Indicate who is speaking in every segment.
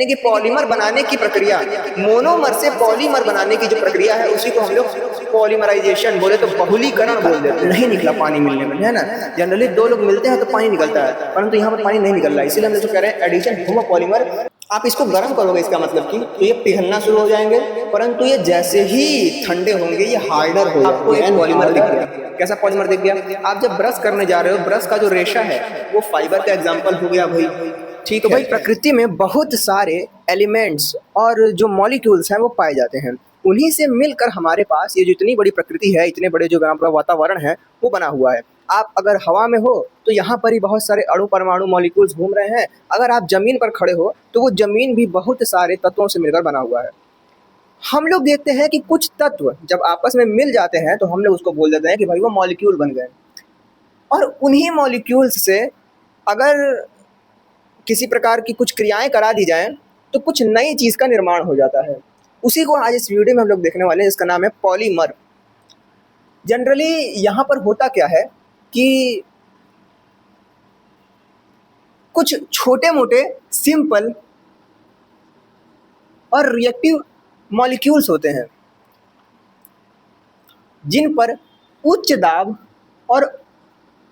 Speaker 1: कि पॉलीमर बनाने की प्रक्रिया, मोनोमर से पॉलीमर बनाने की जो प्रक्रिया है उसी को हम लोग पॉलीमराइजेशन बोले तो बहुलीकरण बोल देते हैं। नहीं निकला पानी मिलने में, है ना। जनरली दो लोग मिलते हैं तो पानी निकलता है, परंतु यहाँ पर पानी नहीं निकल रहा है, इसीलिए हम लोग कह रहे हैं एडिशन होमोपॉलीमर। आप इसको गर्म करोगे इसका मतलब कि तो ये पिघलना शुरू हो जाएंगे, परंतु ये जैसे ही ठंडे होंगे ये हार्डर हो आपको एक पॉलीमर दिख गया। कैसा पॉलीमर दिख गया? आप जब ब्रश करने जा रहे हो, ब्रश का जो रेशा है वो फाइबर का एग्जाम्पल हो गया भाई। ठीक है भाई, प्रकृति में बहुत सारे एलिमेंट्स और जो मॉलिक्यूल्स हैं वो पाए जाते हैं, उन्हीं से मिलकर हमारे पास ये जो इतनी बड़ी प्रकृति है, इतने बड़े जो वातावरण है वो बना हुआ है। आप अगर हवा में हो तो यहाँ पर ही बहुत सारे अणु परमाणु मॉलिक्यूल्स घूम रहे हैं। अगर आप जमीन पर खड़े हो तो वो जमीन भी बहुत सारे तत्वों से मिलकर बना हुआ है। हम लोग देखते हैं कि कुछ तत्व जब आपस में मिल जाते हैं तो हम लोग उसको बोल देते हैं कि भाई वो मॉलिक्यूल बन गए, और उन्हीं मॉलिक्यूल्स से अगर किसी प्रकार की कुछ क्रियाएं करा दी जाएं तो कुछ नई चीज़ का निर्माण हो जाता है। उसी को आज इस वीडियो में हम लोग देखने वाले हैं, जिसका नाम है पॉलीमर। जनरली यहाँ पर होता क्या है कि कुछ छोटे मोटे सिंपल और रिएक्टिव मॉलिक्यूल्स होते हैं जिन पर उच्च दाब और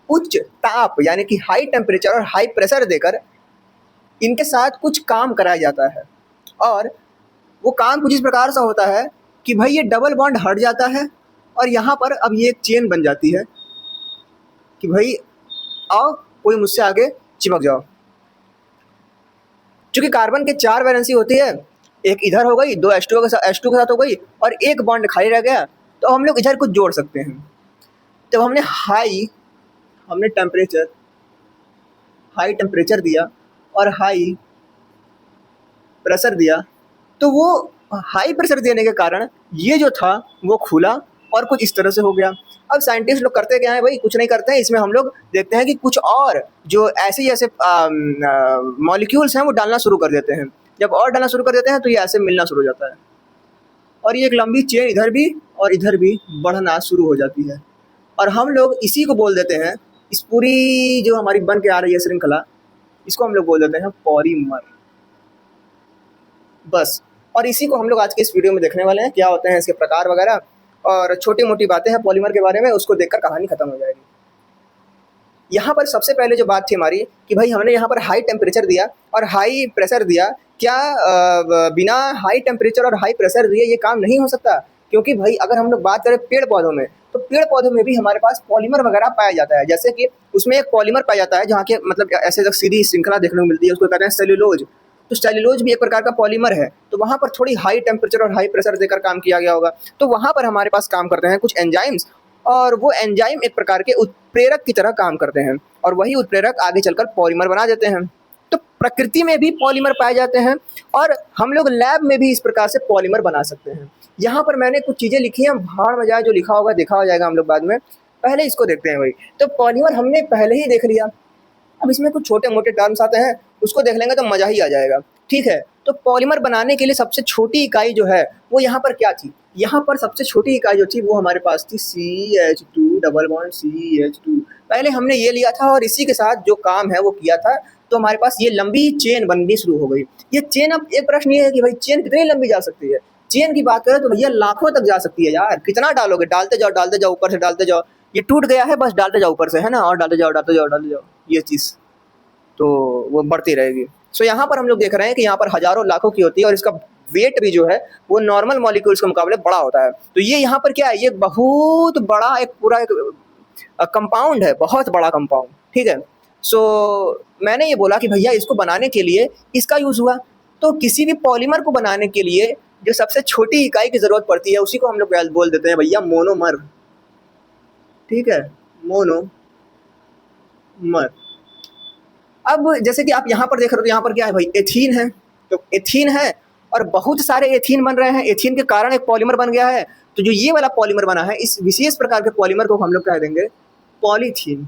Speaker 1: उच्च ताप यानी कि हाई टेम्परेचर और हाई प्रेशर देकर इनके साथ कुछ काम कराया जाता है। और वो काम कुछ इस प्रकार से होता है कि भाई ये डबल बॉन्ड हट जाता है और यहाँ पर अब ये एक चेन बन जाती है कि भाई आओ कोई मुझसे आगे चिपक जाओ। चूँकि कार्बन के 4 वैलेंसी होती है, एक इधर हो गई, दो H2 के साथ हो गई और एक बॉन्ड खाली रह गया, तो हम लोग इधर कुछ जोड़ सकते हैं। जब हमने हाई टेम्परेचर दिया और हाई प्रेशर दिया, तो वो हाई प्रेशर देने के कारण ये जो था वो खुला और कुछ इस तरह से हो गया। अब साइंटिस्ट लोग करते क्या है भाई, कुछ नहीं करते हैं, इसमें हम लोग देखते हैं कि कुछ और जो ऐसे जैसे मॉलिक्यूल्स हैं वो डालना शुरू कर देते हैं। जब और डालना शुरू कर देते हैं तो ये ऐसे मिलना शुरू हो जाता है और ये एक लंबी चेन इधर भी और इधर भी बढ़ना शुरू हो जाती है, और हम लोग इसी को बोल देते हैं, इस पूरी जो हमारी बन के आ रही है श्रृंखला, इसको हम लोग बोल देते हैं पॉलीमर। बस, और इसी को हम लोग आज के इस वीडियो में देखने वाले हैं, क्या होते हैं इसके प्रकार वगैरह, और छोटी मोटी बातें हैं पॉलीमर के बारे में, उसको देखकर कहानी खत्म हो जाएगी। यहाँ पर सबसे पहले जो बात थी हमारी कि भाई हमने यहाँ पर हाई टेम्परेचर दिया और हाई प्रेशर दिया, क्या बिना हाई टेम्परेचर और हाई प्रेशर दिए ये काम नहीं हो सकता? क्योंकि भाई अगर हम लोग बात करें पेड़ पौधों में, तो पेड़ पौधों में भी हमारे पास पॉलीमर वगैरह पाया जाता है। जैसे कि उसमें एक पॉलीमर पाया जाता है जहाँ के मतलब ऐसे जब सीधी श्रृंखला देखने को मिलती है, उसको कहते हैं सेल्यूलोज। तो सेल्यूलोज भी एक प्रकार का पॉलीमर है, तो वहाँ पर थोड़ी हाई टेम्परेचर और हाई प्रेशर देकर काम किया गया होगा। तो वहाँ पर हमारे पास काम करते हैं कुछ एंजाइम्स, और वो एंजाइम एक प्रकार के उत्प्रेरक की तरह काम करते हैं, और वही उत्प्रेरक आगे चलकर पॉलीमर बना देते हैं। तो प्रकृति में भी पॉलीमर पाए जाते हैं और हम लोग लैब में भी इस प्रकार से पॉलीमर बना सकते हैं। यहाँ पर मैंने कुछ चीज़ें लिखी हैं, भाड़ में जाए जो लिखा होगा देखा हो जाएगा हम लोग बाद में, पहले इसको देखते हैं भाई। तो पॉलीमर हमने पहले ही देख लिया, अब इसमें कुछ छोटे मोटे टर्म्स आते हैं, उसको देख लेंगे तो मज़ा ही आ जाएगा। ठीक है, तो पॉलीमर बनाने के लिए सबसे छोटी इकाई जो है वो यहाँ पर क्या थी? यहाँ पर सबसे छोटी इकाई जो थी वो हमारे पास थी CH2 डबल बॉन्ड CH2। पहले हमने ये लिया था और इसी के साथ जो काम है वो किया था, तो हमारे पास ये लंबी चेन बननी शुरू हो गई। ये चेन, अब एक प्रश्न ये है कि भाई चेन कितनी लंबी जा सकती है? चेन की बात करें तो भैया लाखों तक जा सकती है यार, कितना डालोगे, डालते जाओ ऊपर से डालते जाओ, ये टूट गया है बस डालते जाओ ऊपर से, है ना, और डालते जाओ, ये चीज़ तो वो बढ़ती रहेगी। सो यहाँ पर हम लोग देख रहे हैं कि यहाँ पर हजारों लाखों की होती है और इसका वेट भी जो है वो नॉर्मल मॉलिक्यूल्स के मुकाबले बड़ा होता है। तो ये यहाँ पर क्या है, ये बहुत बड़ा एक पूरा एक कंपाउंड है, बहुत बड़ा कंपाउंड। ठीक है, सो मैंने ये बोला कि भैया इसको बनाने के लिए इसका यूज़ हुआ, तो किसी भी पॉलीमर को बनाने के लिए जो सबसे छोटी इकाई की ज़रूरत पड़ती है उसी को हम लोग बोल देते हैं भैया मोनोमर। ठीक है, मोनोमर। अब जैसे कि आप यहाँ पर देख रहे हो, तो यहाँ पर क्या है भाई, एथीन है, तो एथीन है और बहुत सारे एथीन बन रहे हैं, एथीन के कारण एक पॉलीमर बन गया है। तो जो ये वाला पॉलीमर बना है, इस विशेष प्रकार के पॉलीमर को हम लोग कह देंगे पॉलीथीन।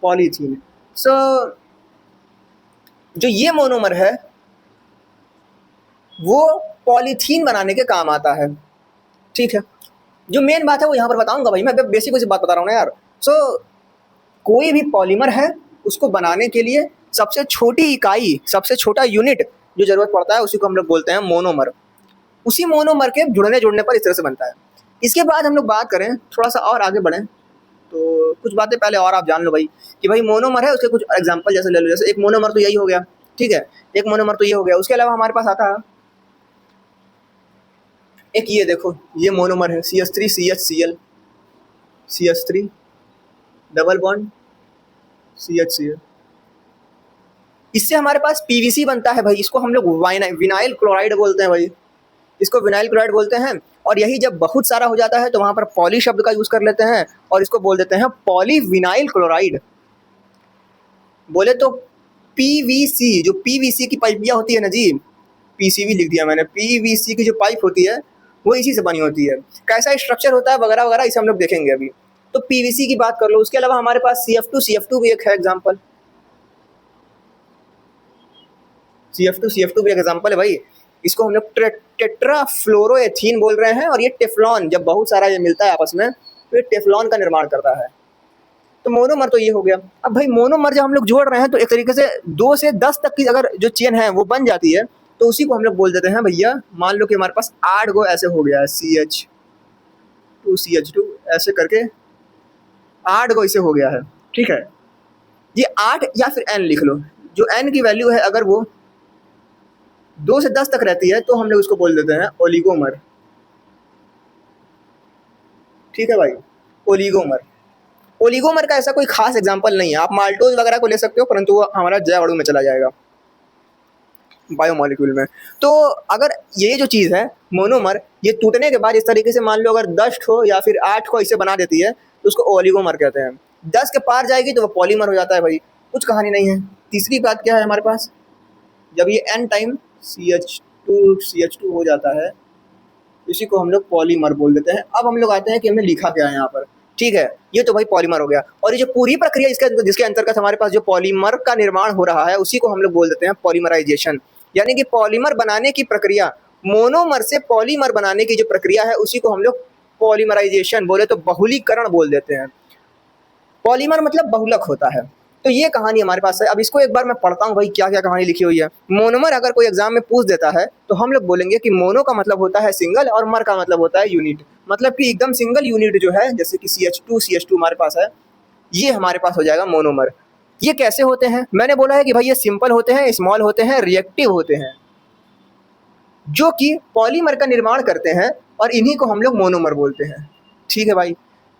Speaker 1: पॉलीथीन। सो जो ये मोनोमर है वो पॉलीथीन बनाने के काम आता है। ठीक है, जो मेन बात है वो यहाँ पर बताऊंगा भाई, मैं बेसिक बात बता रहा हूँ ना यार। सो कोई भी पॉलीमर है उसको बनाने के लिए सबसे छोटी इकाई, सबसे छोटा यूनिट जो ज़रूरत पड़ता है उसी को हम लोग बोलते हैं मोनोमर। उसी मोनोमर के जुड़ने पर इस तरह से बनता है। इसके बाद हम लोग बात करें, थोड़ा सा और आगे बढ़ें, तो कुछ बातें पहले और आप जान लो भाई कि भाई मोनोमर है, उसके कुछ एग्जांपल जैसे ले लो। जैसे एक मोनोमर तो यही हो गया, ठीक है, एक मोनोमर तो ये हो गया। उसके अलावा हमारे पास आता है एक, ये देखो, ये मोनोमर है CH3 CHCl, CH3 double bond CHCl। इससे हमारे पास PVC बनता है भाई। इसको हम लोग विनाइल क्लोराइड बोलते हैं भाई, इसको विनाइल क्लोराइड बोलते हैं। और यही जब बहुत सारा हो जाता है तो वहाँ पर पॉली शब्द का यूज़ कर लेते हैं और इसको बोल देते हैं पॉलीविनाइल क्लोराइड। बोले तो PVC, जो PVC की पाइपियाँ होती है ना जी, PCV लिख दिया मैंने, PVC की जो पाइप होती है वो इसी से बनी होती है। कैसा स्ट्रक्चर होता है वगैरह वगैरह, इसे हम लोग देखेंगे अभी। तो PVC की बात कर लो। उसके अलावा हमारे पास CF2 भी एक है एग्जाम्पल, CF2 भी एक एग्जाम्पल है भाई। इसको हम लोग टेट्राफ्लोरोएथीन बोल रहे हैं। और ये टेफ्लॉन, जब बहुत सारा ये मिलता है आपस में तो ये टेफ्लॉन का निर्माण करता है। तो मोनोमर तो ये हो गया। अब भाई मोनोमर जब हम लोग जोड़ रहे हैं तो एक तरीके से 2 से 10 तक की अगर जो चेन है वो बन जाती है तो उसी को हम लोग बोल देते हैं भैया, मान लो कि हमारे पास 8 गो ऐसे हो गया है, CH2 ऐसे करके 8 गो इसे हो गया है, ठीक है। ये 8 या फिर n लिख लो। जो n की वैल्यू है अगर वो 2 से 10 तक रहती है तो हम लोग उसको बोल देते हैं ओलिगोमर, ठीक है भाई, ओलिगोमर। ओलिगोमर का ऐसा कोई खास एग्जांपल नहीं है। आप माल्टोज वगैरह को ले सकते हो, परंतु वो हमारा जैवड़ू में चला जाएगा, बायोमोलिक्यूल में। तो अगर ये जो चीज़ है मोनोमर, ये टूटने के बाद इस तरीके से मान लो अगर 10 को या फिर 8 को इसे बना देती है तो उसको ओलिगोमर कहते हैं। 10 के पार जाएगी तो वो पॉलीमर हो जाता है भाई, कुछ कहानी नहीं है। तीसरी बात क्या है हमारे पास, जब ये n टाइम CH2 हो जाता है इसी को हम लोग पॉलीमर बोल देते हैं। अब हम लोग आते हैं कि हमने लिखा क्या है यहाँ पर, ठीक है। ये तो भाई पॉलीमर हो गया। और ये जो पूरी प्रक्रिया जिसके अंतर्गत हमारे पास जो पॉलीमर का निर्माण हो रहा है उसी को हम लोग बोल देते हैं पॉलीमराइजेशन। यानी कि पॉलीमर बनाने की प्रक्रिया, मोनोमर से पॉलीमर बनाने की जो प्रक्रिया है उसी को हम लोग पॉलीमराइजेशन, बोले तो बहुलीकरण बोल देते हैं। पॉलीमर मतलब बहुलक होता है। तो ये कहानी हमारे पास है। अब इसको एक बार मैं पढ़ता हूँ भाई, क्या क्या कहानी लिखी हुई है। मोनोमर अगर कोई एग्जाम में पूछ देता है तो हम लोग बोलेंगे कि मोनो का मतलब होता है सिंगल और मर का मतलब होता है यूनिट। मतलब कि एकदम सिंगल यूनिट जो है, जैसे कि CH2 हमारे पास है, ये हमारे पास हो जाएगा मोनोमर। ये कैसे होते हैं, मैंने बोला है कि भाई ये सिंपल होते हैं, स्मॉल होते हैं, रिएक्टिव होते हैं, जो कि पॉलीमर का निर्माण करते हैं और इन्हीं को हम लोग मोनोमर बोलते हैं, ठीक है भाई।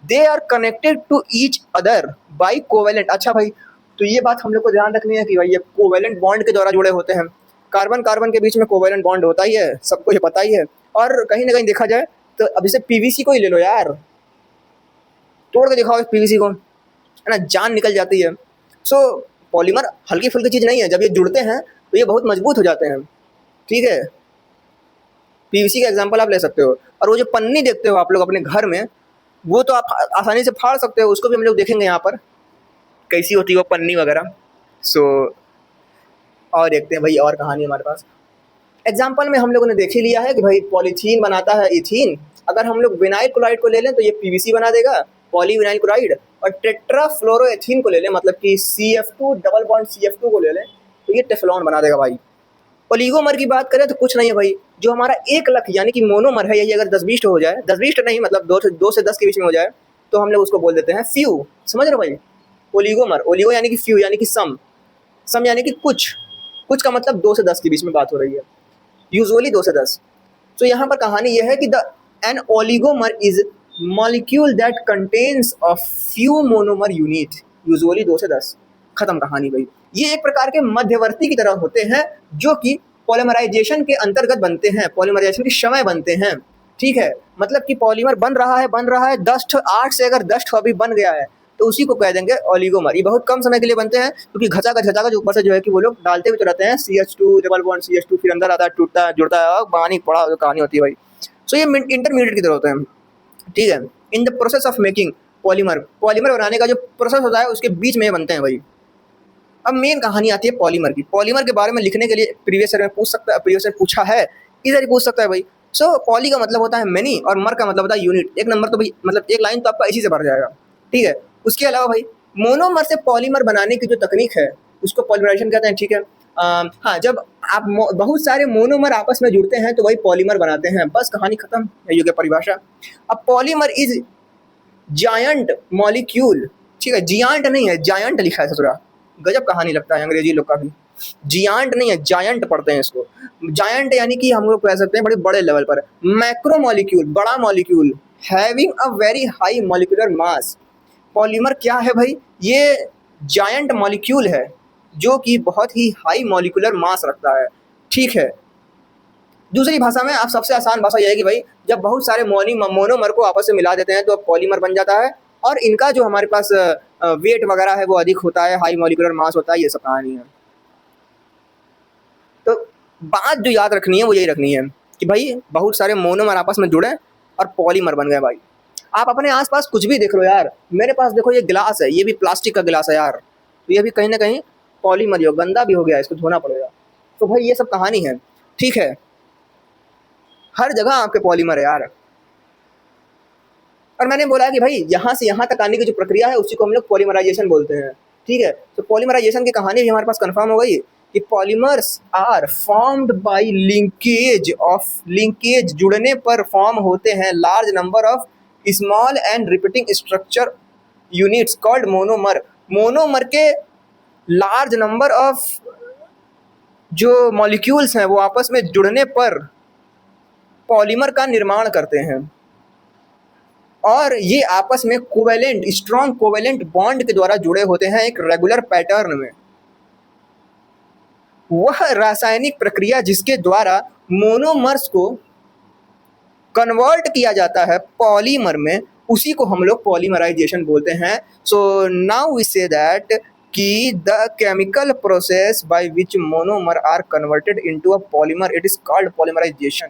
Speaker 1: They are connected to each other by covalent. अच्छा भाई, तो ये बात हम लोग को ध्यान रखनी है कि भाई ये कोवेलेंट बॉन्ड के द्वारा जुड़े होते हैं। कार्बन कार्बन के बीच में कोवेलेंट बॉन्ड होता ही है, सबको ये पता ही है। और कहीं ना कहीं देखा जाए तो अब जैसे PVC को ही ले लो यार, तोड़ के दिखाओ इस PVC को, है ना, जान निकल जाती है। सो पॉलीमर हल्की फुल्की चीज़ नहीं है, जब ये जुड़ते हैं तो ये बहुत मजबूत हो जाते हैं, ठीक है। PVC का एग्जाम्पल आप ले सकते हो। और वो जो पन्नी देखते हो आप लोग अपने घर में, वो तो आप आसानी से फाड़ सकते हो, उसको भी हम लोग देखेंगे यहाँ पर कैसी होती है वो पन्नी वगैरह। सो और देखते हैं भाई और कहानी हमारे पास। एग्जाम्पल में हम लोगों ने देख ही लिया है कि भाई पॉलीथीन बनाता है इथीन। अगर हम लोग विनाइल क्लोराइड को ले लें तो ये PVC बना देगा, पॉलीविनाइल क्लोराइड। और टेट्राफ्लोरोएथीन को ले लें, मतलब कि CF2 डबल बॉन्ड CF2 को ले लें तो ये टेफ्लॉन बना देगा भाई। ओलिगोमर की बात करें तो कुछ नहीं है भाई, जो हमारा 1 लाख यानी कि मोनोमर है, यही अगर 10-20 हो जाए, 10-20 नहीं मतलब 2 से 10 के बीच में हो जाए तो हम लोग उसको बोल देते हैं फ्यू। समझ रहे हो भाई, ओलिगोमर, ओलिगो यानी कि फ्यू यानी कि सम यानी कि कुछ का मतलब 2 से 10 के बीच में बात हो रही है, यूजुअली 2 से 10। तो यहाँ पर कहानी यह है कि an oligomer is molecule that contains a few monomer unit, usually 2 से 10। खत्म कहानी भाई। ये एक प्रकार के मध्यवर्ती की तरह होते हैं जो कि पॉलीमराइजेशन के अंतर्गत बनते हैं, पॉलीमराइजेशन के समय बनते हैं, ठीक है। मतलब कि पॉलीमर बन रहा है 10 8 से अगर 10 अभी बन गया है तो उसी को कह देंगे ओलिगोमर। ये बहुत कम समय के लिए बनते हैं क्योंकि घचा जो ऊपर से जो है कि वो लोग डालते हुए तो रहते हैं CH2 डबल बॉन्ड CH2, फिर अंदर आता है, टूटता है, जुड़ता है, और कहानी पड़ा कहानी होती है भाई। सो ये इंटरमीडिएट की तरह होते हैं, ठीक है। In the process of making polymer बनाने का जो प्रोसेस होता है उसके बीच में बनते हैं भाई। अब मेन कहानी आती है पॉलीमर की। पॉलीमर के बारे में लिखने के लिए प्रीवियस ईयर में पूछा है, इधर ही पूछ सकता है भाई। सो पॉली का मतलब होता है मेनी और मर का मतलब होता है यूनिट। एक नंबर तो भाई मतलब एक लाइन तो आपका इसी से भर जाएगा, ठीक है। उसके अलावा भाई मोनोमर से पॉलीमर बनाने की जो तकनीक है उसको पॉलीमराइजेशन कहते हैं, ठीक है। हाँ, जब आप बहुत सारे मोनोमर आपस में जुड़ते हैं तो वही पॉलीमर बनाते हैं, बस कहानी खत्म है, ये परिभाषा। अब पॉलीमर इज जायंट मॉलिक्यूल, ठीक है, जियांट नहीं है, जायंट लिखा है ससुरा, गजब कहानी लगता है अंग्रेजी लोग का भी। जियांट नहीं है, जायंट पढ़ते हैं इसको। जायंट यानी कि हम लोग कह सकते हैं बड़े बड़े लेवल पर। मैक्रो मॉलिक्यूल, बड़ा molecule, having a very high molecular mass. Polymer क्या है भाई? ये जायंट मॉलिक्यूल है जो कि बहुत ही हाई मॉलिक्यूलर मास रखता है, ठीक है। दूसरी भाषा में, आप सबसे आसान भाषा यह है कि भाई जब बहुत सारे मोनोमर को आपस में मिला देते हैं तो पॉलीमर बन जाता है, और इनका जो हमारे पास वेट वगैरह है वो अधिक होता है, हाई मॉलिक्यूलर मास होता है, ये सब कहानी है। तो बात जो याद रखनी है वो यही रखनी है कि भाई बहुत सारे मोनोमर आपस में जुड़े और पॉलीमर बन गए। भाई आप अपने आसपास कुछ भी देख लो यार, मेरे पास देखो ये गिलास है, ये भी प्लास्टिक का गिलास है यार, तो ये भी कहीं ना कहीं पॉलीमर ही हो, गंदा भी हो गया, इसको धोना पड़ेगा। तो भाई ये सब कहानी है, ठीक है। हर जगह आपके पॉलीमर है यार। और मैंने बोला कि भाई यहाँ से यहाँ तक आने की जो प्रक्रिया है उसी को हम लोग पॉलीमराइजेशन बोलते हैं, ठीक है। तो पॉलीमराइजेशन की कहानी भी हमारे पास कंफर्म हो गई कि polymers are formed by linkage, जुड़ने पर फॉर्म होते हैं large number of small and repeating structure units called monomer. Monomer के लार्ज नंबर ऑफ जो मॉलिक्यूल्स हैं वो आपस में जुड़ने पर पॉलीमर का निर्माण करते हैं, और ये आपस में कोवेलेंट, स्ट्रॉन्ग कोवेलेंट बॉन्ड के द्वारा जुड़े होते हैं एक रेगुलर पैटर्न में। वह रासायनिक प्रक्रिया जिसके द्वारा मोनोमर्स को कन्वर्ट किया जाता है पॉलीमर में, उसी को हम लोग पॉलीमराइजेशन बोलते हैं। So now we say that कि the chemical process by which monomer are converted into a polymer, it is called polymerization.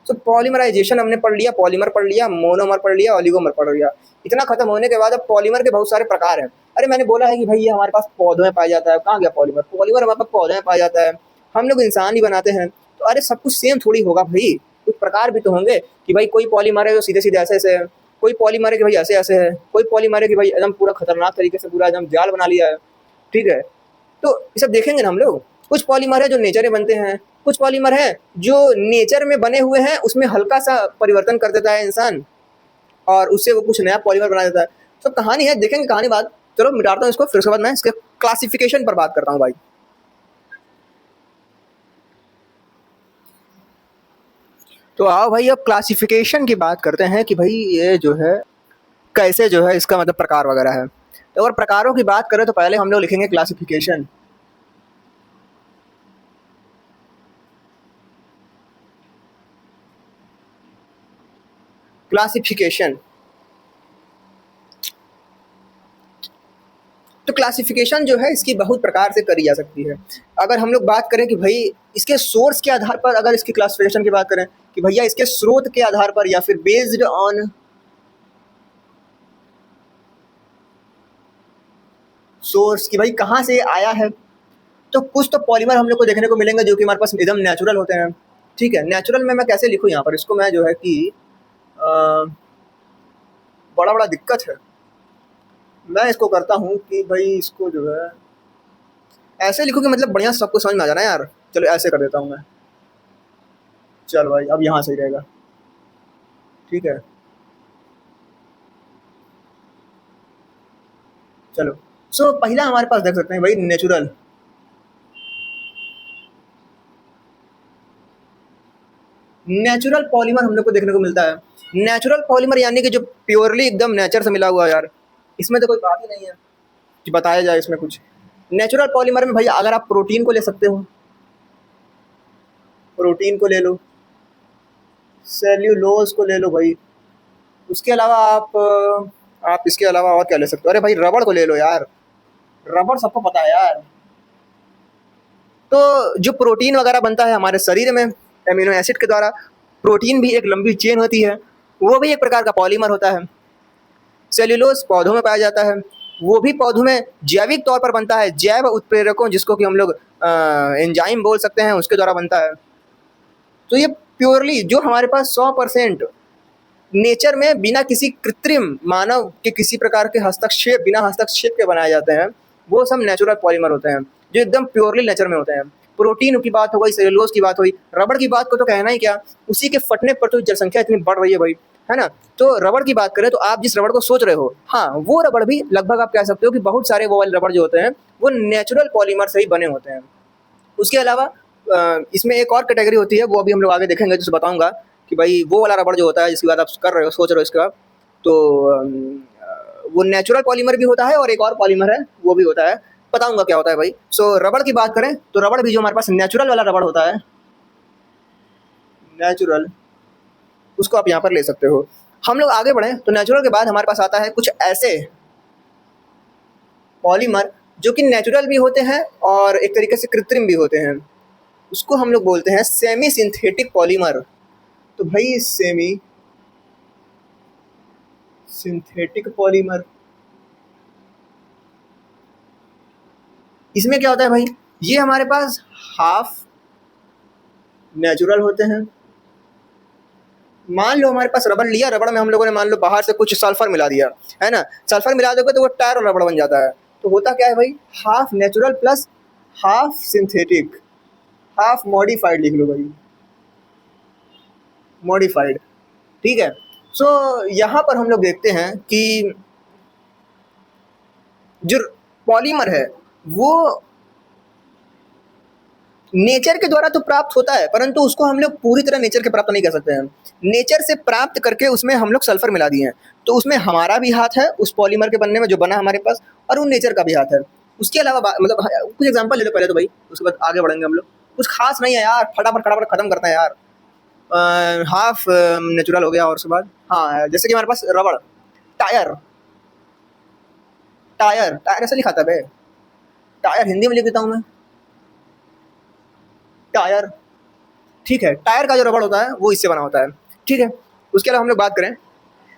Speaker 1: तो पॉलीमराइजेशन हमने पढ़ लिया, पॉलीमर पढ़ लिया, मोनोमर पढ़ लिया, ओलिगोमर पढ़ लिया। इतना खत्म होने के बाद अब पॉलीमर के बहुत सारे प्रकार हैं। अरे मैंने बोला है कि भाई ये हमारे पास पौधों में पाया जाता है, कहाँ गया पॉलीमर? पॉलीमर हमारे पास पौधों में पाया जाता है, हम लोग इंसान ही बनाते हैं। तो अरे सब कुछ सेम थोड़ी होगा भाई, कुछ प्रकार भी तो होंगे कि भाई कोई पॉलीमर है जो सीधे सीधे ऐसे ऐसे है, कोई पॉलीमर है कि भाई ऐसे ऐसे है, कोई पॉलीमर है कि भाई एकदम पूरा खतरनाक तरीके से पूरा एकदम जाल बना लिया है, ठीक है। तो ये सब देखेंगे ना हम लोग। कुछ पॉलीमर है जो नेचर में बनते हैं, कुछ पॉलीमर है जो नेचर में बने हुए हैं, उसमें हल्का सा परिवर्तन कर देता है इंसान और उससे वो कुछ नया पॉलीमर बना देता है। तो कहानी है, देखेंगे कहानी बाद। चलो मिटाता हूँ इसको, फिर उसके बाद मैं इसके क्लासिफिकेशन पर बात करता हूँ भाई। तो आओ भाई अब क्लासिफिकेशन की बात करते हैं कि भाई ये जो है कैसे जो है इसका मतलब प्रकार वगैरह है। तो अगर प्रकारों की बात करें तो पहले हम लोग लिखेंगे क्लासिफिकेशन। क्लासिफिकेशन, तो क्लासिफिकेशन जो है इसकी बहुत प्रकार से करी जा सकती है। अगर हम लोग बात करें कि भाई इसके सोर्स के आधार पर, अगर इसकी क्लासिफिकेशन की बात करें कि भैया इसके स्रोत के आधार पर या फिर बेस्ड ऑन सोर्स कि भाई कहाँ से आया है, तो कुछ तो पॉलीमर हम लोग को देखने को मिलेंगे जो कि हमारे पास एकदम नेचुरल होते हैं, ठीक है। नेचुरल में मैं कैसे लिखूँ यहाँ पर, इसको मैं जो है कि बड़ा बड़ा दिक्कत है। मैं इसको करता हूँ कि भाई इसको जो है ऐसे लिखूँ कि मतलब बढ़िया सबको समझ में आ जाना यार। चलो ऐसे कर देता हूँ मैं, चल भाई अब यहाँ सही रहेगा, ठीक है। चलो सो पहला हमारे पास देख सकते हैं भाई नेचुरल। नेचुरल पॉलीमर हम लोग को देखने को मिलता है। नेचुरल पॉलीमर यानी कि जो प्योरली एकदम नेचर से मिला हुआ है यार, इसमें तो कोई बात ही नहीं है कि बताया जाए इसमें कुछ। नेचुरल पॉलीमर में भैया अगर आप प्रोटीन को ले सकते हो, प्रोटीन को ले लो, सेल्यूलोज को ले लो भाई, उसके अलावा आप इसके अलावा और क्या ले सकते हो? अरे भाई रबड़ को ले लो यार, रबड़ सबको पता है यार। तो जो प्रोटीन वगैरह बनता है हमारे शरीर में एमिनो एसिड के द्वारा, प्रोटीन भी एक लंबी चेन होती है, वो भी एक प्रकार का पॉलीमर होता है। सेल्यूलोज पौधों में पाया जाता है, वो भी पौधों में जैविक तौर पर बनता है, जैव उत्प्रेरकों जिसको कि हम लोग एंजाइम बोल सकते हैं, उसके द्वारा बनता है। तो ये प्योरली जो हमारे पास 100% नेचर में बिना किसी कृत्रिम मानव के किसी प्रकार के हस्तक्षेप, बिना हस्तक्षेप के बनाए जाते हैं, वो सब नेचुरल पॉलीमर होते हैं जो एकदम प्योरली नेचर में होते हैं। प्रोटीन की बात हो गई, सेलुलोज की बात हुई, रबड़ की बात को तो कहना ही क्या, उसी के फटने पर तो जनसंख्या इतनी बढ़ रही है भाई, है ना। तो रबड़ की बात करें तो आप जिस रबड़ को सोच रहे हो, हाँ वो रबड़ भी लगभग आप कह सकते हो कि बहुत सारे वो वाले रबड़ जो होते हैं वो नेचुरल पॉलीमर से ही बने होते हैं। उसके अलावा इसमें एक और कैटेगरी होती है, वो अभी हम लोग आगे देखेंगे, जिसे बताऊंगा कि भाई वो वाला रबड़ जो होता है जिसकी बात आप कर रहे हो, सोच रहे हो इसके बाद, तो वो नेचुरल पॉलीमर भी होता है और एक और पॉलीमर है वो भी होता है, बताऊंगा क्या होता है भाई। सो रबड़ की बात करें तो रबड़ भी जो हमारे पास नेचुरल वाला रबड़ होता है, नेचुरल, उसको आप यहाँ पर ले सकते हो। हम लोग आगे बढ़ें तो नेचुरल के बाद हमारे पास आता है कुछ ऐसे पॉलीमर जो कि नेचुरल भी होते हैं और एक तरीके से कृत्रिम भी होते हैं, उसको हम लोग बोलते हैं सेमी सिंथेटिक पॉलीमर। तो भाई सेमी सिंथेटिक पॉलीमर, इसमें क्या होता है भाई, ये हमारे पास हाफ नेचुरल होते हैं। मान लो हमारे पास रबड़ लिया, रबड़ में हम लोगों ने मान लो बाहर से कुछ सल्फर मिला दिया, है ना, सल्फर मिला दोगे तो वो टायर और रबड़ बन जाता है। तो होता क्या है भाई, half natural plus half synthetic, half modified लिख लो भाई, मॉडिफाइड, ठीक है। सो यहाँ पर हम लोग देखते हैं कि जो पॉलीमर है वो नेचर के द्वारा तो प्राप्त होता है, परंतु उसको हम लोग पूरी तरह नेचर के प्राप्त नहीं कर सकते हैं। नेचर से प्राप्त करके उसमें हम लोग सल्फर मिला दिए हैं, तो उसमें हमारा भी हाथ है उस पॉलीमर के बनने में जो बना हमारे पास, और वो नेचर का भी हाथ है। उसके अलावा मतलब कुछ एग्जांपल ले लो पहले तो भाई, उसके बाद आगे बढ़ेंगे हम लोग। कुछ खास नहीं है यार, फटाफट फटाफट खत्म करते हैं यार। हाफ नेचुरल हो गया, और उसके बाद हाँ जैसे कि हमारे पास रबड़, टायर, टायर टायर ऐसे लिखा था बे, टायर हिंदी में लिख देता हूँ मैं, टायर, ठीक है। टायर का जो रबड़ होता है वो इससे बना होता है, ठीक है। उसके अलावा हम लोग बात करें,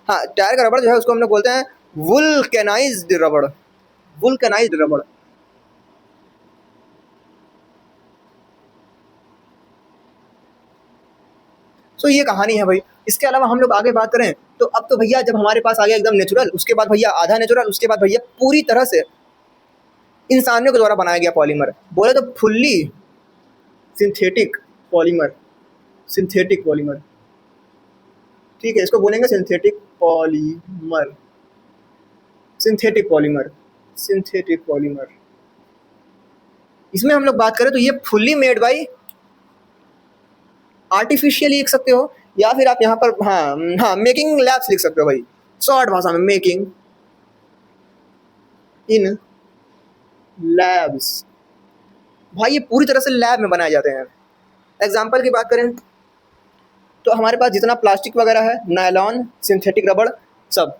Speaker 1: हाँ टायर का रबड़ जो है उसको हम लोग बोलते हैं वुल्केनाइज्ड रबड़, वुल्केनाइज्ड रबड़। सो ये कहानी है भाई। इसके अलावा हम लोग आगे बात करें तो अब तो भैया जब हमारे पास आ गया एकदम नेचुरल, उसके बाद भैया आधा नेचुरल, उसके बाद भैया पूरी तरह से इंसानियों के द्वारा बनाया गया पॉलीमर, बोले तो fully synthetic polymer, synthetic polymer, ठीक है, इसको बोलेंगे synthetic polymer, synthetic polymer, synthetic polymer. इसमें हम लोग बात करें तो ये फुल्ली मेड बाई आर्टिफिशियली लिख सकते हो, या फिर आप यहाँ पर हाँ हाँ मेकिंग लैब्स लिख सकते हो भाई, शॉर्ट भाषा में मेकिंग इन लैब्स। भाई ये पूरी तरह से लैब में बनाए जाते हैं। एग्जाम्पल की बात करें तो हमारे पास जितना प्लास्टिक वगैरह है, नायलॉन, सिंथेटिक रबड़, सब।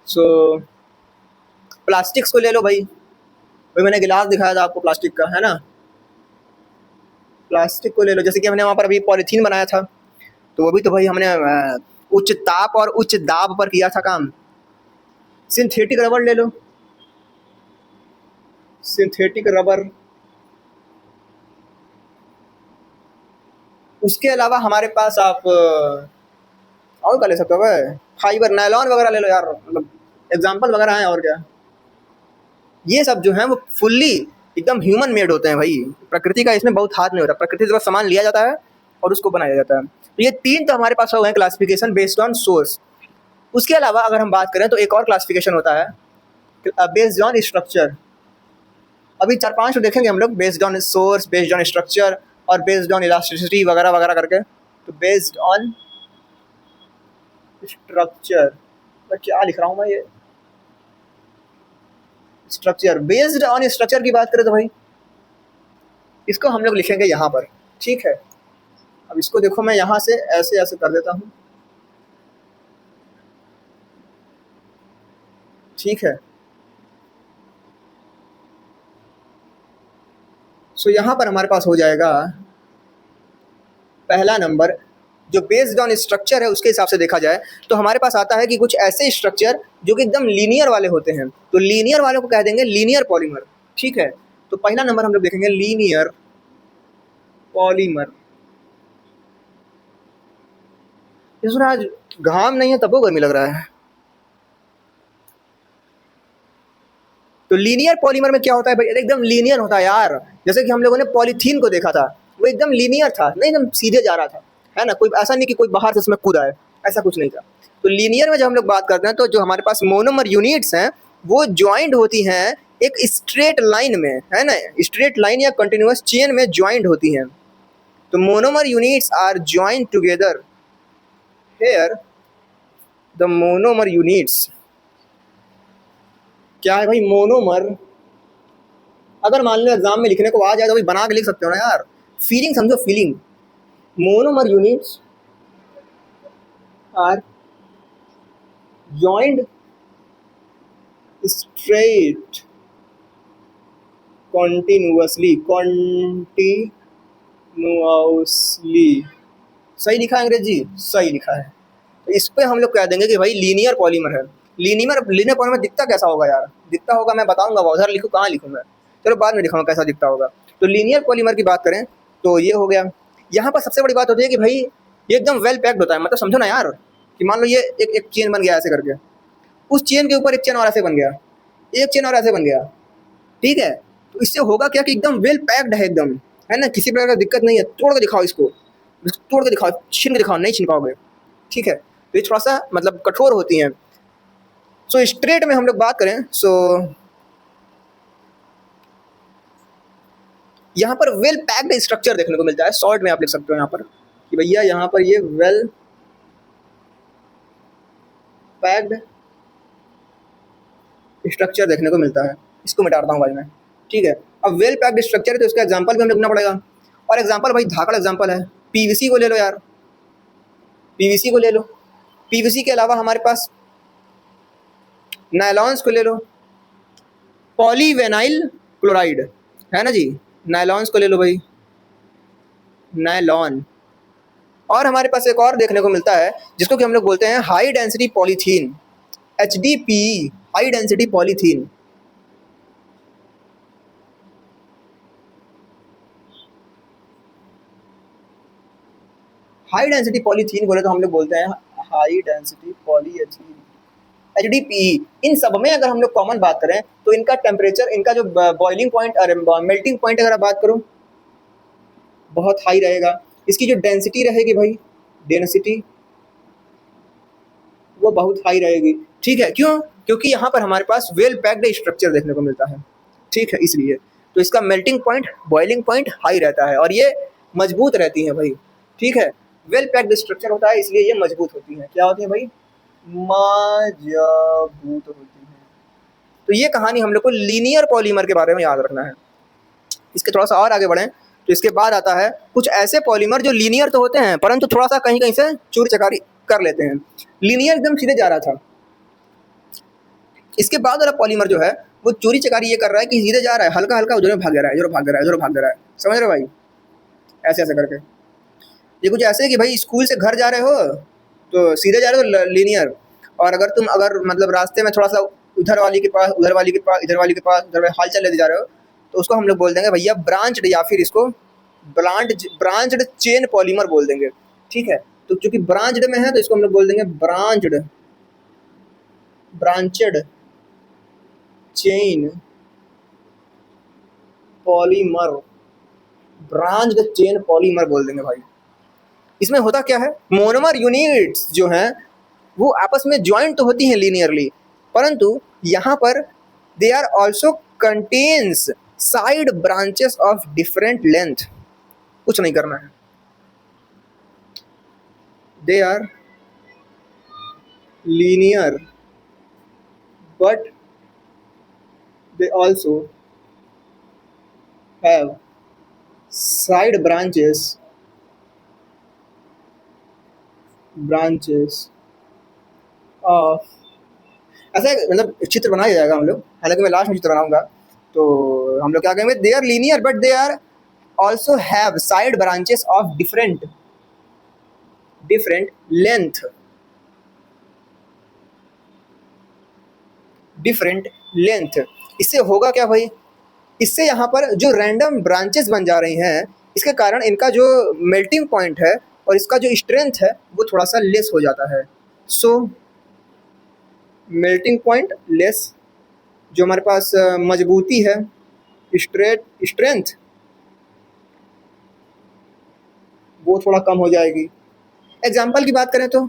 Speaker 1: सो प्लास्टिक्स को ले लो भाई, भाई मैंने गिलास दिखाया था आपको प्लास्टिक का, है ना, प्लास्टिक को ले लो, जैसे कि हमने वहाँ पर अभी पॉलीथीन बनाया था, तो वो भी तो भाई हमने उच्च ताप और उच्च दाब पर किया था काम। सिंथेटिक रबड़ ले लो, सिंथेटिक रबर। उसके अलावा हमारे पास आप और क्या ले सकते हो भाई, फाइबर, नायलॉन वगैरह ले लो यार, मतलब एग्जाम्पल वगैरह हैं और क्या। ये सब जो है वो फुल्ली एकदम ह्यूमन मेड होते हैं भाई, प्रकृति का इसमें बहुत हाथ नहीं होता, प्रकृति से बस सामान लिया जाता है और उसको बनाया जाता है। तो ये तीन तो हमारे पास हो गए क्लासिफिकेशन बेस्ड ऑन सोर्स। उसके अलावा अगर हम बात करें तो एक और क्लासिफिकेशन होता है बेस्ड ऑन स्ट्रक्चर। अभी 4-5 तो देखेंगे हम लोग, based on source, based on structure और बेस्ड ऑन इलास्टिसिटी वगैरह वगैरह करके। तो बेस्ड ऑन स्ट्रक्चर, क्या लिख रहा हूँ मैं ये, स्ट्रक्चर, बेस्ड ऑन स्ट्रक्चर की बात करें तो भाई इसको हम लोग लिखेंगे यहाँ पर, ठीक है। अब इसको देखो मैं यहाँ से ऐसे ऐसे कर देता हूँ, ठीक है। सो यहाँ पर हमारे पास हो जाएगा पहला नंबर, जो बेस्ड ऑन स्ट्रक्चर है उसके हिसाब से देखा जाए तो हमारे पास आता है कि कुछ ऐसे स्ट्रक्चर जो कि एकदम लीनियर वाले होते हैं, तो लीनियर वाले को कह देंगे लीनियर पॉलीमर, ठीक है। तो पहला नंबर हम लोग देखेंगे लीनियर पॉलीमर। इस आज घाम नहीं है तब वो गर्मी लग रहा है। तो तो लीनियर पॉलीमर में क्या होता है भाई, एकदम लीनियर होता है यार। जैसे कि हम लोगों ने पॉलीथीन को देखा था, वो एकदम लीनियर था, नहीं एकदम सीधे जा रहा था, है ना, कोई ऐसा नहीं कि कोई बाहर से उसमें कूदा है, ऐसा कुछ नहीं था। तो लीनियर में जब हम लोग बात करते हैं तो जो हमारे पास मोनोमर यूनिट्स हैं वो ज्वाइंट होती हैं एक स्ट्रेट लाइन में, है ना, स्ट्रेट लाइन या कंटिन्यूअस चेन में ज्वाइंट होती हैं। तो monomer units are joint together here the monomer units. क्या है भाई मोनोमर, अगर मान लो एग्जाम में लिखने को आ जाए तो भाई बना के लिख सकते हो ना यार, फीलिंग समझो, feeling. Monomer units are joined straight continuously। सही लिखा है अंग्रेजी, सही लिखा है। तो इस पे हम लोग कह देंगे कि भाई लीनियर पॉलीमर है। लीनियर पॉलीमर दिखता कैसा होगा यार, दिखता होगा, मैं बताऊंगा, उधर लिखूँ कहाँ लिखूँ मैं, चलो बाद में दिखाऊंगा कैसा दिखता होगा। तो लीनियर पॉलीमर की बात करें तो ये हो गया। यहाँ पर सबसे बड़ी बात होती है कि भाई ये एकदम वेल पैक्ड होता है, मतलब समझो ना यार कि मान लो ये एक चेन बन गया ऐसे करके, उस चेन के ऊपर एक चेन और ऐसे बन गया, एक चेन और ऐसे बन गया, ठीक है। तो इससे होगा क्या कि एकदम वेल पैक्ड है एकदम, है ना, किसी प्रकार का दिक्कत नहीं है। तोड़ के दिखाओ इसको, तोड़ के दिखाओ, छीन के दिखाओ, नहीं छीन पाओगे, ठीक है। तो ये थोड़ा सा मतलब कठोर होती हैं। सो स्ट्रेट में हम लोग बात करें, सो यहाँ पर वेल पैक्ड स्ट्रक्चर देखने को मिलता है। शॉर्ट में आप लिख सकते हो यहाँ पर कि भैया यहाँ पर ये वेल पैक्ड स्ट्रक्चर देखने को मिलता है। इसको मिटाता हूँ भाई मैं, ठीक है। अब वेल पैक्ड स्ट्रक्चर है तो इसका एग्जांपल भी हमें लिखना पड़ेगा, और एग्जांपल भाई धाकड़ एग्जांपल है। पीवीसी को ले लो यार, पीवीसी को ले लो। पीवीसी के अलावा हमारे पास नायलॉन्स को ले लो, पॉलीविनाइल क्लोराइड, है ना जी, नायलॉन्स को ले लो भाई, नायलॉन। और हमारे पास एक और देखने को मिलता है जिसको कि हम लोग बोलते हैं high density polythene, HDPE, high density polythene. High density polythene बोले तो हम लोग बोलते हैं हाई डेंसिटी पॉलीएथीन, HDPE। इन सब में अगर हम लोग कॉमन बात करें तो इनका टेम्परेचर, इनका जो बॉइलिंग पॉइंट और मेल्टिंग पॉइंट अगर आप बात करो बहुत हाई रहेगा। इसकी जो डेंसिटी रहेगी भाई, डेंसिटी वो बहुत हाई रहेगी, ठीक है। क्यों? क्योंकि यहाँ पर हमारे पास वेल पैक्ड स्ट्रक्चर देखने को मिलता है, ठीक है, इसलिए। तो इसका melting point, boiling point high रहता है और ये मजबूत रहती है भाई, ठीक है। वेल पैक्ड स्ट्रक्चर होता है इसलिए ये मजबूत होती है। क्या होती है भाई? मजबूत होती है। तो ये कहानी हम लोग को लीनियर पॉलीमर के बारे में याद रखना है। इसके थोड़ा सा और आगे बढ़ें तो इसके बाद आता है कुछ ऐसे पॉलीमर जो लीनियर तो होते हैं परंतु थोड़ा सा कहीं कहीं से चूरी चकारी कर लेते हैं। लीनियर एकदम सीधे जा रहा था, इसके बाद वाला पॉलीमर जो है वो चोरी चकारी ये कर रहा है कि सीधे जा रहा है, हल्का हल्का उधर भाग रहा है, इधर भाग रहा है, इधर भाग रहा है, समझ रहे हो भाई, ऐसे ऐसे करके। ये कुछ ऐसे है कि भाई स्कूल से घर जा रहे हो तो सीधे जा रहे हो लीनियर, और अगर तुम मतलब रास्ते में थोड़ा सा उधर वाली के पास, उधर वाली के पास, इधर वाली के पास, उधर हाल चल लेते जा रहे हो तो उसको हम लोग बोल देंगे भैया ब्रांच्ड, या फिर इसको ब्रांच्ड चेन पॉलीमर बोल देंगे, ठीक है। तो चूंकि ब्रांच्ड में है तो इसको हम लोग बोल देंगे branched chain polymer, branched chain polymer बोल देंगे भाई। इसमें होता क्या है, मोनोमर यूनिट्स जो हैं वो आपस में ज्वाइंट तो होती हैं लीनियरली, परंतु यहाँ पर they are also contains side branches of different length. कुछ नहीं करना है, they are linear but they also have side branches of, ऐसा मतलब चित्र बनाया जाएगा हम लोग, हालांकि मैं लास्ट में चित्र बनाऊंगा। तो हम लोग क्या कहेंगे, they are linear but they are also have side branches of different length. इससे होगा क्या भाई, इससे यहाँ पर जो रैंडम ब्रांचेस बन जा रही हैं इसके कारण इनका जो मेल्टिंग पॉइंट है और इसका जो स्ट्रेंथ है वो थोड़ा सा लेस हो जाता है। सो मेल्टिंग पॉइंट लेस, जो हमारे पास मजबूती है, स्ट्रेंथ, वो थोड़ा कम हो जाएगी। एग्जाम्पल की बात करें तो,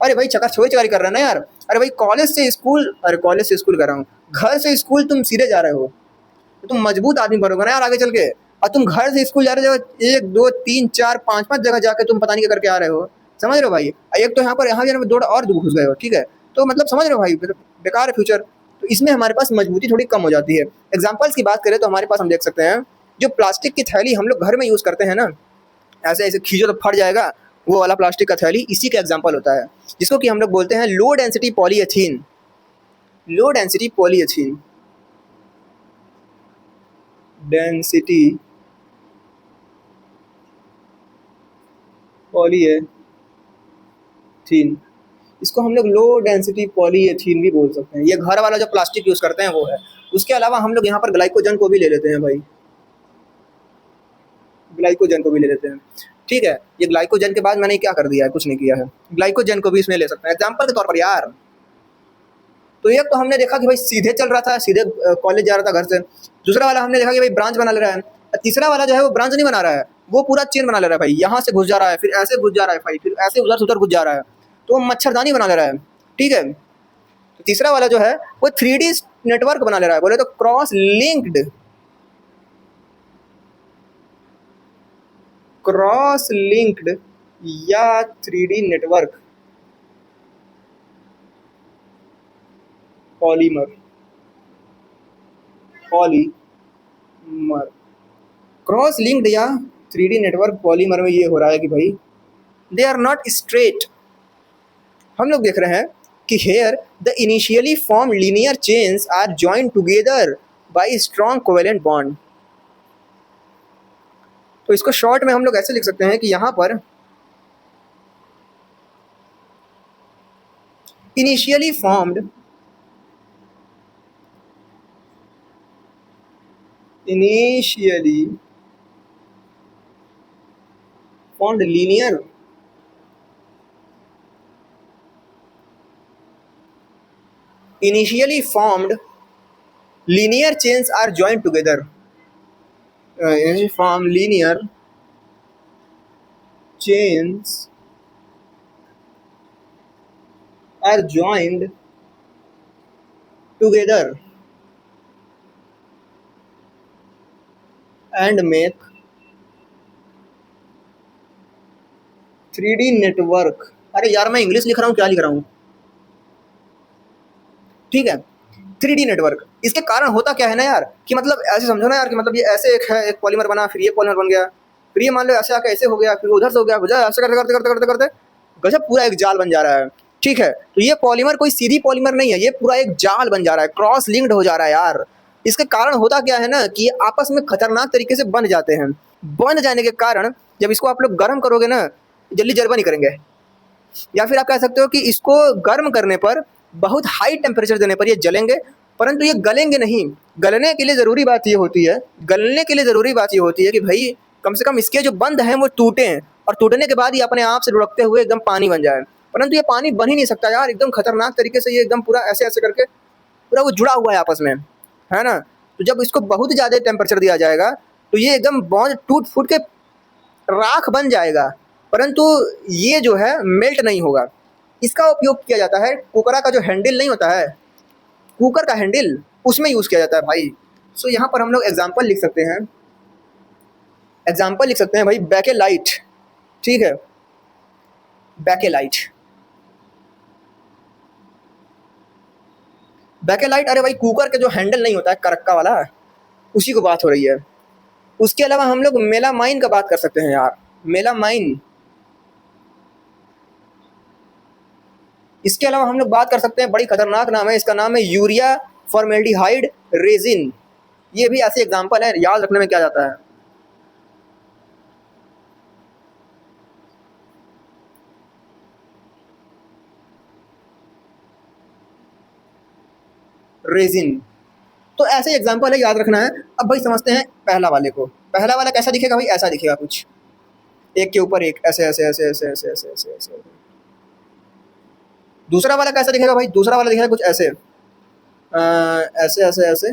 Speaker 1: अरे भाई चक्कर छोड़ी चकारी कर रहा है ना यार। अरे भाई कॉलेज से स्कूल, अरे कॉलेज से स्कूल कर रहा हूँ, घर से स्कूल तुम सीधे जा रहे हो तो तुम मजबूत आदमी बनोगे ना यार आगे चल के। और तुम घर से स्कूल जा रहे हो, एक दो तीन चार पाँच पाँच जगह जाके तुम पता नहीं क्या करके आ रहे हो, समझ रहे हो भाई। एक तो यहाँ भी दौड़ और दो घुस गए हो, ठीक है। तो मतलब समझ रहे हो भाई, बेकार है फ्यूचर। तो इसमें हमारे पास मजबूती थोड़ी कम हो जाती है। एग्जाम्पल्स की बात करें तो हमारे पास हम देख सकते हैं, जो प्लास्टिक की थैली हम लोग घर में यूज़ करते हैं ना, ऐसे ऐसे खींचो तो फट जाएगा, वो वाला प्लास्टिक का थैली इसी का एग्जाम्पल होता है, जिसको कि हम लोग बोलते हैं low density polyethylene. Low density polyethylene, density polyethylene, इसको हम लोग लो डेंसिटी पॉलीएथीन भी बोल सकते हैं। ये घर वाला जो प्लास्टिक यूज़ करते हैं वो है। उसके अलावा हम लोग यहाँ पर ग्लाइकोजन को भी ले लेते हैं भाई, ग्लाइकोजन को भी ले लेते हैं, ठीक है। ये ग्लाइकोजन के बाद मैंने क्या कर दिया है, कुछ नहीं किया है, ग्लाइकोजन को भी इसमें ले सकते हैं एग्जाम्पल के तौर पर यार। तो एक तो हमने देखा कि भाई सीधे चल रहा था, सीधे कॉलेज जा रहा था घर से। दूसरा वाला हमने देखा कि भाई ब्रांच बना ले रहा है। तीसरा वाला जो है वो ब्रांच नहीं बना रहा है, वो पूरा चेन बना ले रहा है भाई। यहाँ से घुस जा रहा है, फिर ऐसे घुस जा रहा है भाई, फिर ऐसे उधर से उधर घुस जा रहा है, तो वो मच्छरदानी बना ले रहा है, ठीक है। तो तीसरा वाला जो है वो 3D नेटवर्क बना ले रहा है, बोले तो क्रॉस लिंक्ड या 3D network polymer, cross linked या 3D नेटवर्क पॉलीमर में ये हो रहा है कि भाई दे आर नॉट स्ट्रेट। हम लोग देख रहे हैं कि here the initially form linear chains are joined together by strong covalent bond. तो इसको शॉर्ट में हम लोग ऐसे लिख सकते हैं कि यहाँ पर initially formed linear initially formed linear chains are joined together, form linear chains are joined together and make 3D network. अरे यार मैं इंग्लिश लिख रहा हूँ, क्या लिख रहा हूँ, ठीक है। 3D नेटवर्क, इसके कारण होता क्या है ना यार, कि मतलब ऐसे समझो ना यार कि मतलब ये ऐसे एक है, एक पॉलीमर बना, फिर ये पॉलीमर बन गया, फिर ये मान लो ऐसे आके ऐसे हो गया, फिर उधर से हो गया, ऐसे करते करते करते करते करते गजब पूरा एक जाल बन जा रहा है, ठीक है। तो ये पॉलीमर कोई सीधी पॉलीमर नहीं है, ये पूरा एक जाल बन जा रहा है, क्रॉस लिंक्ड हो जा रहा है यार। इसके कारण होता क्या है ना कि आपस में खतरनाक तरीके से बन जाते हैं। बन जाने के कारण जब इसको आप लोग गर्म करोगे ना, जल्दी जर्बा नहीं करेंगे, या फिर आप कह सकते हो कि इसको गर्म करने पर, बहुत हाई टेम्परेचर देने पर ये जलेंगे, परंतु ये गलेंगे नहीं। गलने के लिए ज़रूरी बात ये होती है, गलने के लिए ज़रूरी बात ये होती है कि भाई कम से कम इसके जो बंध हैं वो टूटें, और टूटने के बाद ये अपने आप से लुढ़कते हुए एकदम पानी बन जाए। परंतु ये पानी बन ही नहीं सकता यार, एकदम खतरनाक तरीके से ये एकदम पूरा ऐसे ऐसे करके पूरा वो जुड़ा हुआ है आपस में, है ना। तो जब इसको बहुत ज़्यादा टेम्परेचर दिया जाएगा तो ये एकदम बॉन्ड टूट फूट के राख बन जाएगा, परंतु ये जो है मेल्ट नहीं होगा। इसका उपयोग किया जाता है, कुकरा का जो हैंडल नहीं होता है, कुकर का हैंडल, उसमें यूज़ किया जाता है भाई। सो यहाँ पर हम लोग एग्जाम्पल लिख सकते हैं, भाई बैकेलाइट, ठीक है, बैकेलाइट। अरे भाई कुकर के जो हैंडल नहीं होता है करक्का वाला, उसी को बात हो रही है। उसके अलावा हम लोग मेलामाइन का बात कर सकते हैं यार, मेलामाइन। इसके अलावा हम लोग बात कर सकते हैं, बड़ी खतरनाक नाम है इसका, नाम है यूरिया फॉर्मेल्डिहाइड रेजिन। ये भी ऐसे एग्जाम्पल है, याद रखने में क्या जाता है। रेजिन, तो ऐसे एग्जाम्पल है, याद रखना है। अब भाई समझते हैं पहला वाले को। पहला वाला कैसा दिखेगा भाई, ऐसा दिखेगा कुछ, एक के ऊपर एक, ऐसे ऐसे ऐसे ऐसे ऐसे ऐसे ऐसे ऐसे। दूसरा वाला कैसा दिखेगा भाई, दूसरा वाला दिखेगा कुछ ऐसे, ऐसे ऐसे ऐसे,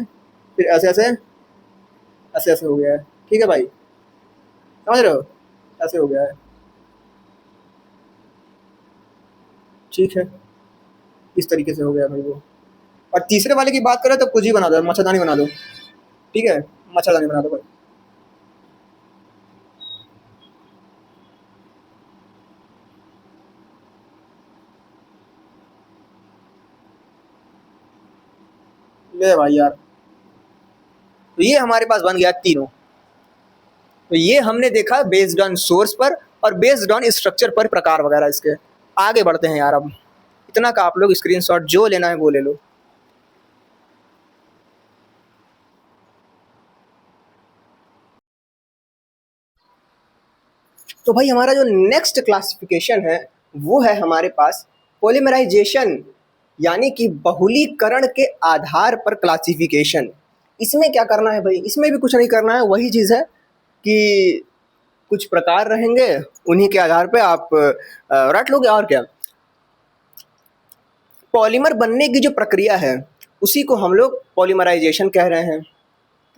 Speaker 1: फिर ऐसे ऐसे, ऐसे ऐसे हो गया है। ठीक है भाई, समझ रहे हो, ऐसे हो गया है। ठीक है, इस तरीके से हो गया भाई वो। और तीसरे वाले की बात करें तो कुछ ही बना दो, मच्छरदानी बना दो। ठीक है, मच्छरदानी बना दो भाई। ले भाई यार, तो ये हमारे पास बन गया तीनों। तो ये हमने देखा बेस्ड ऑन सोर्स पर और बेस्ड ऑन स्ट्रक्चर पर, प्रकार वगैरह इसके। आगे बढ़ते हैं यार, अब इतना का आप लोग स्क्रीनशॉट जो लेना है वो ले लो। तो भाई हमारा जो नेक्स्ट क्लासिफिकेशन है वो है हमारे पास पॉलीमराइजेशन, यानी कि बहुलीकरण के आधार पर क्लासिफिकेशन। इसमें क्या करना है भाई, इसमें भी कुछ नहीं करना है, वही चीज़ है कि कुछ प्रकार रहेंगे, उन्हीं के आधार पे आप रट लोगे और क्या। पॉलीमर बनने की जो प्रक्रिया है उसी को हम लोग पॉलीमराइजेशन कह रहे हैं।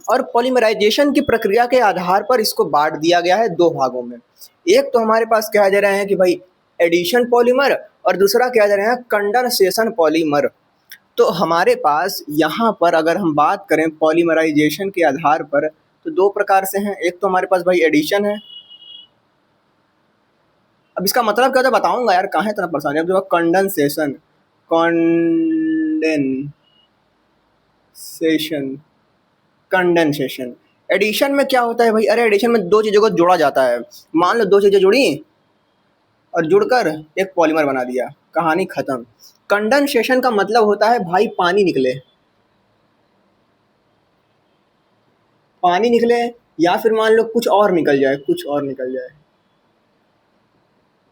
Speaker 1: और पॉलीमराइजेशन की प्रक्रिया के आधार पर इसको बांट दिया गया है दो भागों में। एक तो हमारे पास कहा जा रहे हैं कि भाई एडिशन पॉलीमर, और दूसरा क्या जा रहे हैं कंडेंसेशन पॉलीमर। तो हमारे पास यहाँ पर अगर हम बात करें पॉलीमराइजेशन के आधार पर तो दो प्रकार से हैं। एक तो हमारे पास भाई एडिशन है। अब इसका मतलब क्या होता है बताऊंगा यार, कहाँ है इतना परेशानी। अब जो कंडेंसेशन, कंडेंसेशन, कंडेंसेशन। एडिशन में क्या होता है भाई, अरे एडिशन में दो चीज़ों को जोड़ा जाता है। मान लो दो चीज़ें जुड़ी और जुड़कर एक पॉलीमर बना दिया, कहानी खत्म। कंडेंसेशन का मतलब होता है भाई पानी निकले, पानी निकले, या फिर मान लो कुछ और निकल जाए, कुछ और निकल जाए,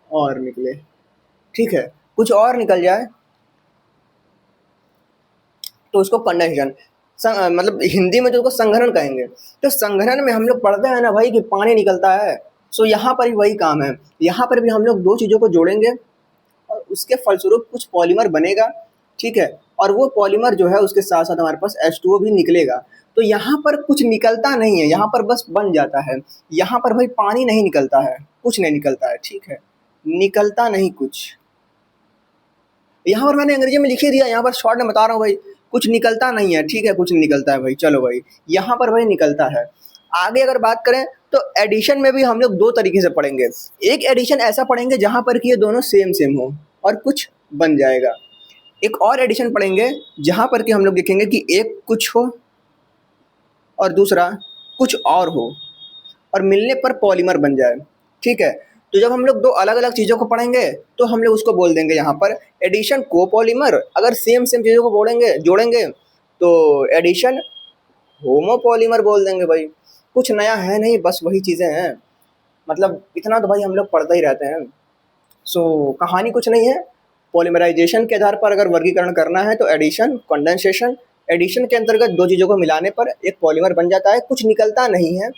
Speaker 1: और निकले। ठीक है, कुछ और निकल जाए तो उसको कंडेंसेशन, मतलब हिंदी में तो उसको संघनन कहेंगे। तो संघनन में हम लोग पढ़ते हैं ना भाई कि पानी निकलता है। सो यहाँ पर भी वही काम है, यहाँ पर भी हम लोग दो चीज़ों को जोड़ेंगे और उसके फलस्वरूप कुछ पॉलीमर बनेगा। ठीक है, और वो पॉलीमर जो है उसके साथ साथ हमारे पास H2O भी निकलेगा। तो यहाँ पर कुछ निकलता नहीं है, यहाँ पर बस बन जाता है। यहाँ पर भाई पानी नहीं निकलता है, कुछ नहीं निकलता है। ठीक है, निकलता नहीं कुछ। यहाँ पर मैंने अंग्रेजी में लिख ही दिया, यहाँ पर शॉर्ट में बता रहा हूँ भाई, कुछ निकलता नहीं है। ठीक है, कुछ नहीं निकलता है भाई, चलो भाई यहाँ पर भाई निकलता है। आगे अगर बात करें तो एडिशन में भी हम लोग दो तरीके से पढ़ेंगे। एक एडिशन ऐसा पढ़ेंगे जहाँ पर कि ये दोनों सेम सेम हो और कुछ बन जाएगा। एक और एडिशन पढ़ेंगे जहाँ पर कि हम लोग देखेंगे कि एक कुछ हो और दूसरा कुछ और हो और मिलने पर पॉलीमर बन जाए। ठीक है, तो जब हम लोग दो अलग अलग चीज़ों को पढ़ेंगे तो हम लोग उसको बोल देंगे यहाँ पर एडिशन कोपॉलीमर। अगर सेम सेम चीज़ों को बोलेंगे जोड़ेंगे तो एडिशन होमोपॉलीमर बोल देंगे भाई। कुछ नया है नहीं, बस वही चीज़ें हैं। मतलब इतना तो भाई हम लोग पढ़ते ही रहते हैं। सो कहानी कुछ नहीं है। पॉलीमराइजेशन के आधार पर अगर वर्गीकरण करना है तो एडिशन, कंडेंसेशन। एडिशन के अंतर्गत दो चीज़ों को मिलाने पर एक पॉलीमर बन जाता है, कुछ निकलता नहीं है।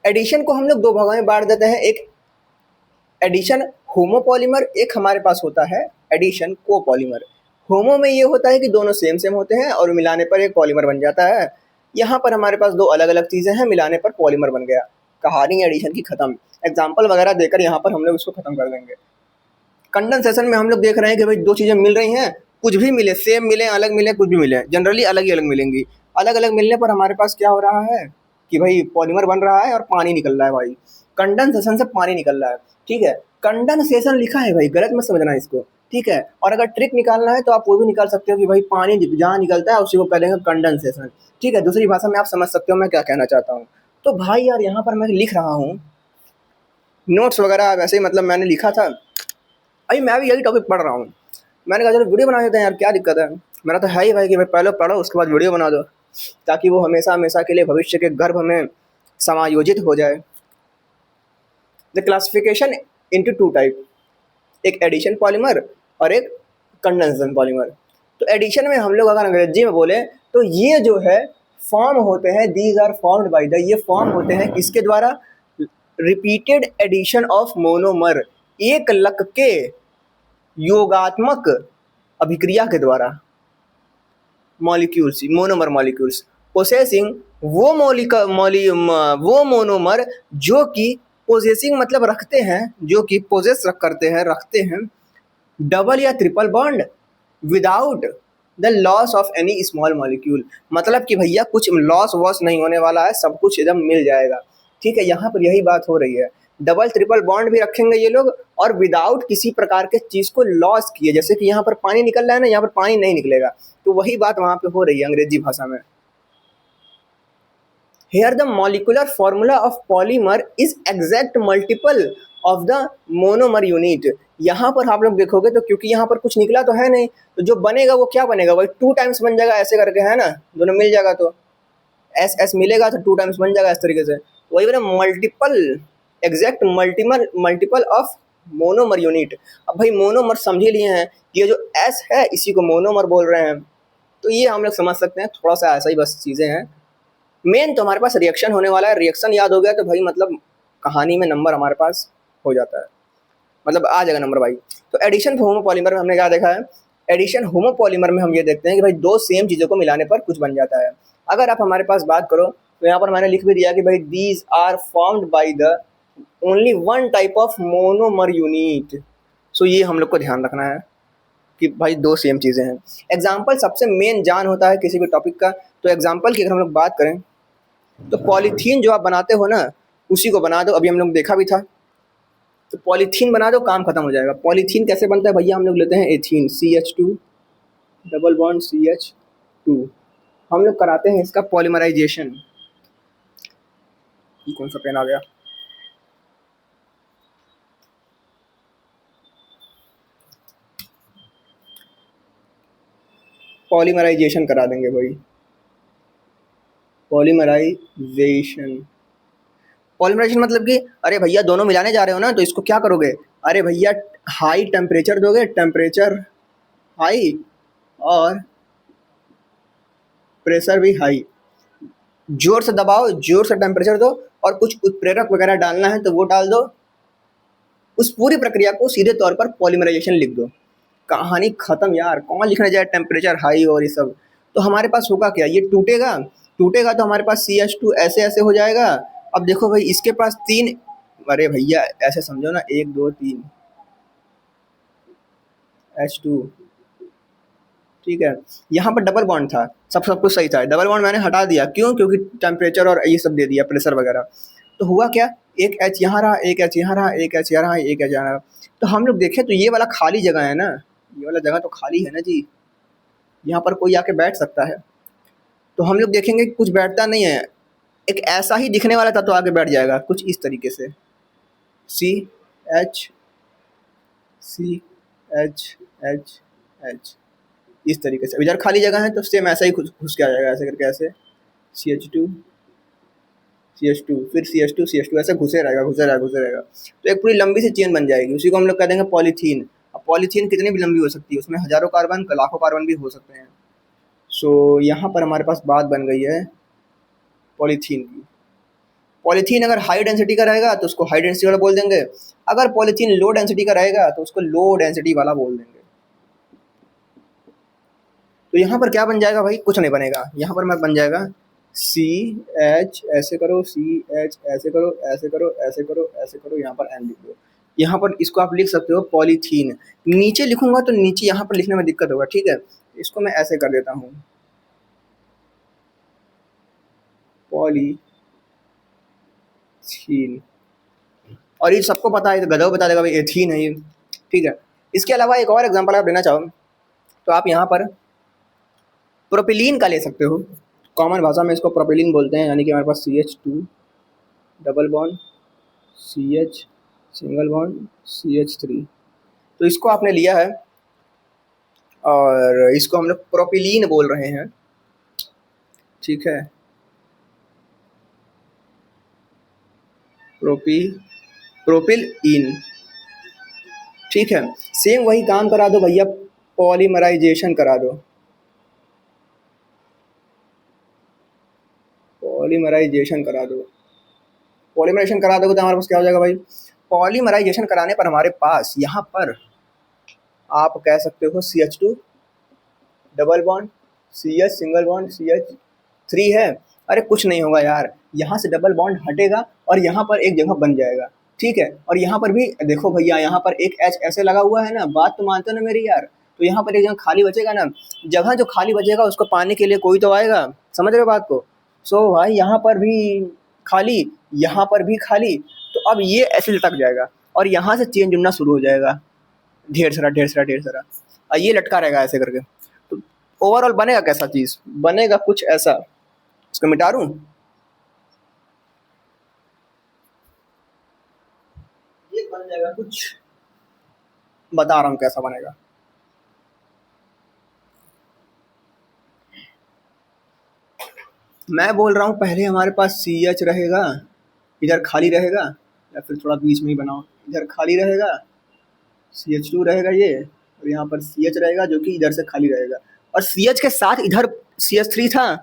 Speaker 1: एडिशन को हम लोग दो भागों में बांट देते हैं, एक एडिशन होमोपॉलीमर, एक हमारे पास होता है एडिशन कोपॉलीमर। होमो में ये होता है कि दोनों सेम सेम होते हैं और मिलाने पर एक पॉलीमर बन जाता है। यहाँ पर हमारे पास दो अलग अलग चीज़ें हैं, मिलाने पर पॉलीमर बन गया, कहानी एडिशन की खत्म। एग्जाम्पल वगैरह देकर यहाँ पर हम लोग इसको खत्म कर देंगे। कंडेंसेशन में हम लोग देख रहे हैं कि भाई दो चीज़ें मिल रही हैं, कुछ भी मिले, सेम मिले, अलग मिले, कुछ भी मिले, जनरली अलग ही अलग मिलेंगी। अलग अलग मिलने पर हमारे पास क्या हो रहा है कि भाई पॉलीमर बन रहा है और पानी निकल रहा है भाई। कंडेंसेशन से पानी निकल रहा है। ठीक है, कंडेंसेशन लिखा है भाई, गलत मत समझना इसको। ठीक है, और अगर ट्रिक निकालना है तो आप वो भी निकाल सकते हो कि भाई पानी जहाँ निकलता है उसी को कह देंगे कंडेंसेशन। ठीक है, दूसरी भाषा में आप समझ सकते हो मैं क्या कहना चाहता हूँ। तो भाई यार यहाँ पर मैं लिख रहा हूँ नोट्स वगैरह, वैसे ही मतलब मैंने लिखा था। अभी मैं भी यही टॉपिक पढ़ रहा हूँ। मैंने कहा चलो वीडियो बना देते हैं यार, क्या दिक्कत है। मेरा तो है ही भाई कि भाई पहले पढ़ो उसके बाद वीडियो बना दो, ताकि वो हमेशा हमेशा के लिए भविष्य के गर्भ में समायोजित हो जाए। The classification into two type, एक एडिशन पॉलीमर और एक कंडेंसेशन पॉलीमर। तो एडिशन में हम लोग अगर अंग्रेजी में बोले तो ये जो है फॉर्म होते हैं, these are formed by the, ये फॉर्म होते हैं किसके द्वारा, रिपीटेड एडिशन ऑफ मोनोमर, एक लक के योगात्मक अभिक्रिया के द्वारा। मॉलिक्यूल्स, मोनोमर मॉलिक्यूल्स, पोसेसिंग वो मोनोमर जो कि पोजेसिंग मतलब रखते हैं, जो कि पोजेस रखते हैं डबल या triple bond without the loss of any small molecule. मतलब कि भैया कुछ लॉस वॉस नहीं होने वाला है, सब कुछ एकदम मिल जाएगा। ठीक है, यहाँ पर यही बात हो रही है। डबल ट्रिपल बॉन्ड भी रखेंगे ये लोग, और विदाउट किसी प्रकार के चीज़ को लॉस किए। जैसे कि यहाँ पर पानी निकल रहा है ना, यहाँ पर पानी नहीं निकलेगा, तो वही बात वहाँ पे हो रही है अंग्रेजी भाषा में। Here the molecular formula of polymer is exact multiple of the monomer unit। यहाँ पर आप लोग देखोगे तो क्योंकि यहाँ पर कुछ निकला तो है नहीं, तो जो बनेगा वो क्या बनेगा भाई, 2 टाइम्स बन जाएगा ऐसे करके, है ना, दोनों मिल जाएगा तो एस एस मिलेगा तो 2 टाइम्स बन जाएगा इस तरीके से। वही बोले multiple, exact multiple of monomer unit. अब भाई मोनोमर समझ ही लिए हैं, ये जो एस है इसी को मोनोमर बोल रहे हैं, तो ये हम लोग समझ सकते हैं, थोड़ा सा ऐसा ही बस चीज़ें हैं। मेन तो हमारे पास रिएक्शन होने वाला है, रिएक्शन याद हो गया तो भाई मतलब कहानी में नंबर हमारे पास हो जाता है, मतलब आ जाएगा नंबर भाई। तो एडिशन होमोपॉलीमर में हमने क्या देखा है, एडिशन होमोपॉलीमर में हम ये देखते हैं कि भाई दो सेम चीज़ों को मिलाने पर कुछ बन जाता है। अगर आप हमारे पास बात करो तो यहाँ पर मैंने लिख भी दिया कि भाई these are formed by the only one type of monomer unit. So ये हम लोग को ध्यान रखना है कि भाई दो सेम चीज़ें हैं। एग्जाम्पल सबसे मेन जान होता है किसी भी टॉपिक का, तो एग्जाम्पल की अगर हम लोग बात करें तो पॉलीथीन जो आप बनाते हो ना उसी को बना दो, अभी हम लोग देखा भी था, तो पॉलीथीन बना दो, काम खत्म हो जाएगा। पॉलीथीन कैसे बनता है भैया, हम लोग लेते हैं ethene, CH2 double bond CH2, हम लोग कराते हैं इसका पॉलीमराइजेशन। कौन सा पेन आ गया, पॉलीमराइजेशन करा देंगे भाई, पॉलीमराइजेशन। पॉलीमराइजेशन मतलब कि अरे भैया दोनों मिलाने जा रहे हो ना, तो इसको क्या करोगे, अरे भैया हाई टेम्परेचर दोगे, टेम्परेचर हाई और प्रेशर भी हाई, जोर से दबाओ, जोर से टेम्परेचर दो, और कुछ उत्प्रेरक वगैरह डालना है तो वो डाल दो, उस पूरी प्रक्रिया को सीधे तौर पर पॉलीमराइजेशन लिख दो, कहानी खत्म यार। कौन लिखने जाए टेम्परेचर हाई और ये सब। तो हमारे पास होगा क्या, ये टूटेगा, टूटेगा तो हमारे पास CH2 ऐसे ऐसे हो जाएगा। अब देखो भाई इसके पास 3, अरे भैया ऐसे समझो ना, 1 2 3 H2, ठीक है। यहाँ पर डबल बॉन्ड था, सब कुछ सही था, डबल बॉन्ड मैंने हटा दिया, क्यों, क्योंकि टेम्परेचर और ये सब दे दिया, प्रेशर वगैरह। तो हुआ क्या, एक H यहाँ रहा, एक H यहाँ रहा, एक H यहाँ रहा, एक H यहाँ रहा। तो हम लोग देखें तो ये वाला खाली जगह है ना, ये वाला जगह तो खाली है ना जी, यहाँ पर कोई आके बैठ सकता है। तो हम लोग देखेंगे कि कुछ बैठता नहीं है, एक ऐसा ही दिखने वाला था तो आगे बैठ जाएगा कुछ इस तरीके से, CH CH H इस तरीके से। इधर खाली जगह है तो सेम ऐसा ही घुस के आ जाएगा, ऐसे करके, ऐसे CH2 CH2 फिर CH2 ऐसे घुसे रहेगा। तो एक पूरी लंबी सी चेन बन जाएगी, उसी को हम लोग कह देंगे पॉलीथीन। अब पॉलीथीन कितनी भी लंबी हो सकती है, उसमें हज़ारों कार्बन, लाखों कार्बन भी हो सकते हैं। सो यहाँ पर हमारे पास बात बन गई है पॉलीथीन की। पॉलीथीन अगर हाई डेंसिटी का रहेगा तो उसको हाई डेंसिटी वाला बोल देंगे, अगर पॉलीथीन लो डेंसिटी का रहेगा तो उसको लो डेंसिटी वाला बोल देंगे। तो यहाँ पर क्या बन जाएगा भाई, कुछ नहीं बनेगा, यहाँ पर मैं बन जाएगा CH ऐसे करो, CH ऐसे करो, ऐसे करो, ऐसे करो, ऐसे करो, यहाँ पर N लिख दो। यहाँ पर इसको आप लिख सकते हो पॉलीथीन, नीचे लिखूंगा तो नीचे यहाँ पर लिखने में दिक्कत होगा, ठीक है, इसको मैं ऐसे कर देता हूँ, पॉलीथीन। और ये सबको पता है, तो गधा बता देगा भाई एथीन है ये, ठीक है। इसके अलावा एक और एग्जांपल आप लेना चाहो तो आप यहाँ पर प्रोपिलीन का ले सकते हो, कॉमन भाषा में इसको प्रोपिलीन बोलते हैं, यानी कि हमारे पास CH2 double bond CH single bond CH3, तो इसको आपने लिया है और इसको हम लोग प्रोपिलीन बोल रहे हैं, ठीक है, प्रोपिलीन, ठीक है। सेम वही काम करा दो भैया, पॉलीमराइजेशन करा दो, पॉलीमराइजेशन करा दो। पॉलीमराइजेशन करा दोगे तो हमारे पास क्या हो जाएगा भाई, पॉलीमराइजेशन कराने पर हमारे पास यहाँ पर आप कह सकते हो CH2 double bond CH single bond CH3 है। अरे कुछ नहीं होगा यार, यहाँ से डबल बॉन्ड हटेगा और यहाँ पर एक जगह बन जाएगा, ठीक है। और यहाँ पर भी देखो भैया, यहाँ पर एक H ऐसे लगा हुआ है ना, बात तो मानते हो ना मेरी यार। तो यहाँ पर एक जगह खाली बचेगा ना, जगह जो खाली बचेगा उसको पाने के लिए कोई तो आएगा, समझ रहे हो बात को। सो भाई यहाँ पर भी खाली, यहाँ पर भी खाली, तो अब ये ऐसे लटक जाएगा और यहाँ से चेंज उड़ना शुरू हो जाएगा, ढेर सारा ढेर सारा ढेर सारा, और ये लटका रहेगा ऐसे करके। तो ओवरऑल बनेगा कैसा चीज़, बनेगा कुछ ऐसा। इसको मिटा दूँ, ये बन जाएगा कुछ, बता रहा हूँ कैसा बनेगा। मैं बोल रहा हूँ पहले हमारे पास CH रहेगा, इधर खाली रहेगा, या फिर थोड़ा बीच में ही बनाओ, इधर खाली रहेगा, CH2 रहेगा ये, और यहाँ पर CH रहेगा जो कि इधर से खाली रहेगा, और CH के साथ इधर CH3 था,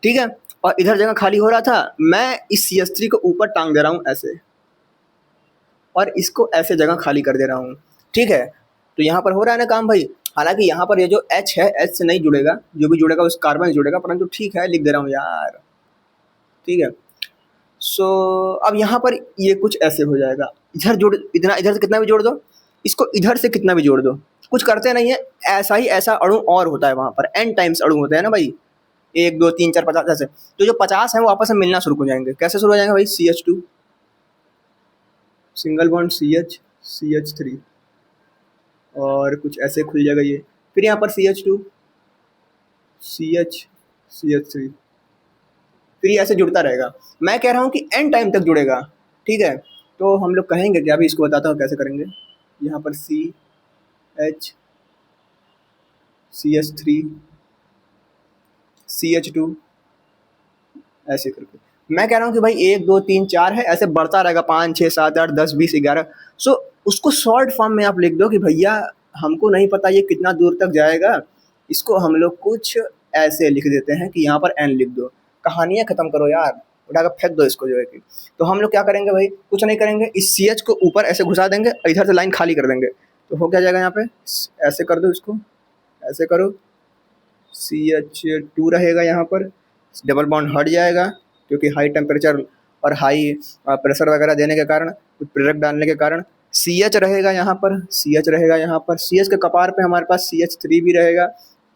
Speaker 1: ठीक है। और इधर जगह खाली हो रहा था, मैं इस CH3 को ऊपर टांग दे रहा हूँ ऐसे, और इसको ऐसे जगह खाली कर दे रहा हूँ, ठीक है। तो यहाँ पर हो रहा है ना काम भाई। हालांकि यहाँ पर ये जो H है, H से नहीं जुड़ेगा, जो भी जुड़ेगा उस कार्बन से जुड़ेगा, परंतु ठीक है लिख दे रहा हूँ यार, ठीक है। सो अब यहाँ पर ये कुछ ऐसे हो जाएगा, इधर जोड़, इतना इधर से कितना भी जोड़ दो, इसको इधर से कितना भी जोड़ दो, कुछ करते नहीं है। ऐसा ही ऐसा अणु और होता है वहाँ पर, n टाइम्स अणु होते हैं ना भाई, 1 2 3 4 50 ऐसे। तो जो 50 है वो आपस में मिलना शुरू हो जाएंगे। कैसे शुरू हो जाएंगे भाई, CH2 single bond CH CH3, और कुछ ऐसे खुल जाएगा ये, फिर यहाँ पर CH2 CH CH3, फिर ये ऐसे जुड़ता रहेगा। मैं कह रहा हूँ कि n टाइम तक जुड़ेगा, ठीक है। तो हम लोग कहेंगे कि अभी इसको बताता हूँ कैसे करेंगे। यहाँ पर CH CH3 CH2 ऐसे करके मैं कह रहा हूँ कि भाई 1 2 3 4 है, ऐसे बढ़ता रहेगा, 5 6 7 8 10 20 11। सो उसको शॉर्ट फॉर्म में आप लिख दो कि भैया हमको नहीं पता ये कितना दूर तक जाएगा, इसको हम लोग कुछ ऐसे लिख देते हैं कि यहाँ पर n लिख दो, कहानियाँ ख़त्म करो यार, उठाकर फेंक दो इसको जो है कि। तो हम लोग क्या करेंगे भाई, कुछ नहीं करेंगे, इस CH को ऊपर ऐसे घुसा देंगे, इधर से लाइन खाली कर देंगे। तो हो क्या जाएगा यहाँ पे, ऐसे कर दो इसको, ऐसे करो, CH2 रहेगा यहाँ पर, डबल बॉन्ड हट जाएगा क्योंकि हाई टेम्परेचर और हाई प्रेशर वगैरह देने के कारण, कुछ प्रोडक्ट डालने के कारण। CH रहेगा यहाँ पर, CH रहेगा यहाँ पर, CH के कपार पे हमारे पास CH3 भी रहेगा,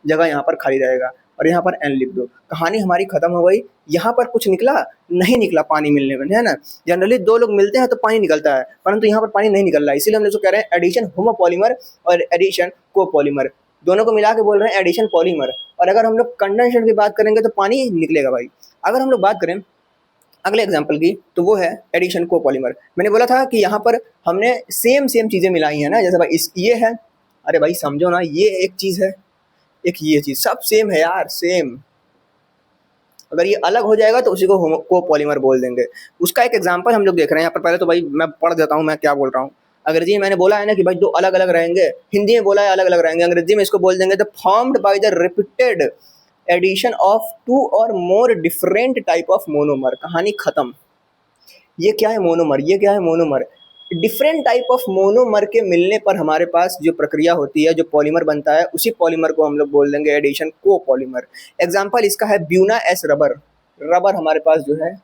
Speaker 1: जगह यहाँ पर खाली रहेगा, और यहाँ पर n लिख दो, कहानी हमारी खत्म हो गई। यहाँ पर कुछ निकला नहीं निकला पानी मिलने में, है ना। जनरली दो लोग मिलते हैं तो पानी निकलता है, परंतु यहाँ पर पानी नहीं निकल रहा है, इसीलिए हम लोग कह रहे हैं एडिशन होमोपॉलीमर और एडिशन कोपॉलीमर, दोनों को मिला के बोल रहे हैं एडिशन पॉलीमर। और अगर हम लोग कंडेंसेशन की बात करेंगे तो पानी निकलेगा भाई। अगर हम लोग बात करें अगले एग्जाम्पल की, तो वो है एडिशन कोपॉलीमर। मैंने बोला था कि यहाँ पर हमने सेम चीज़ें मिलाई हैं ना, जैसे भाई इस ये है, अरे भाई समझो ना, ये एक चीज़ है, एक ये चीज़, सब सेम है यार, सेम। अगर ये अलग हो जाएगा तो उसी को कोपॉलीमर बोल देंगे। उसका एक एग्जांपल हम लोग देख रहे हैं यहाँ पर। पहले तो भाई मैं पढ़ देता हूँ मैं क्या बोल रहा हूँ। अंग्रेजी में मैंने बोला है ना कि भाई दो अलग अलग रहेंगे, हिंदी में बोला है अलग अलग रहेंगे, अंग्रेजी में इसको बोल देंगे the formed by the repeated addition of 2 और more different type of monomer. कहानी खत्म। ये क्या है मोनोमर, ये क्या है monomer, different type of monomer के मिलने पर हमारे पास जो प्रक्रिया होती है, जो पॉलीमर बनता है, उसी पॉलीमर को हम लोग बोल देंगे एडिशन कोपॉलीमर। एग्जांपल इसका है ब्यूना एस रबर। रबर हमारे पास जो है,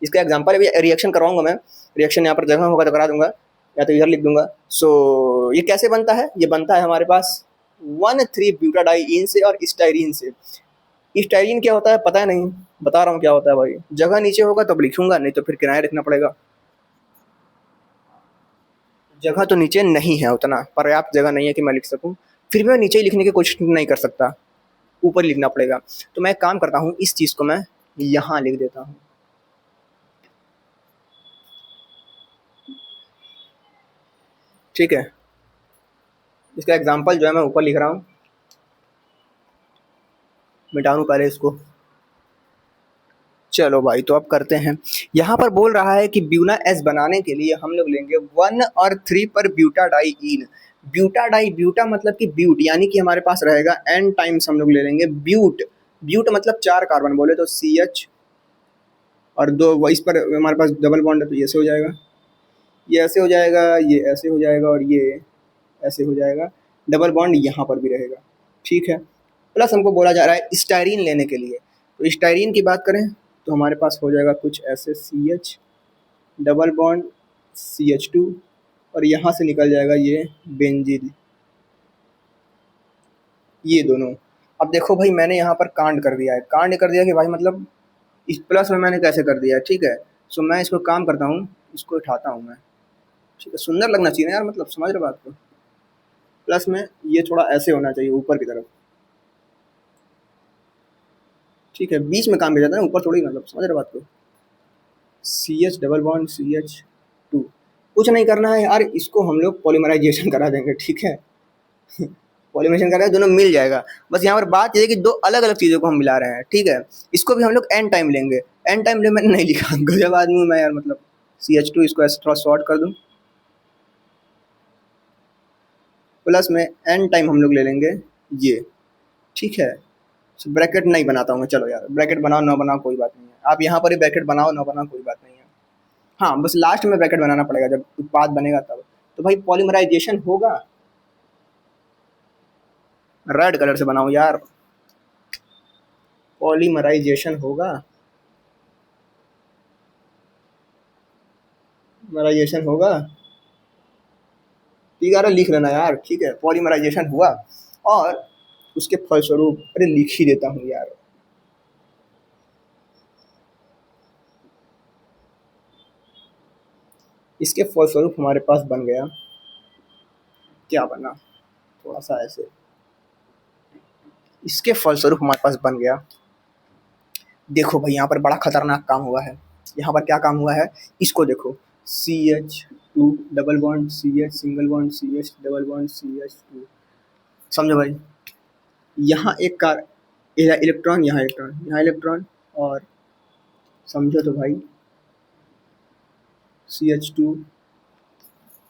Speaker 1: इसका एग्जांपल अभी रिएक्शन करवाऊंगा मैं, रिएक्शन यहाँ पर जगह होगा तो करा दूंगा, या तो इधर लिख दूंगा। सो ये कैसे बनता है, ये बनता है हमारे पास 1,3-ब्यूटाडाइईन से और स्टाइरीन से। स्टाइरीन क्या होता है पता है नहीं, बता रहा हूँ क्या होता है भाई, जगह नीचे होगा तब लिखूंगा, नहीं तो फिर किराया लिखना पड़ेगा। जगह तो नीचे नहीं है, उतना पर्याप्त जगह नहीं है कि मैं लिख सकूं, फिर भी मैं नीचे ही लिखने की कोशिश नहीं कर सकता, ऊपर लिखना पड़ेगा। तो मैं एक काम करता हूँ, इस चीज़ को मैं यहाँ लिख देता हूँ, ठीक है। इसका एग्जाम्पल जो है मैं ऊपर लिख रहा हूँ, मिटा दूँ पहले इसको। चलो भाई तो अब करते हैं। यहाँ पर बोल रहा है कि ब्यूना एस बनाने के लिए हम लोग लेंगे 1 और 3 पर ब्यूटाडाइईन। ब्यूटाडाई, ब्यूटा मतलब कि ब्यूट, यानी कि हमारे पास रहेगा n टाइम्स हम लोग ले लेंगे ब्यूट। ब्यूट मतलब 4 कार्बन, बोले तो CH और 2, इस पर हमारे पास डबल बॉन्ड है तो ये ऐसे हो जाएगा, ये ऐसे हो जाएगा, ये ऐसे हो जाएगा, और ये ऐसे हो जाएगा, डबल बॉन्ड यहाँ पर भी रहेगा, ठीक है। प्लस हमको बोला जा रहा है स्टायरीन लेने के लिए। तो स्टायरीन की बात करें तो हमारे पास हो जाएगा कुछ ऐसे CH डबल बॉन्ड CH2 और यहाँ से निकल जाएगा ये बेंजीन, ये दोनों। अब देखो भाई मैंने यहाँ पर कांड कर दिया है, कांड कर दिया कि भाई मतलब इस प्लस में मैंने कैसे कर दिया है, ठीक है। सो मैं इसको काम करता हूँ, इसको उठाता हूँ मैं, ठीक है। सुंदर लगना चाहिए ना यार, मतलब समझ रहे बात को। प्लस में ये थोड़ा ऐसे होना चाहिए ऊपर की तरफ, ठीक है। बीच में काम किया जाता है, ऊपर थोड़ी, मतलब समझ रहे बात को। CH डबल बॉन्ड CH2, कुछ नहीं करना है यार, इसको हम लोग पॉलीमराइजेशन करा देंगे, ठीक है। पॉलीमराइजेशन करा दोनों मिल जाएगा। बस यहाँ पर बात ये है कि दो अलग अलग चीज़ों को हम मिला रहे हैं, ठीक है। इसको भी हम लोग एन टाइम लेंगे, एन टाइम ले मैंने नहीं लिखा, गजब आदमी हूँ मैं यार, मतलब CH2 इसको ऐसे थोड़ा शॉर्ट कर दूँ, प्लस में एन टाइम हम लोग ले लेंगे ये, ठीक है। ब्रैकेट नहीं बनाता हूँ मैं, चलो यार ब्रैकेट बनाओ ना बनाओ कोई बात नहीं है, आप यहाँ पर ही ब्रैकेट बनाओ ना बनाओ कोई बात नहीं है। हाँ बस लास्ट में ब्रैकेट बनाना पड़ेगा जब उत्पाद बनेगा तब। तो भाई पॉलीमराइजेशन होगा, रेड कलर से बनाओ यार, पॉलीमराइजेशन होगा, मराइजेशन होगा, ठीक है। लिख लेना यार, ठीक है। पॉलीमराइजेशन हुआ और उसके फलस्वरूप, अरे लिख ही देता हूँ यार, इसके फलस्वरूप हमारे पास बन गया, क्या बना, थोड़ा सा ऐसे, इसके फलस्वरूप हमारे पास बन गया, देखो भाई यहाँ पर बड़ा खतरनाक काम हुआ है। यहाँ पर क्या काम हुआ है, इसको देखो, CH2 double bond CH single bond CH double bond CH2, समझो भाई। यहाँ एक कार, इलेक्ट्रॉन, यहाँ इलेक्ट्रॉन, यहाँ इलेक्ट्रॉन, और समझो तो भाई CH2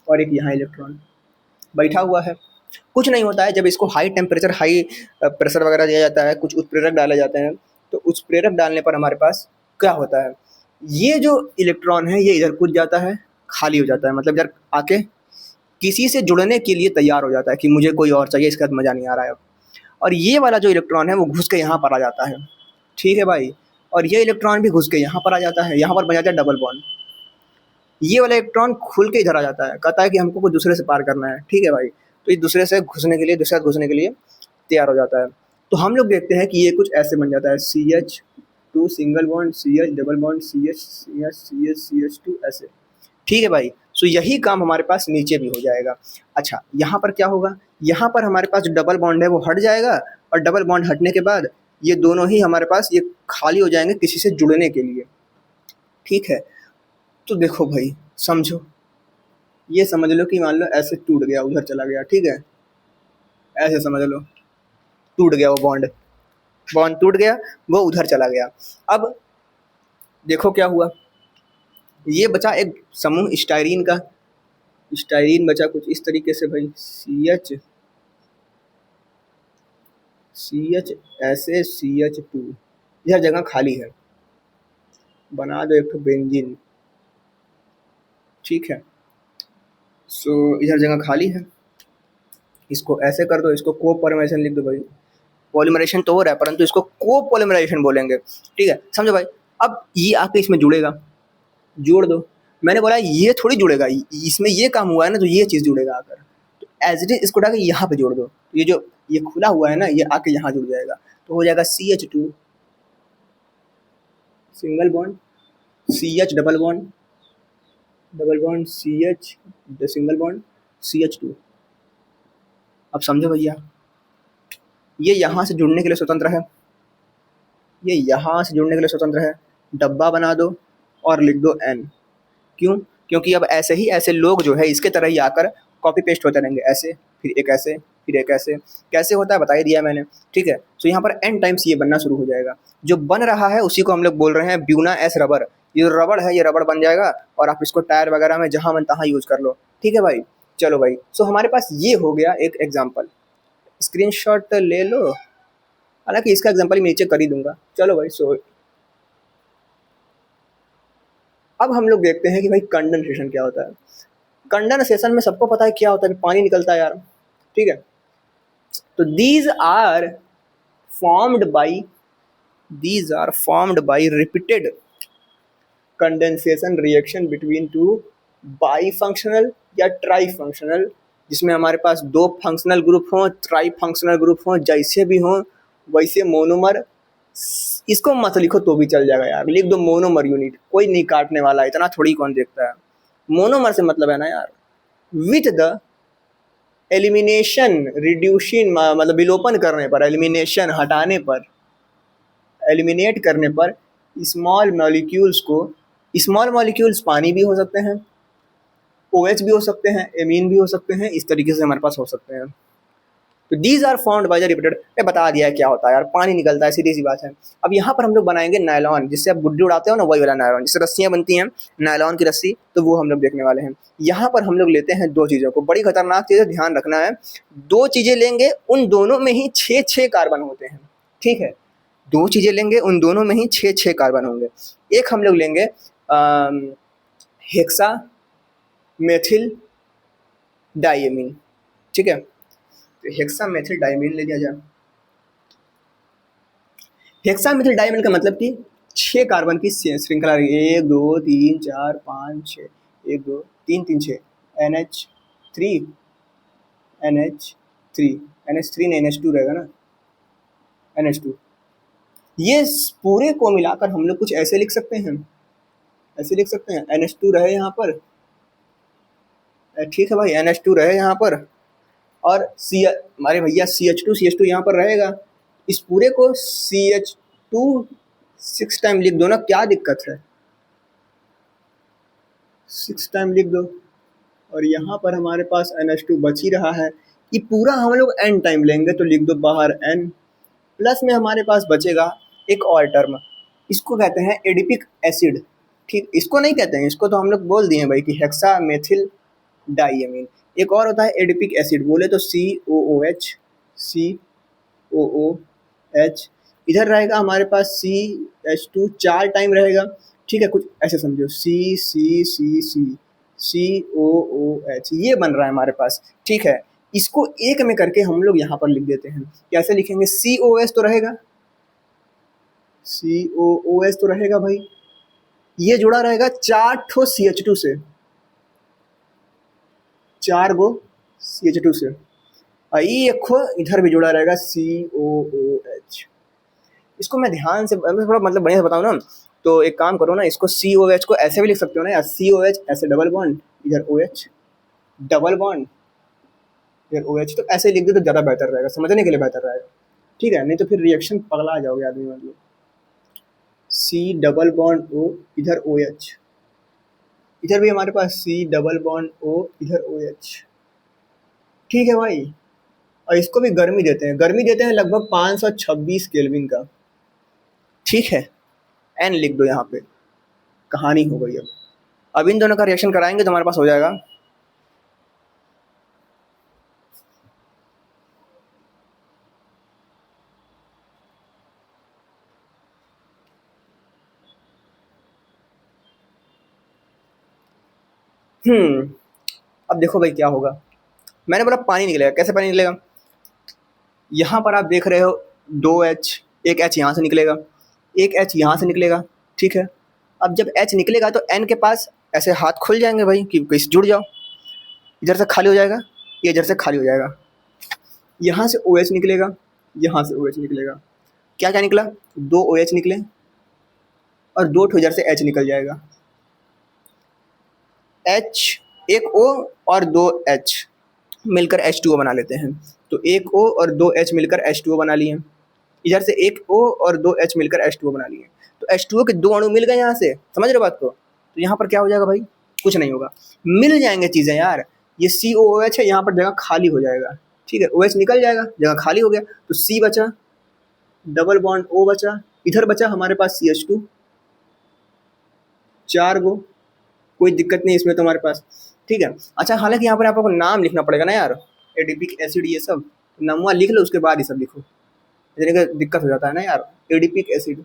Speaker 1: और एक यहाँ इलेक्ट्रॉन बैठा हुआ है। कुछ नहीं होता है, जब इसको हाई टेम्परेचर, हाई प्रेशर वगैरह दिया जाता है, कुछ उत्प्रेरक डाले जाते हैं, तो उत्प्रेरक डालने पर हमारे पास क्या होता है, ये जो इलेक्ट्रॉन है ये इधर कूद जाता है, खाली हो जाता है, मतलब इधर आके किसी से जुड़ने के लिए तैयार हो जाता है कि मुझे कोई और चाहिए, इसके साथ मज़ा नहीं आ रहा है अब। और ये वाला जो इलेक्ट्रॉन है वो घुस के यहाँ पर आ जाता है, ठीक है भाई। और ये इलेक्ट्रॉन भी घुस के यहाँ पर आ जाता है, यहाँ पर बन जाता है डबल बॉन्ड। ये वाला इलेक्ट्रॉन खुल के इधर आ जाता है, कहता है कि हमको कुछ दूसरे से पार करना है, ठीक है भाई। तो इस दूसरे से घुसने के लिए, दूसरे साथ घुसने के लिए तैयार हो जाता है। तो हम लोग देखते हैं कि ये कुछ ऐसे बन जाता है, CH2 single bond CH double bond CH2 ऐसे, ठीक है भाई। सो यही काम हमारे पास नीचे भी हो जाएगा। अच्छा यहाँ पर क्या होगा, यहाँ पर हमारे पास जो डबल बॉन्ड है वो हट जाएगा, और डबल बॉन्ड हटने के बाद ये दोनों ही हमारे पास ये खाली हो जाएंगे किसी से जुड़ने के लिए, ठीक है। तो देखो भाई समझो, ये समझ लो कि मान लो ऐसे टूट गया, उधर चला गया, ठीक है। ऐसे समझ लो टूट गया वो बॉन्ड, बॉन्ड टूट गया, वो उधर चला गया। अब देखो क्या हुआ, ये बचा एक समूह स्टायरीन का, स्टायरीन बचा कुछ इस तरीके से भाई, CH ऐसे CH2, यह जगह खाली है, बना दो एक तो बेंजीन, ठीक है। सो इधर जगह खाली है, इसको ऐसे कर दो, इसको को पॉलीमराइजेशन लिख दो भाई। पॉलीमराइजेशन तो हो रहा है परंतु इसको को पॉलीमराइजेशन बोलेंगे, ठीक है, समझो भाई। अब ये आके इसमें जुड़ेगा, जोड़ दो, मैंने बोला ये थोड़ी जुड़ेगा, इसमें ये काम हुआ है ना, तो ये चीज़ जुड़ेगा आकर। तो एज इट इज इसको उठा के यहाँ पे जोड़ दो, ये जो ये खुला हुआ है ना, ये आके यहाँ जुड़ जाएगा, तो हो जाएगा CH2 single bond CH double bond CH single bond CH2। अब समझो भैया, ये यहाँ से जुड़ने के लिए स्वतंत्र है, ये यहाँ से जुड़ने के लिए स्वतंत्र है, डब्बा बना दो और लिख दो N। क्यों, क्योंकि अब ऐसे ही ऐसे लोग जो है इसके तरह ही आकर कॉपी पेस्ट होते रहेंगे, ऐसे फिर एक ऐसे फिर एक ऐसे, कैसे होता है बता ही दिया मैंने, ठीक है। तो यहाँ पर N टाइम्स ये बनना शुरू हो जाएगा, जो बन रहा है उसी को हम लोग बोल रहे हैं ब्यूना एस रबर। ये रबड़ है, ये रबड़ बन जाएगा और आप इसको टायर वगैरह में जहाँ मन तहाँ यूज़ कर लो, ठीक है भाई। चलो भाई, सो हमारे पास ये हो गया एक एग्जाम्पल, स्क्रीनशॉट ले लो, हालांकि इसका एग्जाम्पल मैं नीचे कर ही दूंगा। चलो भाई, सो अब हम लोग देखते हैं कि भाई कंडेंसेशन क्या होता है। कंडेंसेशन में सबको पता है क्या होता है, पानी निकलता है यार, ठीक है। तो these are formed by these are formed by repeated condensation reaction between two bifunctional या ट्राई फंक्शनल, जिसमें हमारे पास दो फंक्शनल ग्रुप हों, ट्राई फंक्शनल ग्रुप हों, जैसे भी हों वैसे मोनोमर। इसको मत लिखो तो भी चल जाएगा यार, लिख दो मोनोमर यूनिट, कोई नहीं काटने वाला, इतना थोड़ी कौन देखता है। मोनोमर से मतलब है ना यार, विथ द एलिमिनेशन रिड्यूशन, मतलब विलोपन करने पर, एलिमिनेशन हटाने पर, एलिमिनेट करने पर स्मॉल मॉलिक्यूल्स को, स्मॉल मॉलिक्यूल्स पानी भी हो सकते हैं, OH भी हो सकते हैं, एमीन भी हो सकते हैं, इस तरीके से हमारे पास हो सकते हैं। तो these are found by the repeated, मैं बता दिया है क्या होता है यार, पानी निकलता है, सीधी सी बात है। अब यहाँ पर हम लोग बनाएंगे नायलॉन, जिससे आप गुड्डी उड़ाते हो ना, वही वाला नायलॉन, जिससे रस्सियाँ बनती हैं, नायलॉन की रस्सी, तो वो हम लोग देखने वाले हैं। यहाँ पर हम लोग लेते हैं दो चीज़ों को, बड़ी खतरनाक चीज़ है, ध्यान रखना है। दो चीज़ें लेंगे, उन दोनों में ही 6 कार्बन होते हैं, ठीक है। दो चीज़ें लेंगे, उन दोनों में ही 6 कार्बन होंगे। एक हम लोग लेंगे हेक्सा मेथिल डाइमीन, ठीक है। तो हेक्सा मेथिल डाइमीन ले लिया जाए। हेक्सा मेथिल डाइमीन का मतलब कि 6 कार्बन की श्रृंखला, 1 2 3 4 5 6, 1 2 3 3 6, NH3 NH3 NH3 नहीं, NH2 रहेगा ना, NH2। ये पूरे को मिलाकर हम लोग कुछ ऐसे लिख सकते हैं, ऐसे लिख सकते हैं, NH2 रहे यहाँ पर, ठीक है भाई, NH2 रहे यहाँ पर, और सी, हमारे भैया CH2 यहाँ पर रहेगा। इस पूरे को CH2 6 टाइम लिख दो ना, क्या दिक्कत है, 6 टाइम लिख दो। और यहाँ पर हमारे पास NH2 बच ही रहा है, ये पूरा हम लोग N टाइम लेंगे तो लिख दो बाहर N, प्लस में हमारे पास बचेगा एक और टर्म, इसको कहते हैं एडिपिक एसिड, ठीक। इसको नहीं कहते हैं, इसको तो हम लोग बोल दिए हैं भाई कि हेक्सा मेथिल डाइमीन। एक और होता है एडिपिक एसिड, बोले तो COOH, COOH, इधर रहेगा हमारे पास CH2 4 टाइम रहेगा, ठीक है, कुछ ऐसे समझो, COOH, ये बन रहा है हमारे पास, ठीक है। इसको एक में करके हम लोग यहाँ पर लिख देते हैं, कैसे लिखेंगे, COS तो रहेगा, COOH तो रहेगा भाई, ये जुड़ा रहेगा 4 ठो CH2 से, 4 गो CH2 से, एक इधर भी जुड़ा रहेगा COOH। इसको मैं ध्यान से, मैं थोड़ा मतलब बढ़िया से बताऊँ ना, तो एक काम करो ना, इसको COH को ऐसे भी लिख सकते हो ना यार, COH ऐसे डबल बॉन्ड, इधर OH डबल बॉन्ड, इधर OH, तो ऐसे लिख दो तो ज़्यादा बेहतर रहेगा, समझने के लिए बेहतर रहेगा, ठीक है, नहीं तो फिर रिएक्शन पगला जाओगे आदमी, मतलब C डबल बॉन्ड O, इधर OH, इधर भी हमारे पास C डबल बॉन्ड O, इधर OH, ठीक है भाई। और इसको भी गर्मी देते हैं, गर्मी देते हैं लगभग 526 केल्विन का, ठीक है। N लिख दो यहाँ पे, कहानी हो गई। अब इन दोनों का रिएक्शन कराएंगे तो हमारे पास हो जाएगा अब देखो भाई क्या होगा, मैंने बोला पानी निकलेगा, कैसे पानी निकलेगा, यहाँ पर आप देख रहे हो 2H, एक H यहाँ से निकलेगा, एक H यहाँ से निकलेगा, ठीक है। अब जब H निकलेगा तो N के पास ऐसे हाथ खुल जाएंगे भाई कि कहीं जुड़ जाओ, इधर से खाली हो जाएगा, ये इधर से खाली हो जाएगा, यहाँ से OH निकलेगा, यहाँ से OH निकलेगा, क्या क्या निकला, 2 OH निकले और 2 ठो इधर से H निकल जाएगा, H, एक O और 2 H मिलकर H2O बना लेते हैं, तो एक O और 2 H मिलकर H2O बना लिए, इधर से एक O और 2 H मिलकर H2O बना लिए, तो H2O के 2 अणु मिल गए यहाँ से, समझ रहे हो बात को। तो यहाँ पर क्या हो जाएगा भाई, कुछ नहीं होगा, मिल जाएंगे चीज़ें यार, ये COOH है, यहाँ पर जगह खाली हो जाएगा, ठीक है, OH निकल जाएगा, जगह खाली हो गया, तो C बचा, डबल बॉन्ड O बचा, इधर बचा हमारे पास CH2 4 गो, कोई दिक्कत नहीं इसमें तो हमारे पास, ठीक है। अच्छा, हालांकि यहाँ पर आपको नाम लिखना पड़ेगा ना यार, एडिपिक एसिड, ये सब नामुआ लिख लो, उसके बाद ये सब लिखो, का दिक्कत हो जाता है ना यार। एडिपिक एसिड,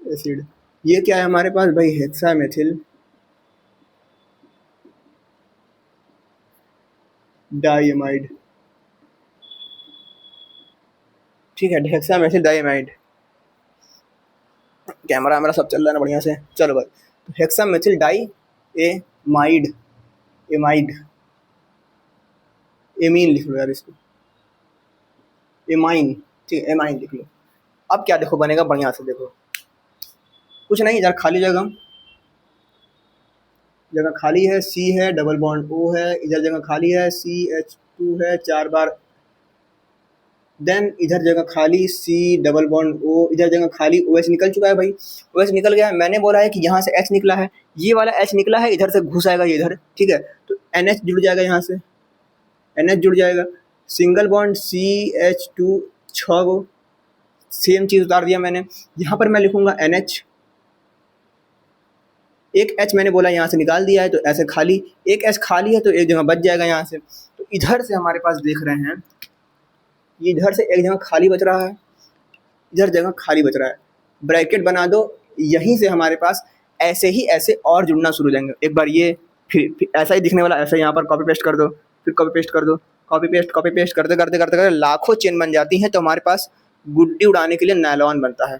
Speaker 1: एसिड ये क्या है हमारे पास भाई, हेक्सामेथिल डाइमाइड, ठीक है, हेक्सामेथिल डाइमाइड। कैमरा वैमरा सब चल रहा है ना बढ़िया से। चलो भाई, तो हेक्सामेथिल डाई एमाइड, एमाइड, एमीन लिख लो यार इसको, एमाइन, ठीक है एमाइन लिख लो। अब क्या देखो बनेगा बढ़िया से, देखो कुछ नहीं, इधर खाली जगह, जगह खाली है, सी है, डबल बॉन्ड ओ है, इधर जगह खाली है, CH2 है 4 बार, देन इधर जगह खाली, सी डबल बॉन्ड ओ, इधर जगह खाली, OH निकल चुका है भाई, OH निकल गया है। मैंने बोला है कि यहाँ से H निकला है, ये वाला H निकला है, इधर से घुस आएगा ये इधर, ठीक है, तो NH जुड़ जाएगा, यहाँ से NH जुड़ जाएगा, सिंगल बॉन्ड CH2 6 गो, सेम चीज़ उतार दिया मैंने। यहाँ पर मैं लिखूंगा NH, एक H मैंने बोला यहाँ से निकाल दिया है, तो ऐसे खाली, एक H खाली है तो एक जगह बच जाएगा यहाँ से। तो इधर से हमारे पास देख रहे हैं, इधर से एक जगह खाली बच रहा है, इधर जगह खाली बच रहा है, ब्रैकेट बना दो, यहीं से हमारे पास ऐसे ही ऐसे और जुड़ना शुरू हो जाएंगे। एक बार ये, फिर ऐसा ही दिखने वाला, ऐसे यहाँ पर कॉपी पेस्ट कर दो, फिर कॉपी पेस्ट कर दो, कॉपी पेस्ट करते करते करते करते लाखों चेन बन जाती हैं, तो हमारे पास गुड्डी उड़ाने के लिए नायलॉन बनता है।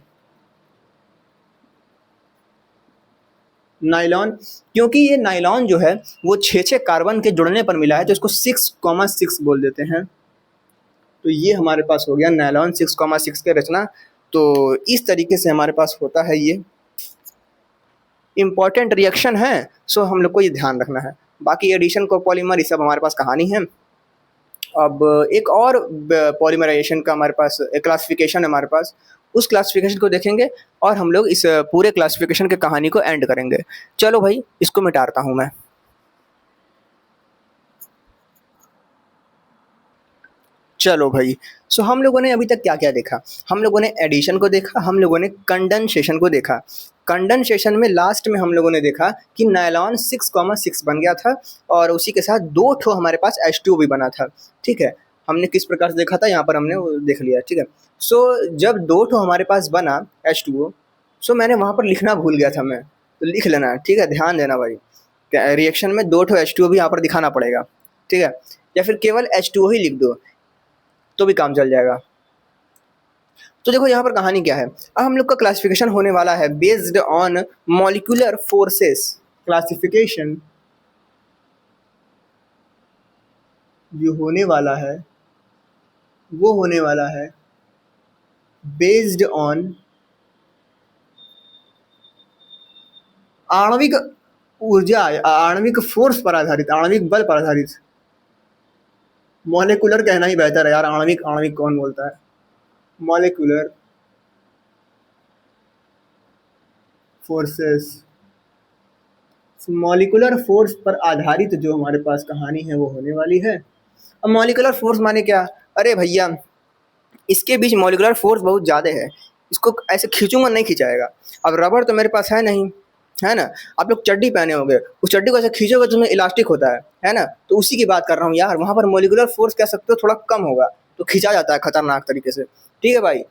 Speaker 1: नायलॉन, क्योंकि ये नायलॉन जो है वो 6 कार्बन के जुड़ने पर मिला है, तो इसको 6,6 बोल देते हैं। तो ये हमारे पास हो गया नायलॉन 6,6 के रचना। तो इस तरीके से हमारे पास होता है, ये इम्पॉर्टेंट रिएक्शन है, सो हम लोग को ये ध्यान रखना है। बाकी एडिशन कोपॉलीमर ये सब हमारे पास कहानी है। अब एक और पॉलीमराइजेशन का हमारे पास एक क्लासिफिकेशन है हमारे पास, उस क्लासिफिकेशन को देखेंगे और हम लोग इस पूरे क्लासिफिकेशन के कहानी को एंड करेंगे। चलो भाई, इसको मिटाता हूँ मैं। चलो भाई, सो हम लोगों ने अभी तक क्या क्या देखा? हम लोगों ने एडिशन को देखा, हम लोगों ने कंडेंसेशन को देखा। कंडेंसेशन में लास्ट में हम लोगों ने देखा कि नायलॉन 6,6 बन गया था और उसी के साथ 2 ठो हमारे पास H2O भी बना था। ठीक है, हमने किस प्रकार से देखा था यहाँ पर हमने वो देख लिया। ठीक है, सो जब 2 ठो हमारे पास बना H2O, सो मैंने वहाँ पर लिखना भूल गया था मैं, तो लिख लेना, ठीक है, ध्यान देना भाई। रिएक्शन में 2 ठो H2O भी यहाँ पर दिखाना पड़ेगा, ठीक है, या फिर केवल H2O ही लिख दो तो भी काम चल जाएगा। तो देखो यहाँ पर कहानी क्या है। अब हम लोग का क्लासिफिकेशन होने वाला है based on molecular forces. Classification जो होने वाला है वो होने वाला है बेस्ड ऑन आणविक ऊर्जा, आणविक फोर्स पर आधारित, आणविक बल पर आधारित। मॉलिक्यूलर कहना ही बेहतर है यार, आणविक आणविक कौन बोलता है। मॉलिक्यूलर फोर्सेस, मॉलिक्यूलर फोर्स पर आधारित जो हमारे पास कहानी है वो होने वाली है। अब मॉलिक्यूलर फोर्स माने क्या? अरे भैया, इसके बीच मॉलिक्यूलर फोर्स बहुत ज़्यादा है, इसको ऐसे खींचूंगा नहीं खिंचाएगा। अब रबर तो मेरे पास है नहीं, है ना। आप लोग चड्डी पहने होंगे, उस चड्डी को ऐसे खींचोगे तो उसमें इलास्टिक होता है ना। तो उसी की बात कर रहा हूँ यार, वहाँ पर मॉलिक्यूलर फोर्स कह सकते हो थोड़ा कम होगा, तो खींचा जाता है खतरनाक तरीके से। ठीक है भाई,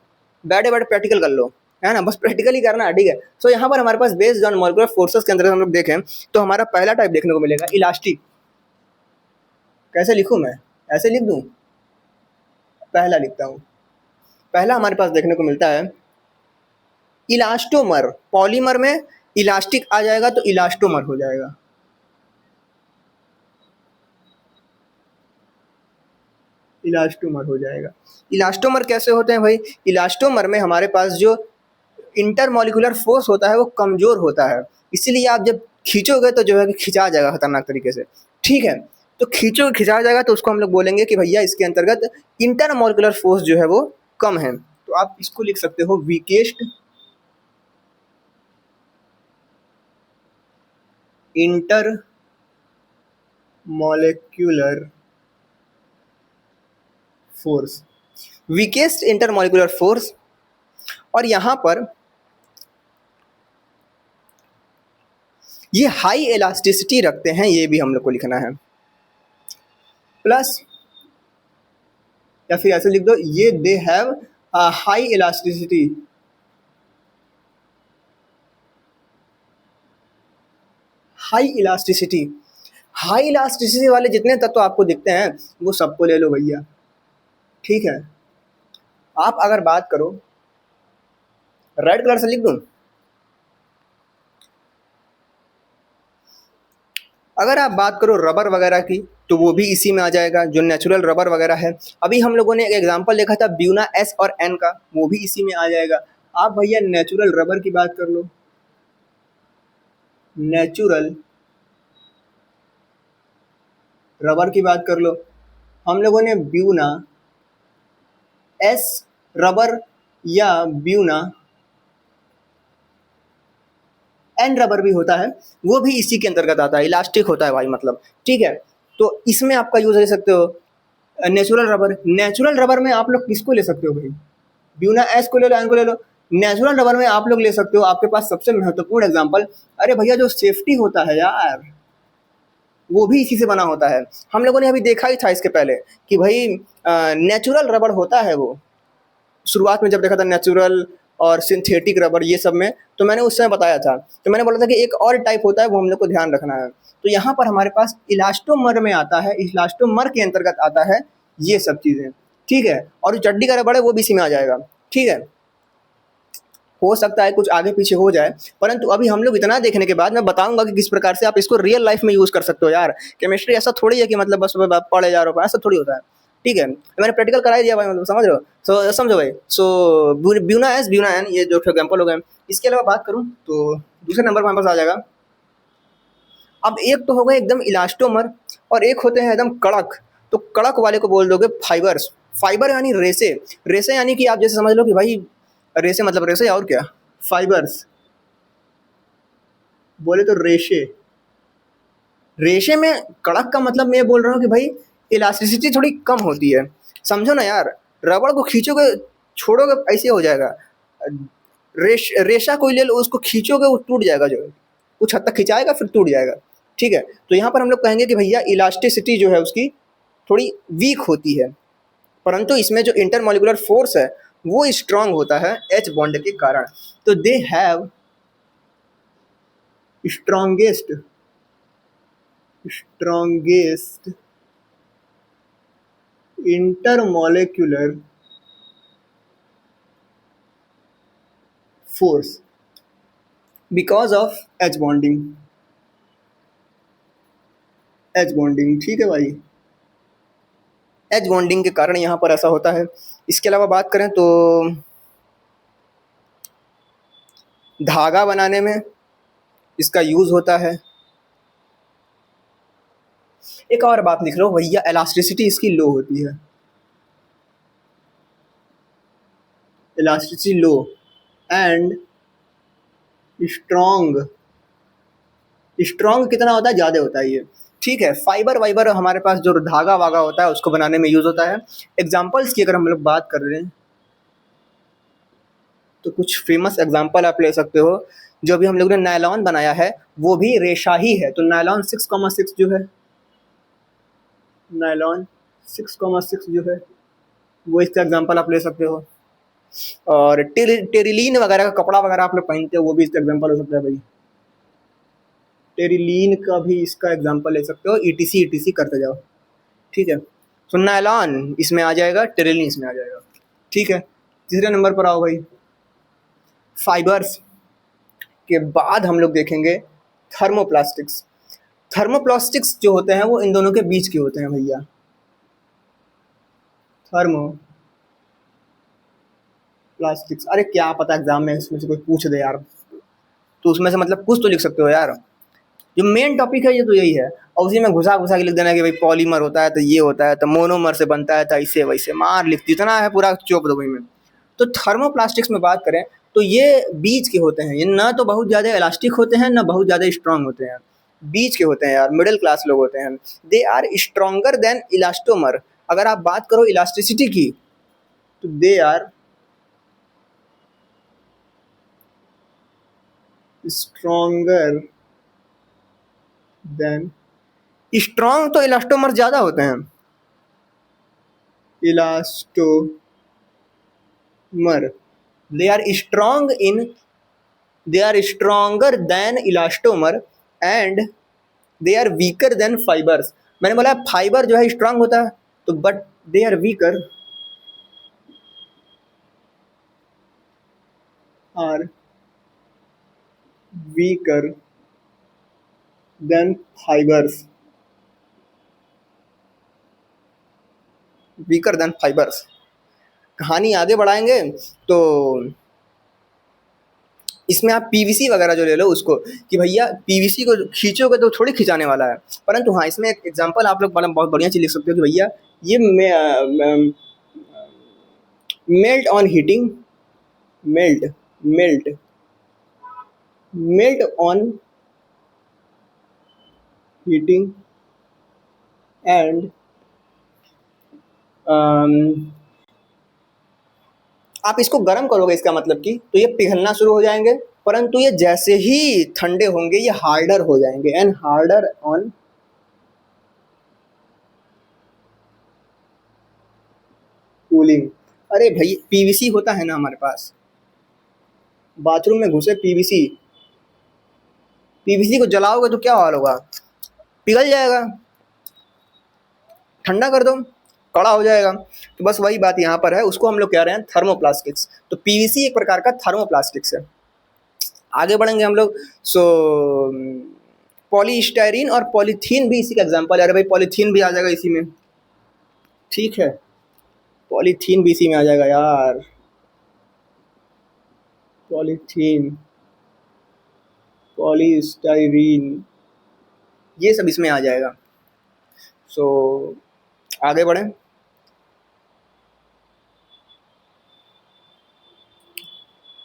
Speaker 1: बैठे बैठे प्रैक्टिकल कर लो, है ना, बस प्रैक्टिकल ही करना है। ठीक है, सो यहाँ पर हमारे पास बेस्ड ऑन मॉलिक्यूलर फोर्सेस के अंदर हम लोग देखें तो हमारा पहला टाइप देखने को मिलेगा इलास्टिक। कैसे लिखूँ मैं? ऐसे लिख दूँ? पहला लिखता हूँ। पहला हमारे पास देखने को मिलता है इलास्टोमर। पॉलीमर में इलास्टिक आ जाएगा तो इलास्टोमर हो जाएगा। इलास्टोमर हो जाएगा। इलास्टोमर कैसे होते हैं भाई? इलास्टोमर में हमारे पास जो इंटरमॉलिक्यूलर फोर्स होता है वो कमजोर होता है, इसीलिए आप जब खींचोगे तो जो है कि खिंचा जाएगा खतरनाक तरीके से। ठीक है, तो खींचोगे खिंचा जाएगा तो उसको हम लोग बोलेंगे कि भैया इसके अंतर्गत इंटरमॉलिक्यूलर फोर्स जो है वो कम है। तो आप इसको लिख सकते हो weakest inter molecular force, weakest intermolecular force. और यहां पर ये हाई इलास्टिसिटी रखते हैं, ये भी हम लोग को लिखना है। प्लस, या फिर ऐसे लिख दो, ये they have high elasticity, high elasticity. High elasticity वाले जितने तत्व आपको दिखते हैं वो सबको ले लो भैया। ठीक है, आप अगर बात करो, रेड कलर से लिख दूं, अगर आप बात करो रबर वगैरह की तो वो भी इसी में आ जाएगा, जो नेचुरल रबर वगैरह है। अभी हम लोगों ने एक एग्जांपल देखा था ब्यूना एस और एन का, वो भी इसी में आ जाएगा। आप भैया नेचुरल रबर की बात कर लो, नेचुरल रबर की बात कर लो, हम लोगों ने ब्यूना एस रबर या ब्यूना एन रबर भी होता है, वो भी इसी के अंतर्गत आता है, इलास्टिक होता है भाई मतलब, ठीक है। तो इसमें आपका यूज ले सकते हो नेचुरल रबर। नेचुरल रबर में आप लोग किसको ले सकते हो भाई, ब्यूना एस को ले लो, एन को ले लो। नेचुरल रबर में आप लोग ले सकते हो, आपके पास सबसे महत्वपूर्ण एग्जांपल, अरे भैया जो सेफ्टी होता है यार, वो भी इसी से बना होता है। हम लोगों ने अभी देखा ही था इसके पहले कि भाई नेचुरल रबर होता है वो, शुरुआत में जब देखा था नेचुरल और सिंथेटिक रबर ये सब में, तो मैंने उस समय बताया था, तो मैंने बोला था कि एक और टाइप होता है, वो हम लोग को ध्यान रखना है। तो यहाँ पर हमारे पास इलास्टोमर में आता है, इलास्टोमर के अंतर्गत आता है ये सब चीज़ें, ठीक है। और जो चड्डी का रबर है वो भी इसी में आ जाएगा, ठीक है। हो सकता है कुछ आगे पीछे हो जाए, परंतु अभी हम लोग इतना देखने के बाद मैं बताऊंगा कि किस प्रकार से आप इसको रियल लाइफ में यूज़ कर सकते हो यार। केमिस्ट्री ऐसा थोड़ी है कि मतलब बस आप पढ़े जा रहे हो, ऐसा थोड़ी होता है, ठीक है। मैंने प्रैक्टिकल करा ही दिया भाई, मतलब समझ रहे हो। सो समझो भाई, सो ब्यूना एस ब्यूना एन ये जो एग्जाम्पल हो गए। इसके अलावा बात करूँ तो दूसरे नंबर पर हमारे पास आ जाएगा, अब एक तो हो गए एकदम इलास्टोमर और एक होते हैं एकदम कड़क। तो कड़क वाले को बोल दोगे फाइबर्स। फाइबर यानी रेसे, रेसे यानी कि आप जैसे समझ लो कि भाई रेसे मतलब रेसे और क्या, फाइबर्स बोले तो रेशे। रेशे में कड़क का मतलब मैं बोल रहा हूँ कि भाई इलास्टिसिटी थोड़ी कम होती है, समझो ना यार। रबड़ को खींचोगे छोड़ोगे ऐसे हो जाएगा, रेशा कोई ले लो उसको खींचोगे वो टूट जाएगा, जो है कुछ हद तक खिंचाएगा फिर टूट जाएगा, ठीक है। तो यहाँ पर हम लोग कहेंगे कि भैया इलास्टिसिटी जो है उसकी थोड़ी वीक होती है, परंतु इसमें जो इंटरमोलिकुलर फोर्स है वो स्ट्रांग होता है एच बॉन्ड के कारण। तो they have strongest strongest intermolecular force because of H bonding, H bonding, ठीक है भाई, एच बॉन्डिंग के कारण यहाँ पर ऐसा होता है। इसके अलावा बात करें तो धागा बनाने में इसका यूज होता है। एक और बात लिख लो भैया, इलास्टिसिटी इसकी लो होती है, elasticity low and strong, strong कितना होता है, ज़्यादा होता है ये, ठीक है। फाइबर वाइबर हमारे पास जो धागा वागा होता है उसको बनाने में यूज होता है। एग्जाम्पल्स की अगर हम लोग बात कर रहे हैं तो कुछ फेमस एग्जाम्पल आप ले सकते हो। जो भी हम लोग ने नायलॉन बनाया है वो भी रेशा ही है, तो नायलॉन 6,6 जो है, नायलॉन 6,6 जो है वो इसका एग्जाम्पल आप ले सकते हो। और टेरिलीन वगैरह का कपड़ा वगैरह आप लोग पहनते हो वो भी इसका एग्जाम्पल हो सकता है भाई, टेरिलीन का भी इसका एग्जाम्पल ले सकते हो, ईटीसी ईटीसी करते जाओ, ठीक है। तो नायलॉन इसमें आ जाएगा, टेरिलीन इसमें आ जाएगा, ठीक है। तीसरे नंबर पर आओ भाई, फाइबर्स के बाद हम लोग देखेंगे थर्मोप्लास्टिक्स। थर्मोप्लास्टिक्स जो होते हैं वो इन दोनों के बीच के होते हैं भैया, थर्मो प्लास्टिक्स। अरे क्या पता एग्जाम में इसमें से कोई पूछ दे यार, तो उसमें से मतलब कुछ तो लिख सकते हो यार। जो मेन टॉपिक है ये तो यही है, और उसी में घुसा घुसा के लिख देना कि भाई पॉलीमर होता है तो ये होता है, तो मोनोमर से बनता है, तो ऐसे वैसे मार लिख जितना है पूरा चोप दो भाई में। तो थर्मोप्लास्टिक्स में बात करें तो ये बीच के होते हैं, ये ना तो बहुत ज़्यादा इलास्टिक होते हैं ना बहुत ज़्यादा स्ट्रांग होते हैं, बीच के होते हैं यार, मिडिल क्लास लोग होते हैं। They are stronger than elastomer. अगर आप बात करो इलास्टिसिटी की तो they are stronger than, strong तो इलास्टोमर ज़्यादा होते हैं, elastomer, they are strong in, they are stronger than elastomer and they are weaker than fibers। मैंने बोला फाइबर जो है स्ट्रांग होता है तो but they are weaker are weaker than fibres, weaker than fibres. कहानी आगे बढ़ाएंगे तो इसमें आप पीवीसी वगैरह जो ले लो उसको, कि भैया पीवीसी को खींचोगे तो थोड़ी खिंचाने वाला है, परंतु हाँ इसमें एक एग्जांपल आप लोग बहुत बढ़िया चीज़ लिख सकते हो कि भैया ये melt on heating, melt melt melt on heating and आप इसको गर्म करोगे, इसका मतलब कि तो ये पिघलना शुरू हो जाएंगे, परंतु ये जैसे ही ठंडे होंगे ये हार्डर हो जाएंगे, एंड हार्डर ऑन कूलिंग। अरे भाई पीवीसी होता है ना हमारे पास, बाथरूम में घुसे पीवीसी, पीवीसी को जलाओगे तो क्या हाल होगा, पिघल जाएगा, ठंडा कर दो कड़ा हो जाएगा। तो बस वही बात यहाँ पर है, उसको हम लोग कह रहे हैं थर्मोप्लास्टिक्स। तो पीवीसी एक प्रकार का थर्मोप्लास्टिक्स है। आगे बढ़ेंगे हम लोग। सो पॉलीस्टायरीन और पॉलीथीन भी इसी का एग्जांपल है। अरे भाई पॉलीथीन भी आ जाएगा इसी में, ठीक है, पॉलीथीन भी इसी में आ जाएगा यार, पॉलीथीन, पॉलीस्टायरीन, ये सब इसमें आ जाएगा। सो आगे बढ़ें।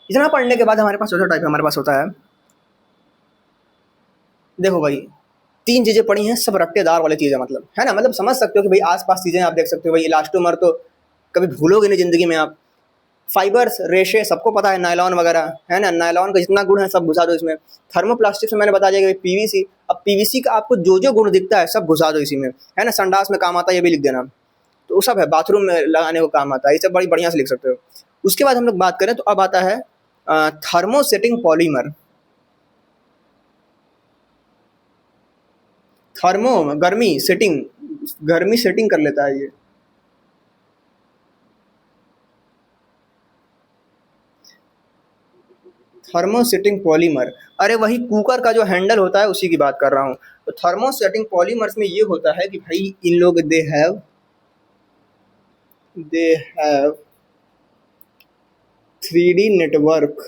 Speaker 1: इतना पढ़ने के बाद हमारे पास चौथा टाइप हमारे पास होता है, देखो भाई 3 चीज़ें पढ़ी हैं, सब रट्टेदार वाली चीज़ें, मतलब है ना, मतलब समझ सकते हो कि भाई आसपास चीज़ें आप देख सकते हो, भाई इलास्टोमर तो कभी भूलोगे नहीं ज़िंदगी में आप। फाइबर्स, रेशे सबको पता है, नायलॉन वगैरह है ना, नायलॉन का जितना गुण है सब घुसा दो इसमें। थर्मोप्लास्टिक्स में मैंने बता दिया कि पीवीसी, अब पीवीसी का आपको जो जो गुण दिखता है सब घुसा दो इसी में, है ना, संडास में काम आता है ये भी लिख देना, तो वो सब है, बाथरूम में लगाने को काम आता है, ये सब बड़ी बढ़िया से लिख सकते हो। उसके बाद हम लोग बात करें तो अब आता है थर्मोसेटिंग पॉलीमर। थर्मो गर्मी, सेटिंग, गर्मी सेटिंग कर लेता है ये। थर्मोसेटिंग पॉलीमर, अरे वही कुकर का जो हैंडल होता है उसी की बात कर रहा हूँ। तो थर्मोसेटिंग पॉलीमर्स में ये होता है कि भाई इन लोग they have 3D network,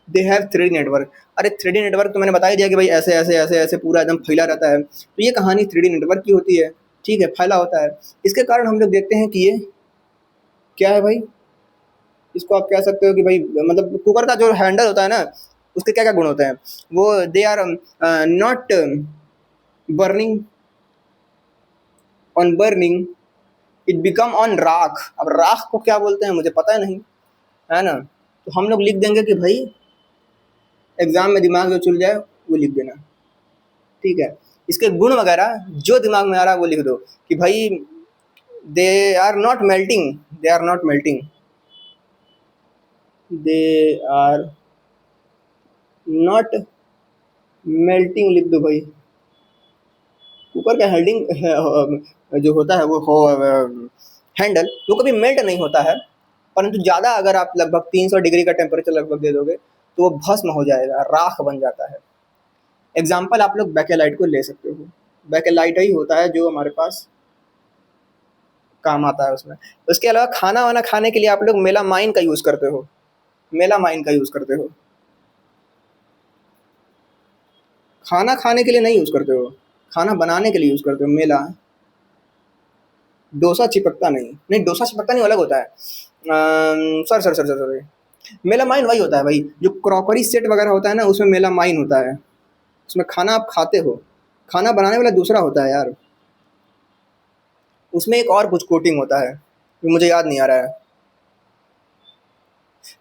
Speaker 1: they have 3D network. अरे 3D नेटवर्क तो मैंने बता ही दिया कि भाई ऐसे ऐसे ऐसे ऐसे पूरा एकदम फैला रहता है, तो ये कहानी 3D नेटवर्क की होती है, ठीक है, फैला होता है। इसके कारण हम लोग देखते हैं कि ये क्या है भाई, इसको आप कह सकते हो कि भाई मतलब कुकर का जो हैंडल होता है ना उसके क्या क्या गुण होते हैं, वो they are not burning on burning, it become on राख। अब राख को क्या बोलते हैं मुझे पता नहीं, है ना, तो हम लोग लिख देंगे कि भाई एग्जाम में दिमाग जो चल जाए वो लिख देना, ठीक है। इसके गुण वगैरह जो दिमाग में आ रहा है वो लिख दो कि भाई they are not melting, they are not melting, they are not melting लिख दो भाई। कुकर का हेल्डिंग जो होता है वो हैंडल वो कभी मेल्ट नहीं होता है, परंतु ज़्यादा अगर आप लगभग 300 डिग्री का टेम्परेचर लगभग दे दोगे तो वो भस्म हो जाएगा, राख बन जाता है। एग्जाम्पल आप लोग बैकेलाइट को ले सकते हो, बैकेलाइट ही होता है जो हमारे पास काम आता है उसमें। उसके अलावा खाना वाना खाने के लिए आप लोग मेलामाइन का यूज़ करते हो, मेलामाइन का यूज़ करते हो, खाना खाने के लिए नहीं यूज़ करते हो, खाना बनाने के लिए यूज़ करते हो मेला। डोसा चिपकता नहीं, नहीं डोसा चिपकता नहीं अलग होता है, सर मेलामाइन वही होता है भाई जो क्रॉकरी सेट वगैरह होता है ना उसमें मेलामाइन होता है, उसमें खाना आप खाते हो, खाना बनाने वाला दूसरा होता है यार, उसमें एक और कुछ कोटिंग होता है जो मुझे याद नहीं आ रहा है,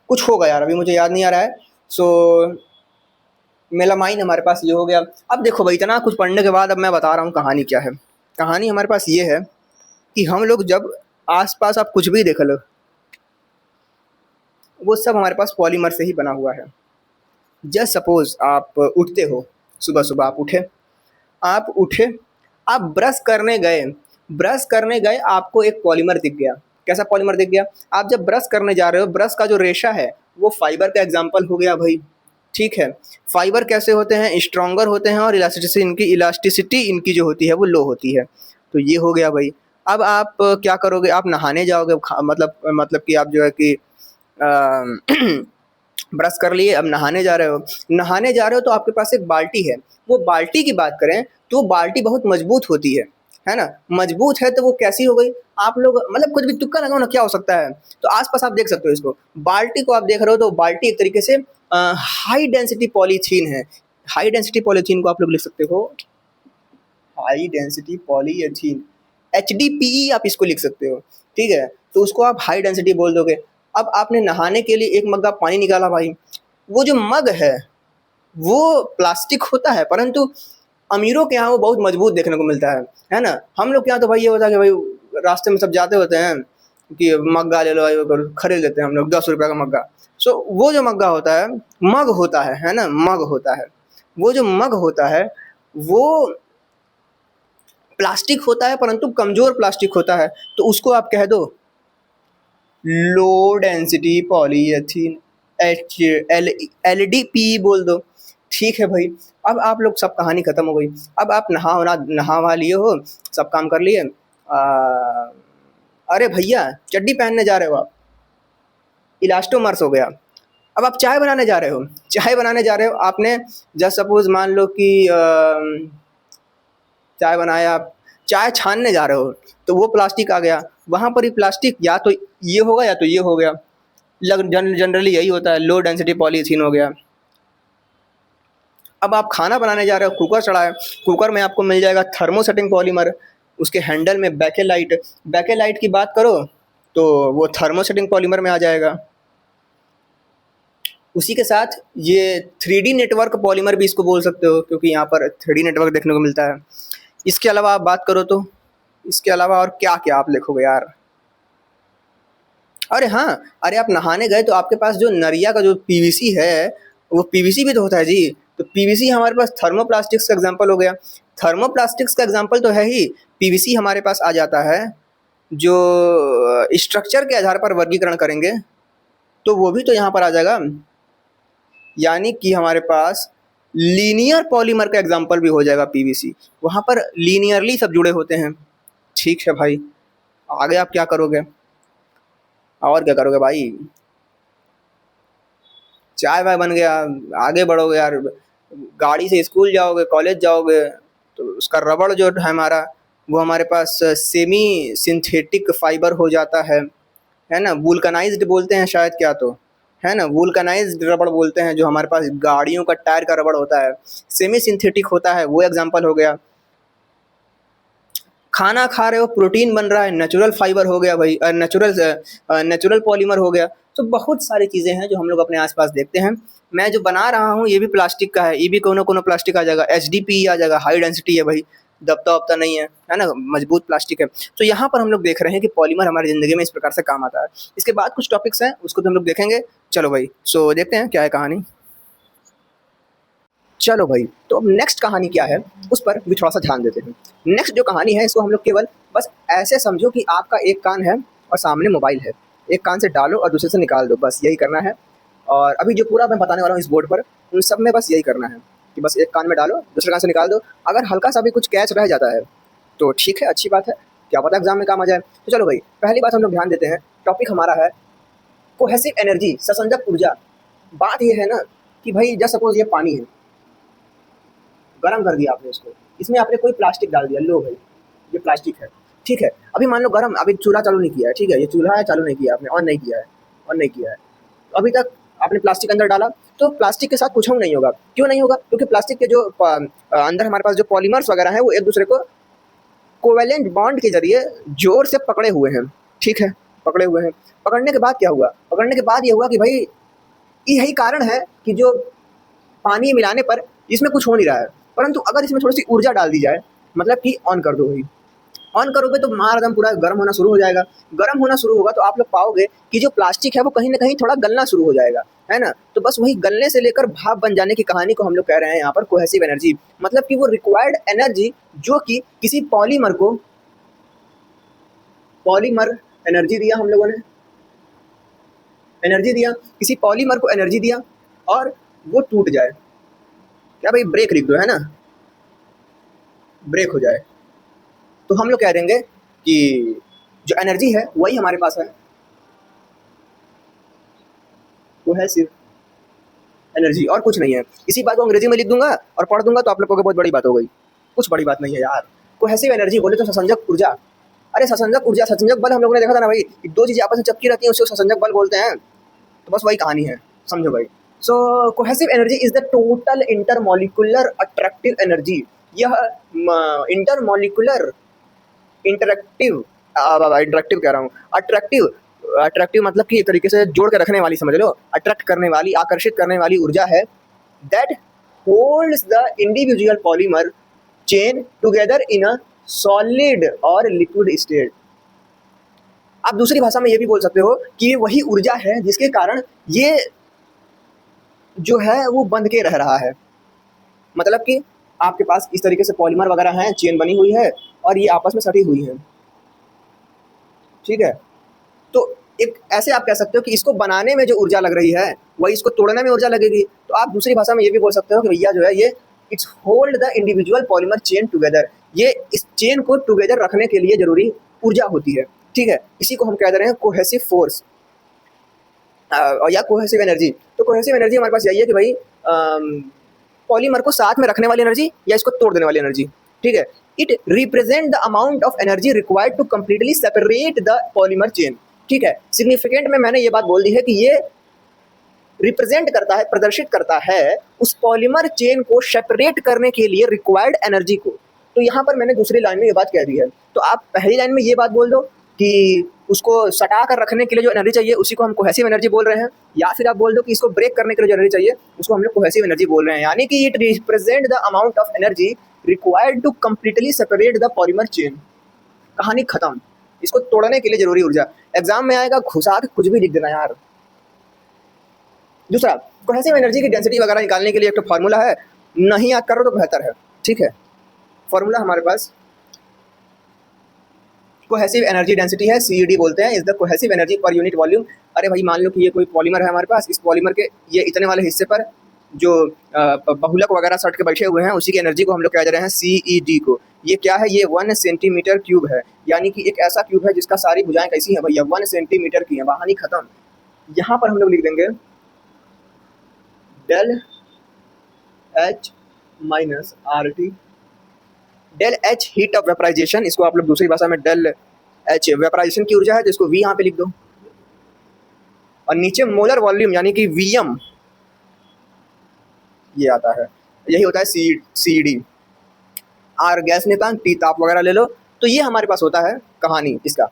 Speaker 1: कुछ होगा यार अभी मुझे याद नहीं आ रहा है। सो मेलामाइन हमारे पास ये हो गया। अब देखो भाई इतना कुछ पढ़ने के बाद अब मैं बता रहा हूँ कहानी क्या है। कहानी हमारे पास ये है कि हम लोग जब आसपास आप कुछ भी देख लो वो सब हमारे पास पॉलीमर से ही बना हुआ है। जस्ट सपोज आप उठते हो, सुबह सुबह आप उठे, आप ब्रश करने गए, आपको एक पॉलीमर दिख गया, कैसा पॉलीमर दिख गया? आप जब ब्रश करने जा रहे हो, ब्रश का जो रेशा है वो फाइबर का एग्जाम्पल हो गया भाई, ठीक है। फाइबर कैसे होते हैं? स्ट्रॉन्गर होते हैं और इलास्टिसिटी इनकी जो होती है वो लो होती है। तो ये हो गया भाई। अब आप क्या करोगे? आप नहाने जाओगे, मतलब कि आप जो है कि ब्रश कर लिए, अब नहाने जा रहे हो। नहाने जा रहे हो तो आपके पास एक बाल्टी है। वो बाल्टी की बात करें तो वो बाल्टी बहुत मजबूत होती है ना? मजबूत है तो वो कैसी हो गई? आप लोग मतलब कुछ भी तुक्का लगाओ ना, क्या हो सकता है? तो आसपास आप देख सकते हो इसको। बाल्टी को आप देख रहे हो तो बाल्टी एक तरीके से हाई डेंसिटी पॉलीथीन है। हाई डेंसिटी पॉलीथीन को आप लोग लिख सकते हो हाई डेंसिटी पॉलीथीन, HDPE आप इसको लिख सकते हो, ठीक है। तो उसको आप हाई डेंसिटी बोल दोगे। अब आपने नहाने के लिए एक मग्गा पानी निकाला भाई, वो जो मग है वो प्लास्टिक होता है, परंतु अमीरों के यहाँ वो बहुत मजबूत देखने को मिलता है ना? हम लोग के यहाँ तो भाई ये होता है कि भाई रास्ते में सब जाते होते हैं कि मग्गा ले लो भाई, वो खरीद लेते हैं हम लोग 10 रुपये का मग्गा। सो वो जो मग्गा होता है, मग होता है ना? मग होता है। वो जो मग होता है वो प्लास्टिक होता है, परंतु कमज़ोर प्लास्टिक होता है। तो उसको आप कह दो लो डेंसिटी पॉलीएथीन, LDPE बोल दो, ठीक है भाई। अब आप लोग सब कहानी ख़त्म हो गई। अब आप नहा वहा लिए हो, सब काम कर लिए। अरे भैया चड्डी पहनने जा रहे हो आप, इलास्टोमर्स हो गया। अब आप चाय बनाने जा रहे हो, चाय बनाने जा रहे हो, आपने जस्ट सपोज मान लो कि चाय बनाया आप, चाय छानने जा रहे हो तो वो प्लास्टिक आ गया। वहाँ पर ही प्लास्टिक या तो ये होगा या तो ये हो गया। जनरली यही होता है, लो डेंसिटी पॉलीथीन हो गया। अब आप खाना बनाने जा रहे हो, कुकर चढ़ाए, कुकर में आपको मिल जाएगा थर्मोसेटिंग पॉलीमर, उसके हैंडल में बैकेलाइट। बैकेलाइट की बात करो तो वो थर्मोसेटिंग पॉलीमर में आ जाएगा। उसी के साथ ये 3D नेटवर्क पॉलीमर भी इसको बोल सकते हो, क्योंकि यहाँ पर 3D नेटवर्क देखने को मिलता है। इसके अलावा आप बात करो तो इसके अलावा और क्या क्या आप लिखोगे यार? अरे हाँ, अरे आप नहाने गए तो आपके पास जो नरिया का जो PVC है, वो PVC भी तो होता है जी। तो PVC हमारे पास थर्मोप्लास्टिक्स का एग्जाम्पल हो गया। थर्मोप्लास्टिक्स का एग्जाम्पल तो है ही, PVC हमारे पास आ जाता है। जो स्ट्रक्चर के आधार पर वर्गीकरण करेंगे तो वो भी तो यहाँ पर आ जाएगा। यानी कि हमारे पास लीनियर पॉलीमर का एग्जाम्पल भी हो जाएगा PVC। वहाँ पर लीनियरली सब जुड़े होते हैं, ठीक है भाई। आगे आप क्या करोगे? और क्या करोगे भाई? चाय वाय बन गया, आगे बढ़ोगे यार, गाड़ी से स्कूल जाओगे, कॉलेज जाओगे, तो उसका रबड़ जो है हमारा, वो हमारे पास सेमी सिंथेटिक फाइबर हो जाता है ना? वुल्कनाइज्ड बोलते हैं शायद, क्या तो है ना, वुल्कनाइज्ड रबड़ बोलते हैं जो हमारे पास गाड़ियों का टायर का रबड़ होता है, सेमी सिंथेटिक होता है, वो एग्जाम्पल हो गया। खाना खा रहे हो, प्रोटीन बन रहा है, नेचुरल फाइबर हो गया भाई, नेचुरल पॉलीमर हो गया। तो बहुत सारी चीज़ें हैं जो हम लोग अपने आसपास देखते हैं। मैं जो बना रहा हूँ ये भी प्लास्टिक का है, ये भी कोनो कोनो प्लास्टिक आ जाएगा, HDPE आ जाएगा, हाई डेंसिटी है भाई, दबता वबता नहीं है ना, मजबूत प्लास्टिक है। तो यहाँ पर हम लोग देख रहे हैं कि पॉलीमर हमारी ज़िंदगी में इस प्रकार से काम आता है। इसके बाद कुछ टॉपिक्स हैं उसको तो हम लोग देखेंगे। चलो भाई, सो देखते हैं क्या है कहानी। चलो भाई, तो अब नेक्स्ट कहानी क्या है उस पर भी थोड़ा सा ध्यान देते हैं। नेक्स्ट जो कहानी है इसको हम लोग केवल बस ऐसे समझो कि आपका एक कान है और सामने मोबाइल है, एक कान से डालो और दूसरे से निकाल दो, बस यही करना है। और अभी जो पूरा मैं बताने वाला हूँ इस बोर्ड पर, उन सब में बस यही करना है कि बस एक कान में डालो, दूसरे कान से निकाल दो। अगर हल्का सा भी कुछ कैच रह जाता है तो ठीक है, अच्छी बात है, क्या पता एग्जाम में काम आ जाए। तो चलो भाई, पहली बात हम लोग ध्यान देते हैं। टॉपिक हमारा है कोहेसिव एनर्जी, ससंजक ऊर्जा। बात ये है ना कि भाई जस्ट सपोज ये पानी है, गर्म कर दिया आपने इसको, इसमें आपने कोई प्लास्टिक डाल दिया, लो भाई ये प्लास्टिक है, ठीक है। अभी मान लो गर्म, अभी चूल्हा चालू नहीं किया है, ठीक है, ये चूल्हा है, चालू नहीं किया आपने, ऑन नहीं किया है, ऑन नहीं किया है, तो अभी तक आपने प्लास्टिक अंदर डाला, तो प्लास्टिक के साथ कुछ नहीं होगा। क्यों नहीं होगा? क्योंकि प्लास्टिक के जो अंदर हमारे पास जो पॉलीमर्स वगैरह हैं वो एक दूसरे को कोवेलेंट बॉन्ड के जरिए जोर से पकड़े हुए हैं, ठीक है, पकड़े हुए हैं। पकड़ने के बाद क्या हुआ? पकड़ने के बाद ये हुआ कि भाई यही कारण है कि जो पानी मिलाने पर इसमें कुछ हो नहीं रहा है, परंतु अगर इसमें थोड़ी सी ऊर्जा डाल दी जाए, मतलब कि ऑन कर दो भाई, ऑन करोगे तो मार एकदम पूरा गर्म होना शुरू हो जाएगा। गर्म होना शुरू होगा तो आप लोग पाओगे कि जो प्लास्टिक है वो कहीं ना कहीं थोड़ा गलना शुरू हो जाएगा, है ना? तो बस वही गलने से लेकर भाप बन जाने की कहानी को हम लोग कह रहे हैं यहाँ पर कोहेसिव एनर्जी। मतलब कि वो रिक्वायर्ड एनर्जी जो कि किसी पॉलीमर एनर्जी दिया हम लोगों ने, एनर्जी दिया, किसी पॉलीमर को एनर्जी दिया और वो टूट जाए, क्या भाई ब्रेक लिख दो, है ना, ब्रेक हो जाए, तो हम लोग कह देंगे कि जो एनर्जी है वही हमारे पास है, वो है सिर्फ एनर्जी और कुछ नहीं है। इसी बात को अंग्रेजी में लिख दूंगा और पढ़ दूंगा तो आप लोगों को बहुत बड़ी बात हो गई, कुछ बड़ी बात नहीं है यार। कोहेसिव एनर्जी बोले तो ससंजक ऊर्जा, अरे ससंजक ऊर्जा, ससंजक बल हम लोगों ने देखा था ना भाई, दो चीजें आपस में चिपकी रहती हैं उसको ससंजक बल बोलते हैं, तो बस वही कहानी है, समझो भाई। So cohesive energy is the total intermolecular attractive energy, यह इंटरमॉलिक्यूलर इंटरेक्टिव, इंटरेक्टिव कह रहा हूँ, अट्रैक्टिव, अट्रैक्टिव मतलब कि एक तरीके से जोड़ के रखने वाली, समझ लो, अट्रैक्ट करने वाली, आकर्षित करने वाली ऊर्जा है, that holds the individual polymer chain together in a solid और लिक्विड स्टेट। आप दूसरी भाषा में ये भी बोल सकते हो कि ये वही ऊर्जा है जिसके कारण ये जो है वो बंध के रह रहा है, मतलब कि आपके पास इस तरीके से पॉलीमर वगैरह हैं, चेन बनी हुई है और ये आपस में सटी हुई है, ठीक है, तो एक ऐसे आप कह सकते हो कि इसको बनाने में जो ऊर्जा लग रही है वही इसको तोड़ने में ऊर्जा लगेगी। तो आप दूसरी भाषा में ये भी बोल सकते हो कि भैया जो है ये it's hold the individual polymer chain together, ये इस चेन को टुगेदर रखने के लिए जरूरी ऊर्जा होती है, ठीक है, इसी को हम कह रहे हैं कोहेसिव फोर्स या कोहेसिव एनर्जी। तो कोहेसिव एनर्जी हमारे पास यही है कि भाई पॉलीमर को साथ में रखने वाली एनर्जी या इसको तोड़ देने वाली एनर्जी, ठीक है। It represent the amount of energy required to completely separate the polymer chain, ठीक है। सिग्निफिकेंट में मैंने ये बात बोल दी है कि ये रिप्रेजेंट करता है, प्रदर्शित करता है उस पॉलीमर चेन को सेपरेट करने के लिए रिक्वायर्ड एनर्जी को। तो यहाँ पर मैंने दूसरी लाइन में ये बात कह दी है, तो आप पहली लाइन में ये बात बोल दो कि उसको सटा कर रखने के लिए जो एनर्जी चाहिए उसी को हम कोहेसिव एनर्जी बोल रहे हैं, या फिर आप बोल दो कि इसको ब्रेक करने के लिए जो एनर्जी चाहिए उसको हम लोग कोहेसिव एनर्जी बोल रहे हैं, यानी कि it represent the amount of energy required to completely separate the polymer chain. कहानी खत्म, इसको तोड़ने के लिए जरूरी ऊर्जा। एग्जाम में आएगा घुसा के कुछ भी लिख देना यार। दूसरा, कोहेसिव एनर्जी की डेंसिटी वगैरह निकालने के लिए एक तो फार्मूला है, नहीं याद करो तो बेहतर है, ठीक है। फार्मूला हमारे पास कोहेसिव एनर्जी डेंसिटी है, CED बोलते हैं, is the cohesive energy per unit volume. अरे भाई मान लो कि ये कोई पॉलीमर है हमारे पास, इस पॉलीमर के ये इतने वाले हिस्से पर जो बहुलक वगैरह सट के बैठे हुए हैं उसी की एनर्जी को हम लोग कह रहे हैं CED को। ये क्या है, ये 1 सेंटीमीटर क्यूब है, यानी कि एक ऐसा क्यूब है जिसका सारी भुजाएं कैसी हैं भैया, 1 सेंटीमीटर की है, कहानी खत्म। यहाँ पर हम लोग लिख देंगे del H minus RT, del H heat of vaporisation, इसको आप लोग दूसरी भाषा में डेल H वेपराइजेशन की ऊर्जा है, तो इसको V यहाँ पे लिख दो, और नीचे मोलर वॉल्यूम यानी कि VM ये आता है, यही होता है CED। R गैस नियतांक, T ताप वगैरह ले लो, तो ये हमारे पास होता है कहानी इसका।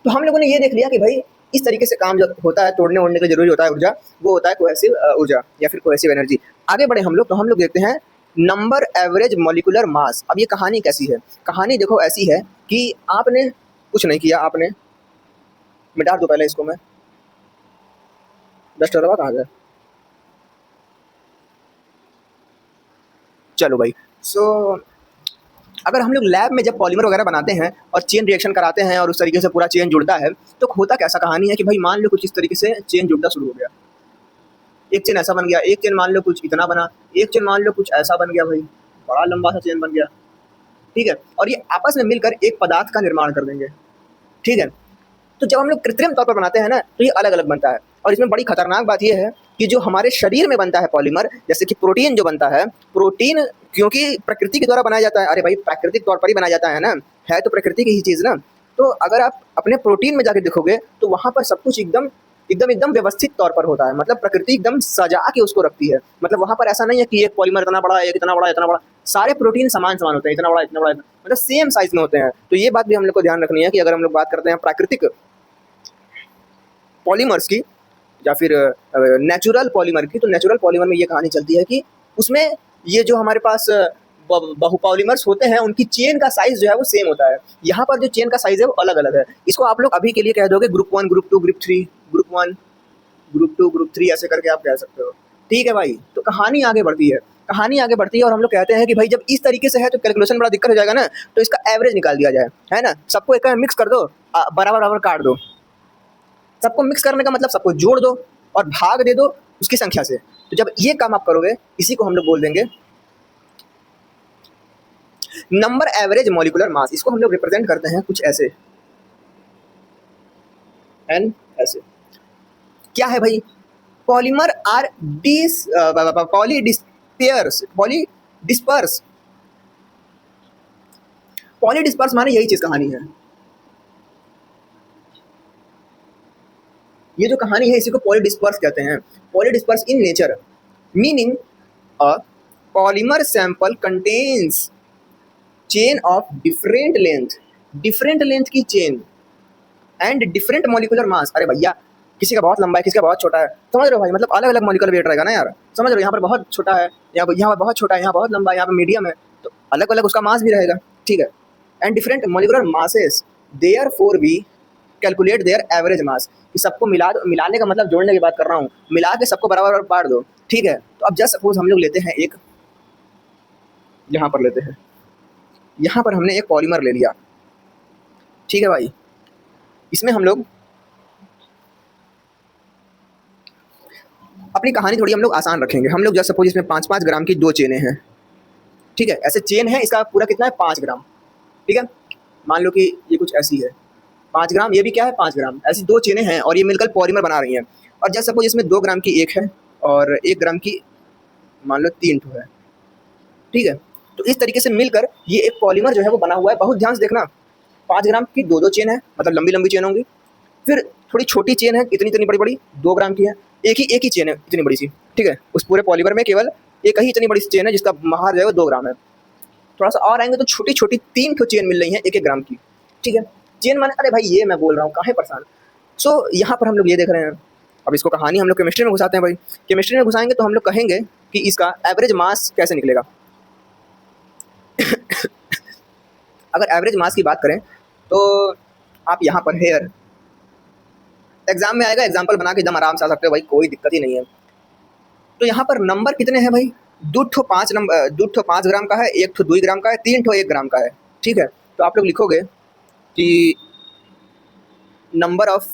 Speaker 1: तो हम लोगों ने ये देख लिया कि भाई इस तरीके से काम जो होता है, तोड़ने ओड़ने के लिए जरूरी होता है ऊर्जा, वो होता है कोहेसिव ऊर्जा या फिर कोहेसिव एनर्जी। आगे बढ़े हम लोग, तो हम लोग देखते हैं नंबर एवरेज मॉलिक्यूलर मास। अब ये कहानी कैसी है, कहानी देखो ऐसी है कि आपने कुछ नहीं किया, आपने मिटा दो पहले इसको, मैं डस्टर कहाँ गया, चलो भाई। सो अगर हम लोग लैब में जब पॉलीमर वगैरह बनाते हैं और चेन रिएक्शन कराते हैं और उस तरीके से पूरा चेन जुड़ता है, तो होता कैसा कहानी है कि भाई मान लो कुछ इस तरीके से चेन जुड़ना शुरू हो गया, एक चेन ऐसा बन गया, एक चेन मान लो कुछ इतना बना, एक चेन मान लो कुछ ऐसा बन गया, भाई बड़ा लंबा सा चेन बन गया, ठीक है, और ये आपस में मिलकर एक पदार्थ का निर्माण कर देंगे, ठीक है। तो जब हम लोग कृत्रिम तौर पर बनाते हैं ना, तो ये अलग अलग बनता है, और इसमें बड़ी खतरनाक बात यह है कि जो हमारे शरीर में बनता है पॉलीमर, जैसे कि प्रोटीन जो बनता है, प्रोटीन क्योंकि प्रकृति के द्वारा बनाया जाता है, अरे भाई प्राकृतिक तौर पर ही बनाया जाता है ना, है तो प्रकृति की ही चीज़ ना। तो अगर आप अपने प्रोटीन में जाके देखोगे तो वहाँ पर सब कुछ एकदम एकदम एकदम व्यवस्थित तौर पर होता है, मतलब प्रकृति एकदम सजा के उसको रखती है, मतलब वहाँ पर ऐसा नहीं है कि एक पॉलीमर इतना बड़ा, एक इतना बड़ा, इतना बड़ा, सारे प्रोटीन समान समान होते हैं, इतना बड़ा, इतना बड़ा, मतलब सेम साइज में होते हैं। तो ये बात भी हम लोग को ध्यान रखनी है कि अगर हम लोग बात करते हैं प्राकृतिक पॉलीमर्स की या फिर नेचुरल पॉलीमर की, तो नेचुरल पॉलीमर में ये कहानी चलती है कि उसमें ये जो हमारे पास बहुपॉलीमर्स होते हैं उनकी चेन का साइज जो है वो सेम होता है। यहाँ पर जो चेन का साइज है वो अलग अलग है। इसको आप लोग अभी के लिए कह दोगे group 1, group 2, group 3, group 1, group 2, group 3 ऐसे करके आप कह सकते हो, ठीक है भाई। तो कहानी आगे बढ़ती है कहानी आगे बढ़ती है और हम लोग कहते हैं कि भाई जब इस तरीके से है तो कैलकुलेशन बड़ा दिक्कत हो जाएगा ना, तो इसका एवरेज निकाल दिया जाए, है ना। सबको एक मिक्स कर दो, बराबर बराबर काट दो। सबको मिक्स करने का मतलब सबको जोड़ दो और भाग दे दो उसकी संख्या से। तो जब ये काम आप करोगे, इसी को हम लोग बोल देंगे नंबर एवरेज मॉलिक्यूलर मास। इसको हम लोग रिप्रेजेंट करते हैं कुछ ऐसे, एन ऐसे। क्या है भाई, पॉलीमर आर पॉलीडिस्पर्स। पॉलीडिस्पर्स माने यही चीज कहानी है। ये जो कहानी है इसी को पॉलीडिस्पर्स कहते हैं। Polydisperse in nature meaning a polymer sample contains chain of different length की chain and different molecular mass. अरे भैया, किसी का बहुत लंबा है, किसी का बहुत छोटा है, समझ रहे हो भाई, मतलब अलग अलग मॉलिक्यूलर वेट रहेगा ना यार, समझ रहे हो। यहाँ पर बहुत छोटा है, यहाँ पर बहुत छोटा है, यहाँ बहुत लंबा है, यहाँ पर मीडियम है, तो अलग अलग उसका मास भी रहेगा, ठीक है। And different molecular masses therefore we calculate their average mass. कि सबको मिलाने का मतलब जोड़ने की बात कर रहा हूँ, मिला के सबको बराबर बांट दो, ठीक है। तो अब जस्ट सपोज हम लोग लेते हैं एक, यहाँ पर लेते हैं, यहाँ पर हमने एक पॉलीमर ले लिया, ठीक है भाई। इसमें हम लोग अपनी कहानी थोड़ी हम लोग आसान रखेंगे। हम लोग जस्ट सपोज इसमें 5-5 ग्राम की 2 चेनें हैं, ठीक है। ऐसे चेन है, इसका पूरा कितना है 5 ग्राम, ठीक है। मान लो कि ये कुछ ऐसी है 5 ग्राम, ये भी क्या है 5 ग्राम, ऐसी 2 चेनें हैं और ये मिलकर पॉलीमर बना रही हैं। और जस्ट सपोज इसमें 2 ग्राम की एक है और 1 ग्राम की मान लो 3 ठो है, ठीक है। तो इस तरीके से मिलकर ये एक पॉलीमर जो है वो बना हुआ है। बहुत ध्यान से देखना, 5 ग्राम की 2-2 चेन है, मतलब लंबी लंबी चेन होंगी। फिर थोड़ी छोटी चेन है, इतनी इतनी बड़ी बड़ी 2 ग्राम की है। एक ही चेन है इतनी बड़ी सी, ठीक है। उस पूरे पॉलीमर में केवल एक ही इतनी बड़ी सी चेन है जिसका महार जो है वो 2 ग्राम है। थोड़ा सा और आएंगे तो छोटी छोटी 3 ठो चेन मिल रही है 1-1 ग्राम की, ठीक है। चेन माने, अरे भाई ये मैं बोल रहा हूँ, काहे परेशान। सो यहाँ पर हम लोग ये देख रहे हैं। अब इसको कहानी हम लोग केमिस्ट्री में घुसाते हैं भाई। केमिस्ट्री में घुसाएंगे तो हम लोग कहेंगे कि इसका एवरेज मास कैसे निकलेगा। अगर एवरेज मास की बात करें तो आप यहाँ पर हेयर एग्जाम में आएगा, एग्जाम्पल बना के एकदम आराम से आ सकते हो भाई, कोई दिक्कत ही नहीं है। तो यहाँ पर नंबर कितने हैं भाई, 2 ग्राम का है, 1 2 ग्राम का है, 3 1 ग्राम का है, ठीक है। तो आप लोग लिखोगे कि number of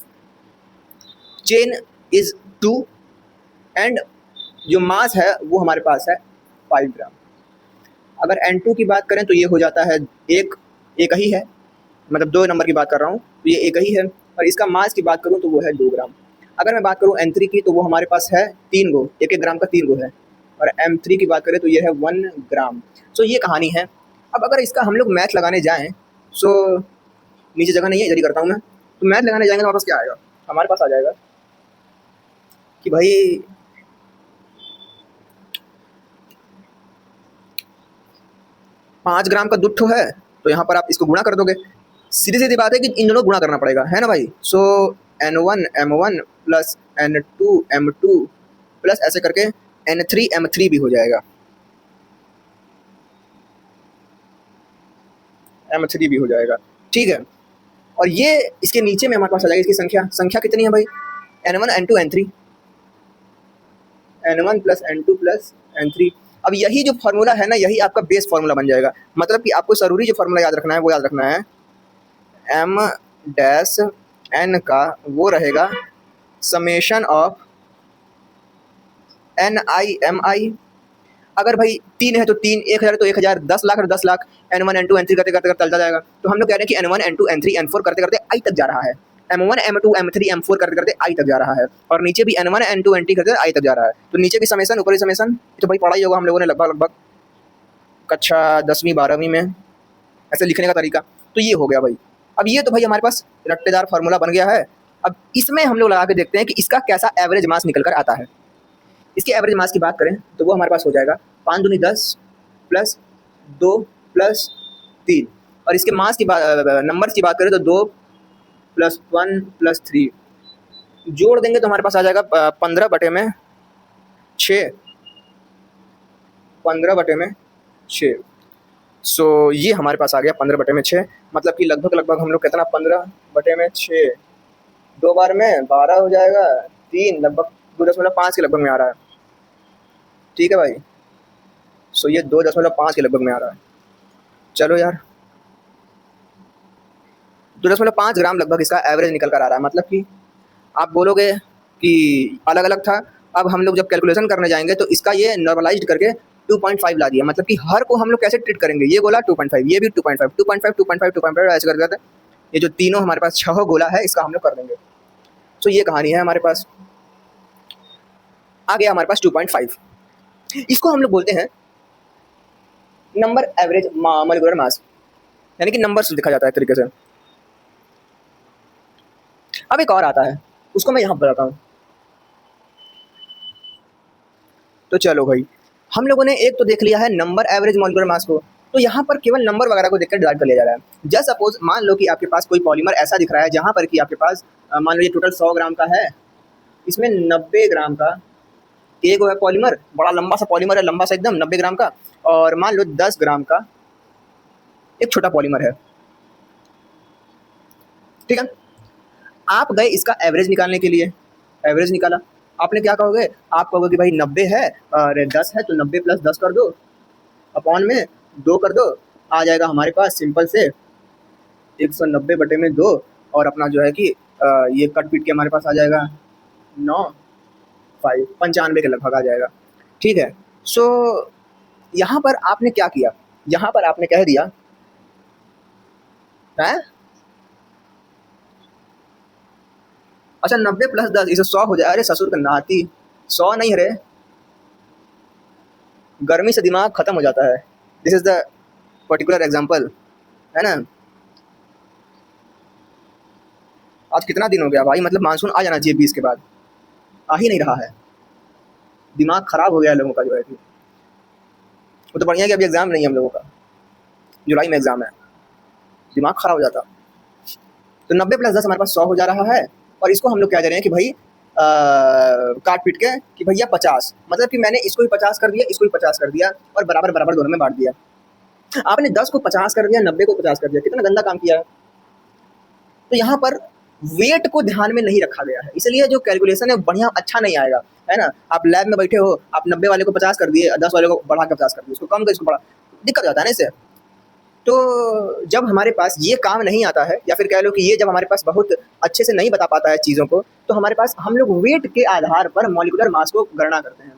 Speaker 1: chain is 2 and जो मास है वो हमारे पास है 5 ग्राम। अगर N2 की बात करें तो ये हो जाता है एक ही है, मतलब 2 नंबर की बात कर रहा हूँ, तो ये एक ही है। और इसका मास की बात करूँ तो वो है 2 ग्राम। अगर मैं बात करूँ N3 की तो वो हमारे पास है 3 गो, 1-1 ग्राम का 3 गो है। और M3 की बात करें तो ये है 1 ग्राम। सो ये कहानी है। अब अगर इसका हम लोग मैथ लगाने जाएँ, सो नीचे जगह नहीं है, इधर ही करता हूँ मैं। तो मैथ लगाने जाएंगे तो हमारे पास क्या आएगा, हमारे पास आ जाएगा कि भाई 5 ग्राम का 2 है, तो यहाँ पर आप इसको गुणा कर दोगे। सीधी सीधी बात है कि इन दोनों गुणा करना पड़ेगा, है ना भाई। सो N1 M1 plus N2 M2 plus ऐसे करके N3 M3 भी हो जाएगा, M3 भी हो जाएगा, ठीक है। और ये इसके नीचे में हमारे पास आ जाएगी इसकी संख्या कितनी है भाई, N1 N2 N3, N1 plus N2 plus N3। अब यही जो फार्मूला है ना, यही आपका बेस फार्मूला बन जाएगा। मतलब कि आपको जरूरी जो फार्मूला याद रखना है वो याद रखना है, M डैश N का वो रहेगा समेशन ऑफ NI अगर भाई 3 है तो 3, 1000 तो 1000, 10 लाख और 10 लाख, N1 N2 N3 करते करते चलता जाएगा। तो हम लोग कह रहे हैं कि N1 N2 N3 N4 करते करते I तक जा रहा है, M1 M2 M3 M4 करते करते I तक जा रहा है, और नीचे भी N1 N2 N3 करते I तक जा रहा है। तो नीचे भी समेशन ऊपर भी समेशन, तो भाई पढ़ा ही होगा हम लोगों ने लगभग कक्षा 10वीं 12वीं में ऐसे लिखने का तरीका। तो ये हो गया भाई। अब ये तो भाई हमारे पास रट्टेदार फार्मूला बन गया है। अब इसमें हम लोग लगा के देखते हैं कि इसका कैसा एवरेज मास निकल कर आता है। इसके एवरेज मास की बात करें तो वो हमारे पास हो जाएगा 5 दूनी 10 प्लस 2 प्लस 3, और इसके मास की बात नंबर्स की बात करें तो 2 प्लस 1 प्लस 3 जोड़ देंगे तो हमारे पास आ जाएगा 15/6, 15/6। सो ये हमारे पास आ गया 15/6, मतलब कि लगभग हम लोग कितना 15/6 2 बार में 12 हो जाएगा, 3 लगभग 2.5 के लगभग में आ रहा है, ठीक है भाई। सो ये 2.5 के लगभग में आ रहा है। चलो यार, 2.5 ग्राम लगभग इसका एवरेज निकल कर आ रहा है। मतलब कि आप बोलोगे कि अलग अलग था, अब हम लोग जब कैलकुलेशन करने जाएंगे तो इसका ये नॉर्मलाइज्ड करके 2.5 ला दिया। मतलब कि हर को हम लोग कैसे ट्रीट करेंगे, ये गोला 2.5, ये भी 2.5, 2.5, 2.5, 2.5 ऐसे कर देते हैं। ये जो तीनों हमारे पास 6 गोला है इसका हम लोग कर देंगे। सो ये कहानी है हमारे पास। आ गया हमारे पास 2.5, इसको हम लोग बोलते हैं नंबर एवरेज मॉलिक्यूलर मास, यानी कि नंबर से लिखा जाता है एक तरीके से। अब एक और आता है, उसको मैं यहाँ बताता हूँ। तो चलो भाई, हम लोगों ने एक तो देख लिया है नंबर एवरेज मॉलिक्यूलर मास को, तो यहाँ पर केवल नंबर वगैरह को देखकर डिवाइड कर लिया जा रहा है। जस्ट सपोज मान लो कि आपके पास कोई पॉलीमर ऐसा दिख रहा है जहाँ पर कि आपके पास मान लो ये टोटल 100 ग्राम का है, इसमें 90 ग्राम का एक है पॉलीमर, बड़ा लंबा सा पॉलीमर है, लंबा सा एकदम 90 ग्राम का, और मान लो 10 ग्राम का एक छोटा पॉलीमर है। ठीक है, आप गए इसका एवरेज निकालने के लिए, एवरेज निकाला, आपने क्या कहोगे, आप कहोगे कि भाई 90 है और 10 है, तो 90 + 10 कर दो, अपॉन में 2 कर दो, आ जाएगा हमारे पास सिंपल से 190/2, और अपना जो है कि ये कट पीट के हमारे पास आ जाएगा 95 के लगभग आ जाएगा। ठीक है, सो यहाँ पर आपने क्या किया, यहाँ पर आपने कह दिया है अच्छा 90 + 10 इसे 100 हो जाए। अरे ससुर का नाती, 100 नहीं है रे, गर्मी से दिमाग खत्म हो जाता है। This is the particular example, है ना। आज कितना दिन हो गया भाई, मतलब मानसून आ जाना चाहिए 20 के बाद, आ ही नहीं रहा है। दिमाग खराब हो गया है लोगों का जो है कि। वो तो बढ़िया कि अभी एग्जाम नहीं है हम लोगों का, जुलाई में एग्जाम है, दिमाग खराब हो जाता। तो 90 + 10 हमारे पास 100 हो जा रहा है, और इसको हम लोग क्या दे रहे हैं कि भाई काट पीट के कि भैया 50, मतलब कि मैंने इसको भी 50 कर दिया, इसको भी 50 कर दिया, और बराबर बराबर दोनों में बांट दिया। आपने 10 को 50 कर दिया, 90 को 50 कर दिया, कितना गंदा काम किया है। तो यहाँ पर वेट को ध्यान में नहीं रखा गया है, इसलिए जो कैलकुलेशन है बढ़िया अच्छा नहीं आएगा, है ना। आप लैब में बैठे हो, आप 90 वाले को 50 कर दिए, 10 वाले को बढ़ा के 50 कर दिए, इसको कम कर, इसको बढ़ा, दिक्कत हो जाता है ना इससे। तो जब हमारे पास ये काम नहीं आता है, या फिर कह लो कि ये जब हमारे पास बहुत अच्छे से नहीं बता पाता है चीज़ों को, तो हमारे पास हम लोग वेट के आधार पर मॉलिक्यूलर मास को गणना करते हैं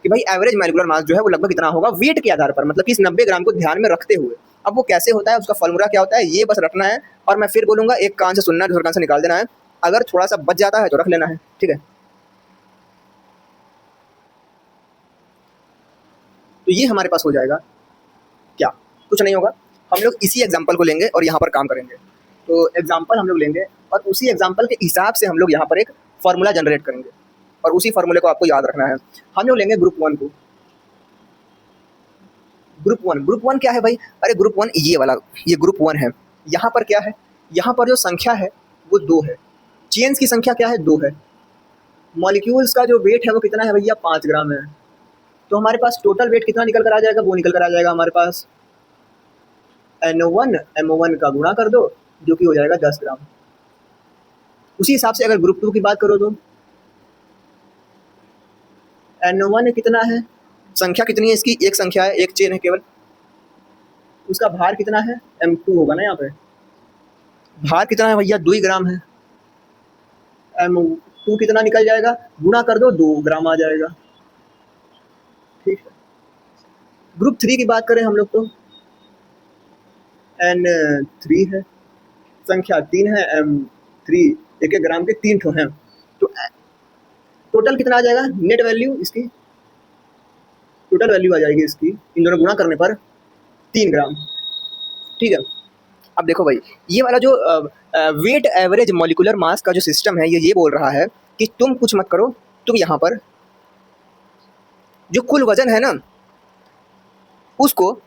Speaker 1: कि भाई एवरेज मॉलिक्यूलर मास जो है वो लगभग कितना होगा वेट के आधार पर, मतलब कि इस 90 ग्राम को ध्यान में रखते हुए। अब वो कैसे होता है, उसका फॉर्मूला क्या होता है, ये बस रखना है। और मैं फिर बोलूँगा, एक कान से सुनना है, दूसरे कान से निकाल देना है। अगर थोड़ा सा बच जाता है तो रख लेना है, ठीक है। तो ये हमारे पास हो जाएगा, क्या कुछ नहीं होगा। हम लोग इसी एग्जाम्पल को लेंगे और यहाँ पर काम करेंगे। तो एग्जाम्पल हम लोग लेंगे और उसी एग्जाम्पल के हिसाब से हम लोग यहाँ पर एक फार्मूला जनरेट करेंगे, और उसी फार्मूले को आपको याद रखना है। हम लोग लेंगे ग्रुप 1 को। ग्रुप वन क्या है भाई, अरे ग्रुप 1 ये वाला, ये ग्रुप 1 है। यहाँ पर क्या है, यहाँ पर जो संख्या है वो 2 है, चेन्स की संख्या क्या है, 2 है, मॉलिक्यूल्स का जो वेट है वो कितना है भैया, 5 ग्राम है। तो हमारे पास टोटल वेट कितना निकल कर आ जाएगा, वो निकल कर आ जाएगा हमारे पास NO1 MO1 का गुणा कर दो, जो कि हो जाएगा 10 ग्राम। उसी हिसाब से अगर ग्रुप 2 की बात करो तो NO1 कितना है, संख्या कितनी है इसकी, एक संख्या है, एक चेन है केवल, उसका भार कितना है, M2 होगा ना। यहाँ पे भार कितना है भैया, 2 ग्राम है। M2 कितना निकल जाएगा, गुणा कर दो, 2 ग्राम आ जाएगा। ठीक है, ग्रुप 3 की बात करें हम लोग तो N3 है, संख्या 3 है, M3 1 ग्राम के 3 ठो हैं। तो टोटल कितना आ जाएगा, नेट वैल्यू इसकी, टोटल वैल्यू आ जाएगी इसकी इन दोनों गुणा करने पर 3 ग्राम। ठीक है, अब देखो भाई, ये वाला जो वेट एवरेज मॉलिक्यूलर मास का जो सिस्टम है, ये बोल रहा है कि तुम कुछ मत करो, तुम यहाँ पर जो कुल वजन है ना, उसको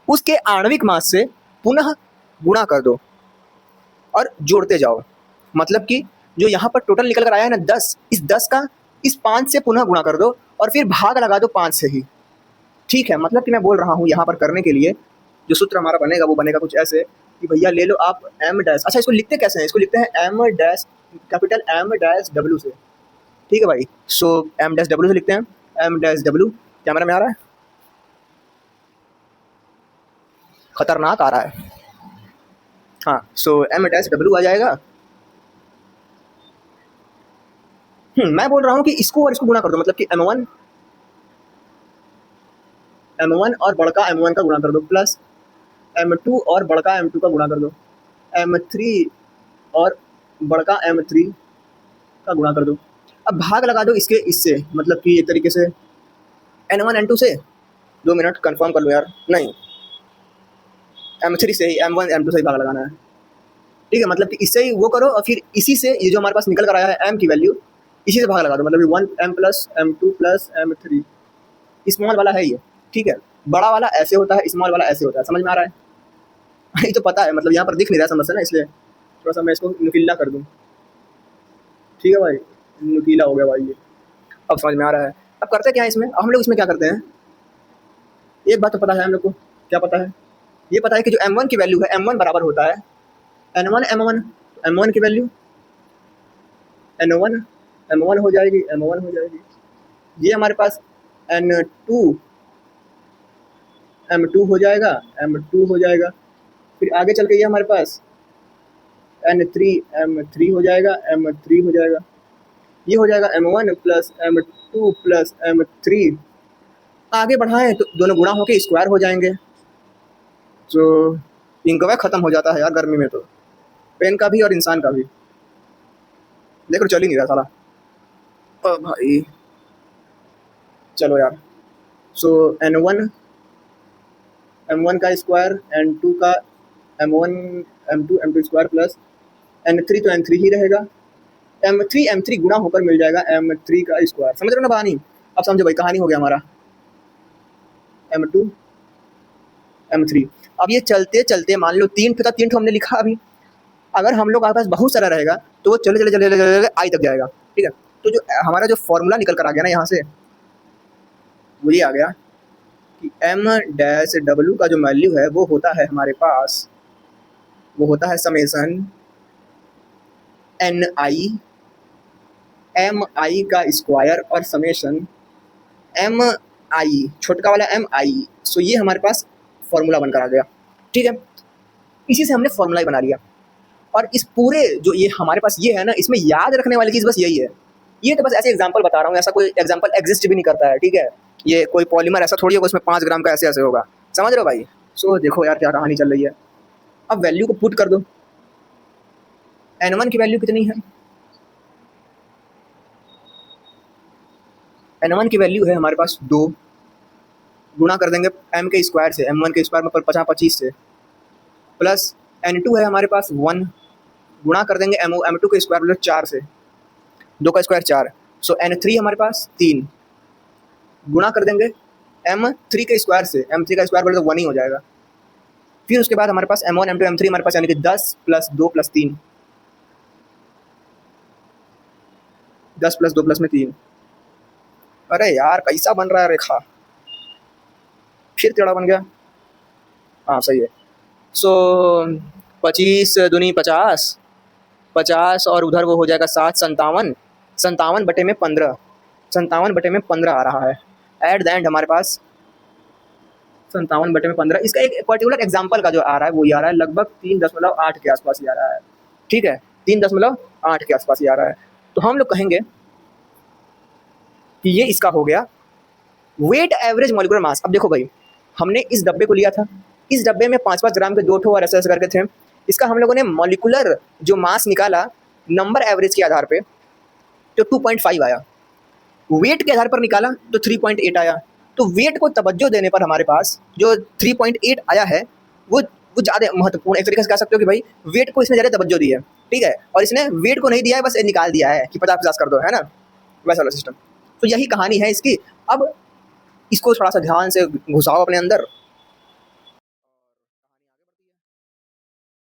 Speaker 1: उसके आणविक मास से पुनः गुणा कर दो और जोड़ते जाओ। मतलब कि जो यहाँ पर टोटल निकल कर आया है ना 10, इस 10 का इस 5 से पुनः गुणा कर दो और फिर भाग लगा दो 5 से ही। ठीक है, मतलब कि मैं बोल रहा हूँ यहाँ पर करने के लिए जो सूत्र हमारा बनेगा वो बनेगा कुछ ऐसे कि भैया ले लो आप M डैश, अच्छा इसको लिखते कैसे हैं, इसको लिखते हैं M dash, capital M dash W से। ठीक है भाई, सो M डैश W से लिखते हैं, M डैश W, कैमरा में आ रहा है, खतरनाक आ रहा है। हाँ, सो एम डैश डब्ल्यू आ जाएगा। मैं बोल रहा हूँ कि इसको और इसको गुणा कर दो, मतलब कि M1 और बड़का M1 का गुणा कर दो, प्लस M2 और बड़का M2 का गुणा कर दो, M3 और बड़का M3 का गुणा कर दो। अब भाग लगा दो इसके इससे, मतलब कि एक तरीके से N1 N2 से। 2 मिनट कंफर्म कर लो यार, नहीं M3 से ही M1 M2 से ही भाग लगाना है, ठीक है। मतलब कि इससे ही वो करो और फिर इसी से ये जो हमारे पास निकल कर आया है M की वैल्यू, इसी से भाग लगा दो, मतलब 1M plus M2 plus M3। Small वाला है ये, ठीक है। बड़ा वाला ऐसे होता है, स्मॉल वाला ऐसे होता है, समझ में आ रहा है? ये तो पता है, मतलब यहाँ पर दिख नहीं रहा समस्या ना, इसलिए थोड़ा सा मैं इसको नुकीला कर दूँ, ठीक है भाई, नुकीला हो गया भाई ये, अब समझ में आ रहा है। अब करते क्या है इसमें, हम लोग इसमें क्या करते हैं, एक बात तो पता है हम लोग को, क्या पता है, ये पता है कि जो M1 की वैल्यू है, M1 बराबर होता है N1 M1, M1 की वैल्यू N1 M1 हो जाएगी, M1 हो जाएगी। ये हमारे पास N2 M2 हो जाएगा, M2 हो जाएगा। फिर आगे चल के ये हमारे पास N3 M3 हो जाएगा, M3 हो जाएगा। ये हो जाएगा M1 plus M2 plus M3। आगे बढ़ाएं तो दोनों गुणा होके स्क्वायर हो जाएंगे। तो इंकवा ख़त्म हो जाता है यार गर्मी में, तो पेन का भी और इंसान का भी। देखो चल ही नहीं रहा साला। ओ भाई चलो यार। सो M1 का स्क्वायर, N2 का M1 M2 M2 square plus N3 तो N3 ही रहेगा, M3 गुणा होकर मिल जाएगा M3 का स्क्वायर। समझ रहे हो ना कहानी? अब समझो भाई, कहानी हो गया हमारा M2 M3। अब ये चलते चलते मान लो 3 था, 3 हमने लिखा अभी। अगर हम लोग के पास बहुत सारा रहेगा तो वो चले चले चले चले चले आई तक जाएगा, ठीक है। तो जो हमारा जो फॉर्मूला निकल कर आ गया ना यहाँ से, वो ये आ गया कि M डैश डब्ल्यू का जो वैल्यू है वो होता है हमारे पास, वो होता है समेसन NI MI का स्क्वायर और समेसन MI छोटका वाला MI। सो ये हमारे पास फॉर्मूला बनकर आ गया, ठीक है। इसी से हमने फॉर्मूला बना लिया। और इस पूरे जो ये हमारे पास ये है ना, इसमें याद रखने वाली चीज़ बस यही है। ये तो बस ऐसे एग्जांपल बता रहा हूँ, ऐसा कोई एग्जांपल एग्जिस्ट भी नहीं करता है, ठीक है। ये कोई पॉलीमर ऐसा थोड़ी होगा उसमें 5 ग्राम का ऐसे ऐसे होगा, समझ रहे हो भाई? सो देखो यार क्या कहानी चल रही है। अब वैल्यू को पुट कर दो। N1 की वैल्यू कितनी है? N1 की वैल्यू है हमारे पास 2, गुणा कर देंगे M के स्क्वायर से, M1 के स्क्वायर में 50 से, प्लस N2 है हमारे पास 1, गुणा कर देंगे M2 के स्क्वायर प्लस 4 से, 2 का स्क्वायर 4। सो N3 हमारे पास 3, गुणा कर देंगे M3 के स्क्वायर से, M3 का स्क्वायर बोले तो 1 ही हो जाएगा। फिर उसके बाद हमारे पास M1 M2 M3 हमारे पास यानी कि 10 प्लस 2 प्लस 3, 10 प्लस 2 प्लस में 3। अरे यार कैसा बन रहा है रेखा, फिर टेढ़ा बन गया। हाँ सही है। सो 25 दूनी 50, 50 और उधर वो हो जाएगा 7, 57, 57 बटे में 15, 57 बटे में 15 आ रहा है। एट द एंड हमारे पास 57 बटे में 15। इसका एक पर्टिकुलर एग्जाम्पल का जो आ रहा है वो ये आ रहा है लगभग 3.8 के आसपास ही आ रहा है, ठीक है। 3.8 के आसपास ही आ रहा है। तो हम लोग कहेंगे कि ये इसका हो गया वेट एवरेज मॉलिक्यूलर मास। अब देखो भाई, हमने इस डब्बे को लिया था, इस डब्बे में 5-5 ग्राम के 2 ठो और ऐसे करके थे। इसका हम लोगों ने मॉलिक्यूलर जो मास निकाला नंबर एवरेज के आधार पे तो 2.5 आया, वेट के आधार पर निकाला तो 3.8 आया। तो वेट को तवज्जो देने पर हमारे पास जो 3.8 आया है वो ज़्यादा महत्वपूर्ण, एक तरीके से कह सकते हो कि भाई वेट को इसने ज़्यादा तवज्जो दी है, ठीक है। और इसने वेट को नहीं दिया है, बस निकाल दिया है कि 50-50 कर दो, है ना, वैसा वाला सिस्टम। तो यही कहानी है इसकी। अब इसको थोड़ा सा ध्यान से घुसाओ अपने अंदर